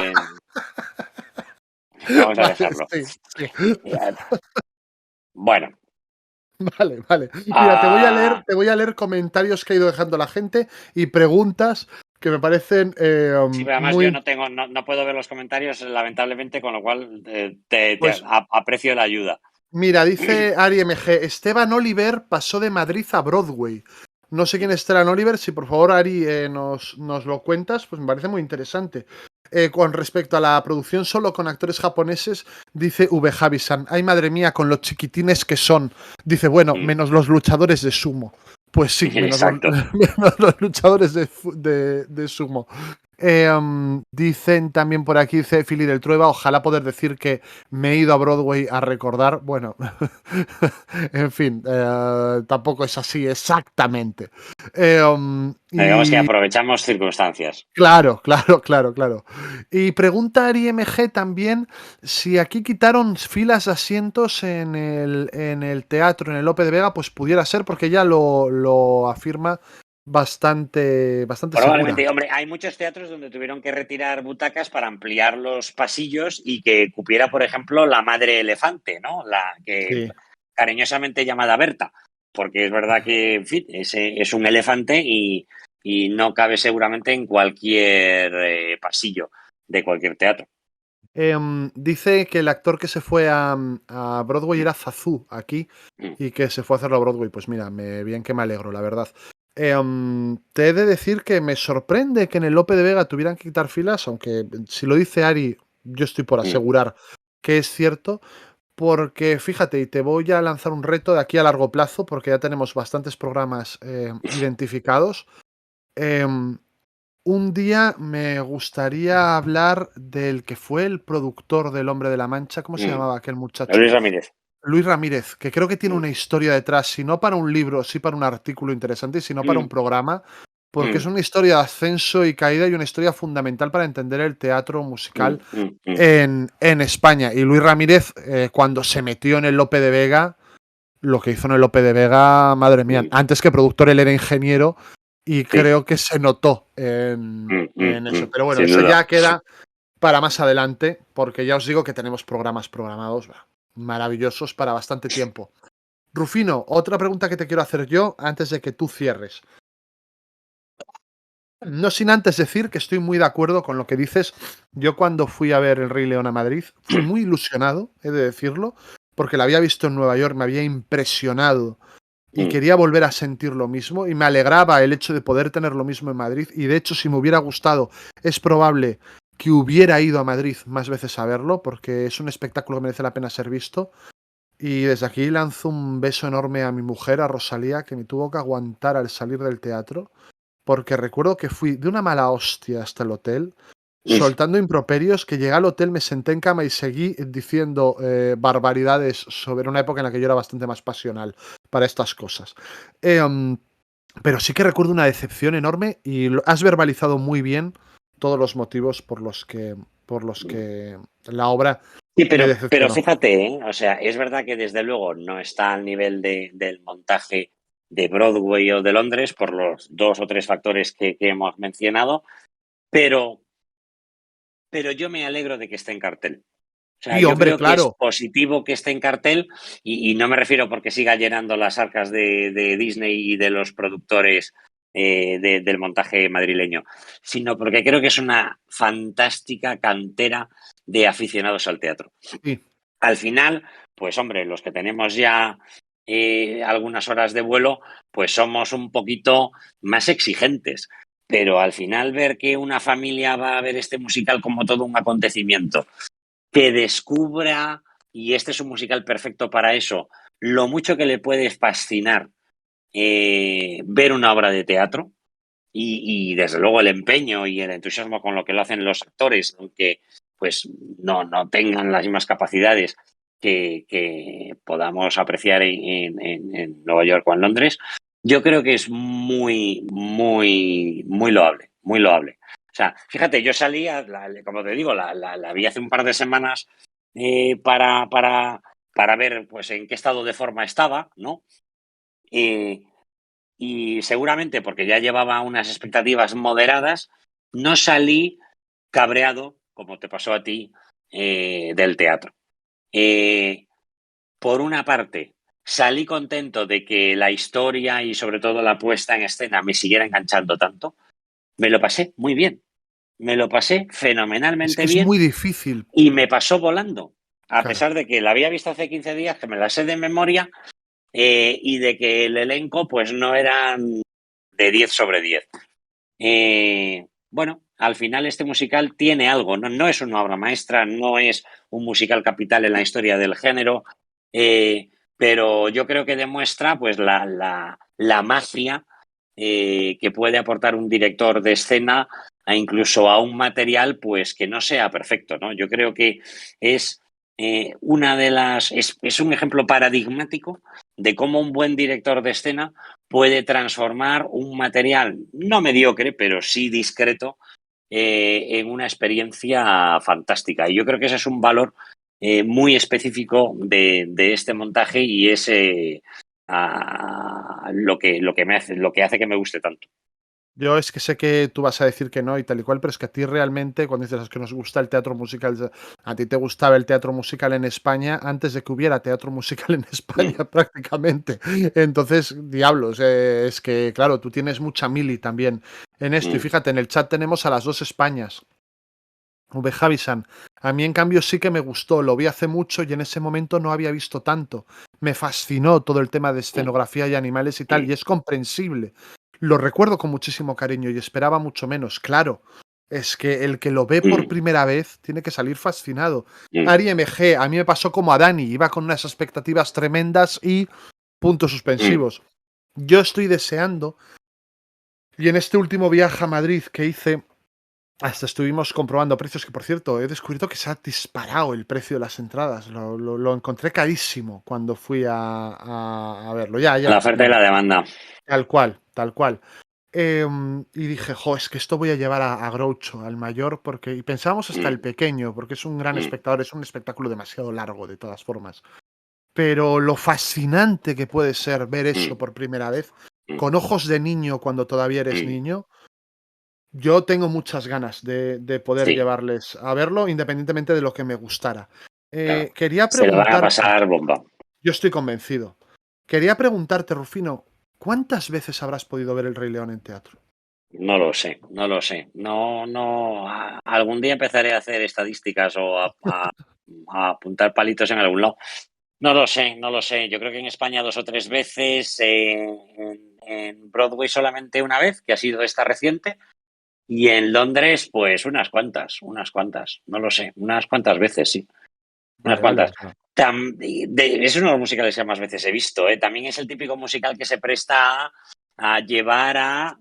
Speaker 2: vamos a
Speaker 1: Vale,
Speaker 2: dejarlo.
Speaker 1: sí, sí.
Speaker 2: Eh, Bueno,
Speaker 1: Vale, vale. Mira,
Speaker 2: ah,
Speaker 1: te voy a leer comentarios que ha ido dejando la gente y preguntas que me parecen
Speaker 2: sí, pero además yo
Speaker 1: muy...
Speaker 2: no tengo, no puedo ver los comentarios, lamentablemente, con lo cual
Speaker 1: Pues
Speaker 2: aprecio la ayuda.
Speaker 1: mira, dice Ari MG, Esteban Oliver pasó de Madrid a Broadway. No sé quién es Esteban Oliver, si por favor Ari nos lo cuentas, pues me parece muy interesante. Con respecto a la producción solo con actores japoneses, dice V. Javisan, ay madre mía, con los chiquitines que son. Dice, bueno,
Speaker 2: Mm,
Speaker 1: menos los luchadores de sumo. Pues sí,
Speaker 2: Exacto.
Speaker 1: menos los luchadores de sumo. Dicen también por aquí, dice Fili del Trueba, ojalá poder decir que me he ido a Broadway a recordar. Bueno, en fin, tampoco es así exactamente.
Speaker 2: Digamos que
Speaker 1: Y
Speaker 2: aprovechamos circunstancias.
Speaker 1: claro, claro, claro, claro. Y pregunta Ari MG también si aquí quitaron filas de asientos en el teatro, en el Lope de Vega, pues pudiera ser porque ella lo afirma bastante segura.
Speaker 2: Probablemente, hombre, hay muchos teatros donde tuvieron que retirar butacas para ampliar los pasillos y que cupiera, por ejemplo, la madre elefante, ¿no? La que
Speaker 1: Sí.
Speaker 2: cariñosamente llamada Berta, porque es verdad que, en fin, es un elefante y no cabe seguramente en cualquier pasillo de cualquier teatro.
Speaker 1: Dice que el actor que se fue a Broadway
Speaker 2: Mm,
Speaker 1: era Zazú aquí
Speaker 2: mm,
Speaker 1: y que se fue a hacerlo a Broadway. Pues mira, bien que me alegro, la verdad. Te he de decir que me sorprende que en el Lope de Vega tuvieran que quitar filas, aunque si lo dice Ari, yo estoy por
Speaker 2: mm.
Speaker 1: asegurar que es cierto, porque fíjate, y te voy a lanzar un reto de aquí a largo plazo, porque ya tenemos bastantes programas identificados. Em, un día me gustaría hablar del que fue el productor del Hombre de la Mancha. ¿Cómo se
Speaker 2: Mm.
Speaker 1: llamaba aquel muchacho?
Speaker 2: Luis Ramírez.
Speaker 1: Luis Ramírez, que creo que tiene
Speaker 2: Mm,
Speaker 1: una historia detrás, si no para un libro, sí para un artículo interesante, y si no para un
Speaker 2: mm,
Speaker 1: programa, porque es
Speaker 2: mm,
Speaker 1: una historia de ascenso y caída y una historia fundamental para entender el teatro musical
Speaker 2: mm, mm, mm,
Speaker 1: en España. Y Luis Ramírez, cuando se metió en el Lope de Vega, lo que hizo en el Lope de Vega, madre mía,
Speaker 2: mm.
Speaker 1: antes que productor él era ingeniero y
Speaker 2: Sí,
Speaker 1: creo que se notó en eso. Pero bueno,
Speaker 2: sin
Speaker 1: eso
Speaker 2: duda.
Speaker 1: ya queda para más adelante, porque ya os digo que tenemos programas programados maravillosos para bastante tiempo. Rufino, otra pregunta que te quiero hacer yo antes de que tú cierres. No sin antes decir que estoy muy de acuerdo con lo que dices. Yo cuando fui a ver El Rey León a Madrid fui muy ilusionado, he de decirlo, porque la había visto en Nueva York, me había impresionado y
Speaker 2: Mm,
Speaker 1: quería volver a sentir lo mismo y me alegraba el hecho de poder tener lo mismo en Madrid y de hecho si me hubiera gustado es probable que hubiera ido a Madrid más veces a verlo porque es un espectáculo que merece la pena ser visto y desde aquí lanzo un beso enorme a mi mujer, a Rosalía, que me tuvo que aguantar al salir del teatro porque recuerdo que fui de una mala hostia hasta el hotel
Speaker 2: mm.
Speaker 1: soltando improperios, que llegué al hotel, me senté en cama y seguí diciendo barbaridades sobre una época en la que yo era bastante más pasional para estas cosas. Um, pero sí que recuerdo una decepción enorme y has verbalizado muy bien todos los motivos por los que la obra
Speaker 2: Sí,
Speaker 1: me
Speaker 2: pero
Speaker 1: decepcionó.
Speaker 2: fíjate, ¿eh? O sea, es verdad que desde luego no está al nivel del montaje de Broadway o de Londres por los dos o tres factores que hemos mencionado, pero, pero yo me alegro de que esté en cartel. O sea,
Speaker 1: Sí,
Speaker 2: yo
Speaker 1: hombre,
Speaker 2: creo que es
Speaker 1: claro.
Speaker 2: positivo que esté en cartel y no me refiero porque siga llenando las arcas de Disney y de los productores del montaje madrileño, sino porque creo que es una fantástica cantera de aficionados al teatro.
Speaker 1: Sí.
Speaker 2: Al final, pues hombre, los que tenemos ya algunas horas de vuelo, pues somos un poquito más exigentes. Pero al final ver que una familia va a ver este musical como todo un acontecimiento, que descubra, y este es un musical perfecto para eso, lo mucho que le puede fascinar ver una obra de teatro y desde luego el empeño y el entusiasmo con lo que lo hacen los actores, aunque pues no tengan las mismas capacidades que podamos apreciar en Nueva York o en Londres, yo creo que es muy loable, muy loable. O sea, fíjate, yo salí, como te digo, la vi hace un par de semanas para ver pues en qué estado de forma estaba, ¿no? Eh, y seguramente porque ya llevaba unas expectativas moderadas, no salí cabreado, como te pasó a ti, del teatro. Por una parte, salí contento de que la historia y sobre todo la puesta en escena me siguiera enganchando tanto. Me lo pasé muy bien, me lo pasé
Speaker 1: Es que
Speaker 2: fenomenalmente
Speaker 1: es
Speaker 2: bien
Speaker 1: muy difícil.
Speaker 2: y me pasó volando, a
Speaker 1: Claro.
Speaker 2: pesar de que la había visto hace 15 días, que me la sé de memoria, y de que el elenco pues no eran de 10 sobre 10. Bueno, al final este musical tiene algo, no es una obra maestra, no es un musical capital en la historia del género, pero yo creo que demuestra pues la magia que puede aportar un director de escena a incluso a un material pues que no sea perfecto, ¿no? Yo creo que es es un ejemplo paradigmático de cómo un buen director de escena puede transformar un material no mediocre, pero sí discreto, en una experiencia fantástica. Y yo creo que ese es un valor muy específico de este montaje y es lo que hace que me guste tanto.
Speaker 1: Yo es que sé que tú vas a decir que no y tal y cual, pero es que a ti realmente, cuando dices que nos gusta el teatro musical, a ti te gustaba el teatro musical en España antes de que hubiera teatro musical en España
Speaker 2: Mm,
Speaker 1: prácticamente. Entonces, diablos, es que, claro, tú tienes mucha mili también en esto. Y
Speaker 2: mm,
Speaker 1: fíjate, en el chat tenemos a las dos Españas. V. Javisan. A mí, en cambio, sí que me gustó. Lo vi hace mucho y en ese momento no había visto tanto. Me fascinó todo el tema de
Speaker 2: mm,
Speaker 1: escenografía y animales y tal,
Speaker 2: mm,
Speaker 1: y es comprensible. Lo recuerdo con muchísimo cariño y esperaba mucho menos. Claro, es que el que lo ve por
Speaker 2: mm,
Speaker 1: primera vez tiene que salir fascinado.
Speaker 2: mm,
Speaker 1: Ari MG, a mí me pasó como a Dani, iba con unas expectativas tremendas y puntos
Speaker 2: mm,
Speaker 1: suspensivos. Yo estoy deseando, y en este último viaje a Madrid que hice, hasta estuvimos comprobando precios, que por cierto, he descubierto que se ha disparado el precio de las entradas. Lo encontré carísimo cuando fui a verlo.
Speaker 2: La oferta y
Speaker 1: Bueno,
Speaker 2: la demanda.
Speaker 1: tal cual, tal cual. Y dije, jo, es que esto voy a llevar a Groucho, al mayor, porque. Y pensábamos hasta el
Speaker 2: Mm,
Speaker 1: pequeño, porque es un gran
Speaker 2: mm,
Speaker 1: espectador, es un espectáculo demasiado largo, de todas formas. Pero lo fascinante que puede ser ver eso
Speaker 2: mm,
Speaker 1: por primera vez,
Speaker 2: mm,
Speaker 1: con ojos de niño cuando todavía eres
Speaker 2: mm.
Speaker 1: niño, yo tengo muchas ganas de poder
Speaker 2: Sí,
Speaker 1: llevarles a verlo, independientemente de lo que me gustara.
Speaker 2: claro.
Speaker 1: Quería
Speaker 2: Se lo van a
Speaker 1: preguntarte,
Speaker 2: pasar bomba.
Speaker 1: yo estoy convencido. Quería preguntarte, Rufino, ¿cuántas veces habrás podido ver El Rey León en teatro?
Speaker 2: No lo sé, no lo sé. Algún día empezaré a hacer estadísticas o a apuntar palitos en algún lado. No lo sé, no lo sé. Yo creo que en España 2 o 3 veces, en Broadway solamente una vez, que ha sido esta reciente, y en Londres, pues unas cuantas, no lo sé, unas cuantas veces, sí, unas
Speaker 1: Vale, vale,
Speaker 2: cuantas.
Speaker 1: o sea,
Speaker 2: Es uno de los musicales que más veces he visto, ¿eh? También es el típico musical que se presta a llevar a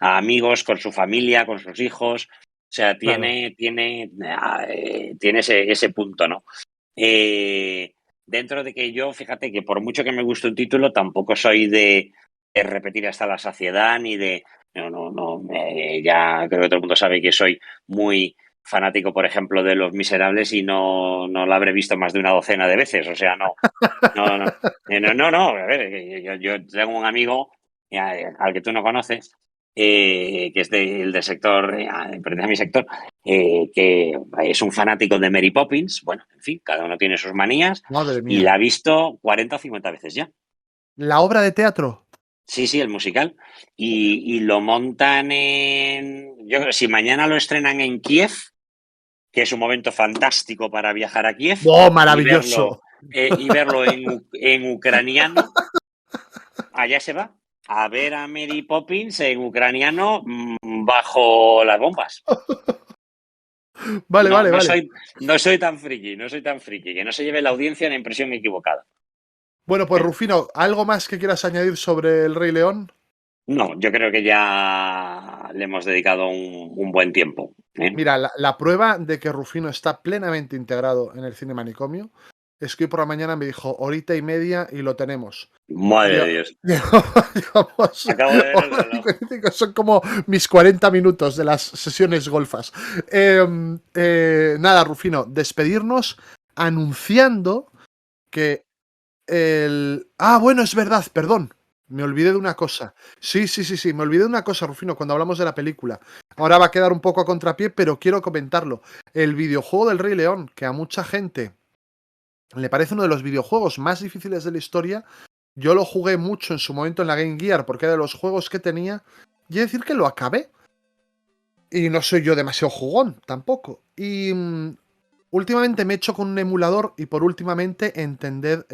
Speaker 2: amigos con su familia, con sus hijos. O sea,
Speaker 1: claro.
Speaker 2: tiene ese punto, ¿no? Eh, Dentro de que yo, fíjate que por mucho que me guste un título, tampoco soy de repetir hasta la saciedad ni de. No, no, no. Ya creo que todo el mundo sabe que soy muy fanático, por ejemplo, de Los Miserables y no la habré visto más de una docena de veces. O sea, no, no, no. No. A ver, yo tengo un amigo al que tú no conoces, que es el del sector, pertenece a mi sector, que es un fanático de Mary Poppins. Bueno, en fin, cada uno tiene sus manías
Speaker 1: Madre
Speaker 2: y la
Speaker 1: mía.
Speaker 2: ha visto 40 o 50 veces ya.
Speaker 1: ¿La obra de teatro?
Speaker 2: Sí, sí, el musical. Y lo montan yo creo que si mañana lo estrenan en Kiev, que es un momento fantástico para viajar a Kiev
Speaker 1: ¡Oh,
Speaker 2: y verlo,
Speaker 1: maravilloso!
Speaker 2: en ucraniano, allá se va a ver a Mary Poppins en ucraniano, bajo las bombas.
Speaker 1: Vale,
Speaker 2: No,
Speaker 1: vale,
Speaker 2: no
Speaker 1: vale.
Speaker 2: soy, no soy tan friki, que no se lleve la audiencia la impresión equivocada.
Speaker 1: Bueno, pues
Speaker 2: ¿Eh?
Speaker 1: Rufino, ¿algo más que quieras añadir sobre El Rey León?
Speaker 2: No, yo creo que ya le hemos dedicado un buen tiempo. ¿Eh?
Speaker 1: Mira, la prueba de que Rufino está plenamente integrado en el cine manicomio es que hoy por la mañana me dijo horita y media y lo tenemos.
Speaker 2: Madre de
Speaker 1: Lle-
Speaker 2: Dios.
Speaker 1: Llevamos
Speaker 2: Acabo de ver el
Speaker 1: hora y
Speaker 2: reloj.
Speaker 1: 45, son como mis 40 minutos de las sesiones golfas. Nada, Rufino, despedirnos anunciando que el. Ah, bueno, es verdad, perdón. Me olvidé de una cosa. Sí, me olvidé de una cosa, Rufino, cuando hablamos de la película. Ahora va a quedar un poco a contrapié, pero quiero comentarlo. El videojuego del Rey León, que a mucha gente le parece uno de los videojuegos más difíciles de la historia, yo lo jugué mucho en su momento en la Game Gear, porque era de los juegos que tenía, y he de decir que lo acabé. Y no soy yo demasiado jugón, tampoco. Y últimamente me he hecho con un emulador y por últimamente entended,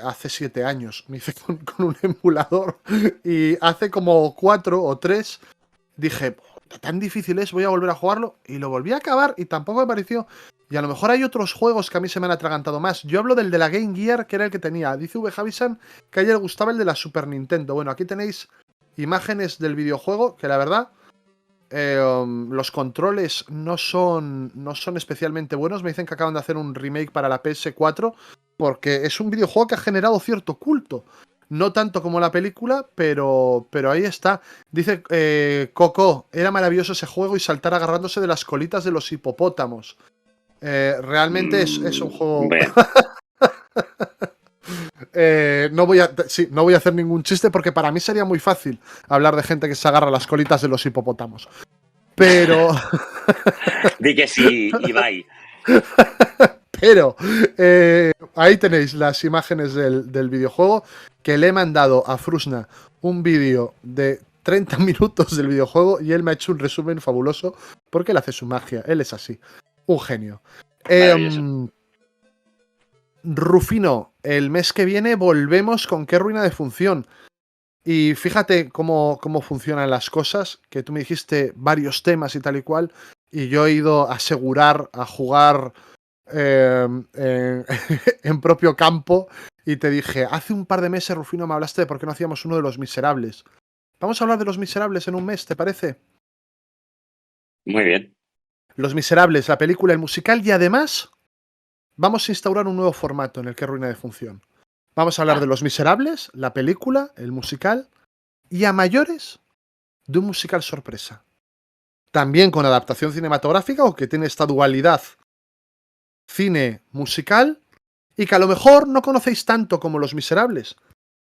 Speaker 1: hace 7 años me hice con un emulador y hace como 4 o 3 dije, tan difícil es, voy a volver a jugarlo y lo volví a acabar y tampoco me pareció. Y a lo mejor hay otros juegos que a mí se me han atragantado más. Yo hablo del de la Game Gear, que era el que tenía. Dice V. Javisan que a ella le gustaba el de la Super Nintendo. Bueno, aquí tenéis imágenes del videojuego que la verdad... los controles no son especialmente buenos. Me dicen que acaban de hacer un remake para la PS4 porque es un videojuego que ha generado cierto culto. No tanto como la película, pero ahí está. Dice Coco, era maravilloso ese juego y saltar agarrándose de las colitas de los hipopótamos. Realmente es un juego... no voy a hacer ningún chiste porque para mí sería muy fácil hablar de gente que se agarra las colitas de los hipopótamos. Pero...
Speaker 2: Di que sí, Ibai.
Speaker 1: Pero ahí tenéis las imágenes del videojuego, que le he mandado a Frusna un vídeo de 30 minutos del videojuego y él me ha hecho un resumen fabuloso porque él hace su magia, él es así, un genio. Rufino, el mes que viene volvemos con Qué ruina de función. Y fíjate cómo funcionan las cosas, que tú me dijiste varios temas y tal y cual, y yo he ido a asegurar, a jugar en propio campo, y te dije, hace un par de meses, Rufino, me hablaste de por qué no hacíamos uno de Los Miserables. Vamos a hablar de Los Miserables en un mes, ¿te parece?
Speaker 2: Muy bien.
Speaker 1: Los Miserables, la película, el musical, y además vamos a instaurar un nuevo formato en el que ruina de función. Vamos a hablar de Los Miserables, la película, el musical, y a mayores de un musical sorpresa. También con adaptación cinematográfica, o que tiene esta dualidad cine musical, y que a lo mejor no conocéis tanto como Los Miserables.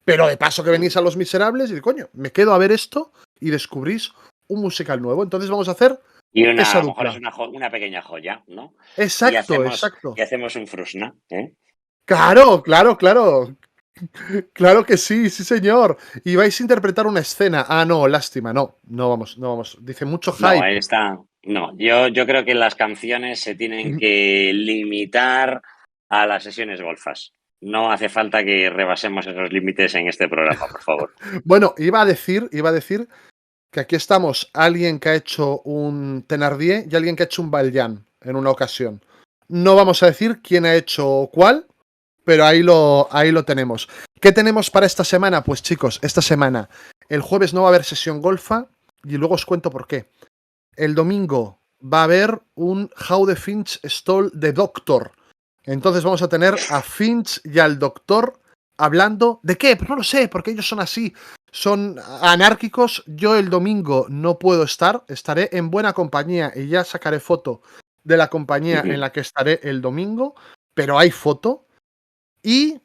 Speaker 1: Pero de paso que venís a Los Miserables y coño, me quedo a ver esto y descubrís un musical nuevo. Entonces vamos a hacer
Speaker 2: y
Speaker 1: esa
Speaker 2: a lo mejor
Speaker 1: dupla.
Speaker 2: es una pequeña joya, ¿no?
Speaker 1: Exacto.
Speaker 2: Y hacemos un Frusna, ¿eh?
Speaker 1: Claro. Claro que sí, sí señor. Y vais a interpretar una escena. Ah, no, lástima, no vamos. Dice mucho hype.
Speaker 2: No, yo creo que las canciones se tienen que limitar a las sesiones golfas. No hace falta que rebasemos esos límites en este programa, por favor.
Speaker 1: Bueno, iba a decir que aquí estamos alguien que ha hecho un Thenardier y alguien que ha hecho un Valjean en una ocasión. No vamos a decir quién ha hecho cuál, pero ahí lo tenemos. ¿Qué tenemos para esta semana? Pues chicos, esta semana, el jueves no va a haber sesión golfa y luego os cuento por qué. El domingo va a haber un How the Finch Stole the Doctor. Entonces vamos a tener a Finch y al Doctor hablando ¿de qué? Pues no lo sé, porque ellos son así, son anárquicos. Yo el domingo no puedo estar, estaré en buena compañía y ya sacaré foto de la compañía en la que estaré el domingo, pero hay foto. Y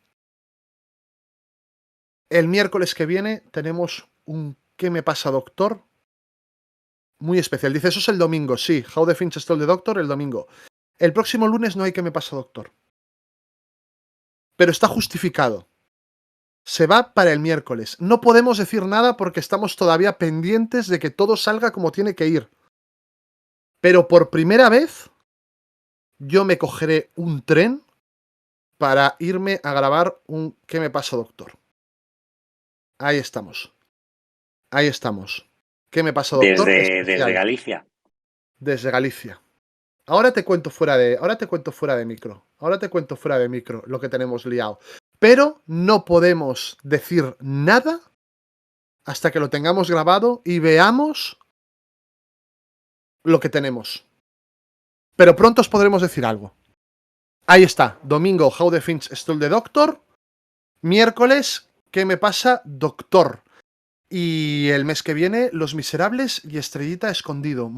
Speaker 1: el miércoles que viene tenemos un ¿Qué me pasa, doctor? Muy especial. Dice, eso es el domingo, sí. How the Finch Stole the Doctor, el domingo. El próximo lunes no hay ¿Qué me pasa, doctor? Pero está justificado. Se va para el miércoles. No podemos decir nada porque estamos todavía pendientes de que todo salga como tiene que ir. Pero por primera vez, yo me cogeré un tren para irme a grabar un ¿Qué me pasa, doctor? Ahí estamos. Ahí estamos. ¿Qué me pasa, doctor?
Speaker 2: Desde Galicia.
Speaker 1: Desde Galicia. Ahora te cuento fuera de micro. Ahora te cuento fuera de micro lo que tenemos liado. Pero no podemos decir nada hasta que lo tengamos grabado y veamos lo que tenemos. Pero pronto os podremos decir algo. Ahí está. Domingo, How the Finch Stole the Doctor. Miércoles, ¿Qué me pasa, doctor? Y el mes que viene, Los Miserables y Estrellita Escondida.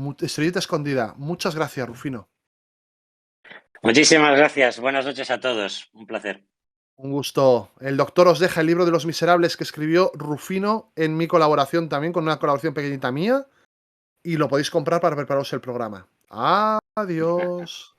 Speaker 1: Muchas gracias, Rufino.
Speaker 2: Muchísimas gracias. Buenas noches a todos. Un placer.
Speaker 1: Un gusto. El doctor os deja el libro de los miserables que escribió Rufino en mi colaboración también, con una colaboración pequeñita mía. Y lo podéis comprar para prepararos el programa. Adiós.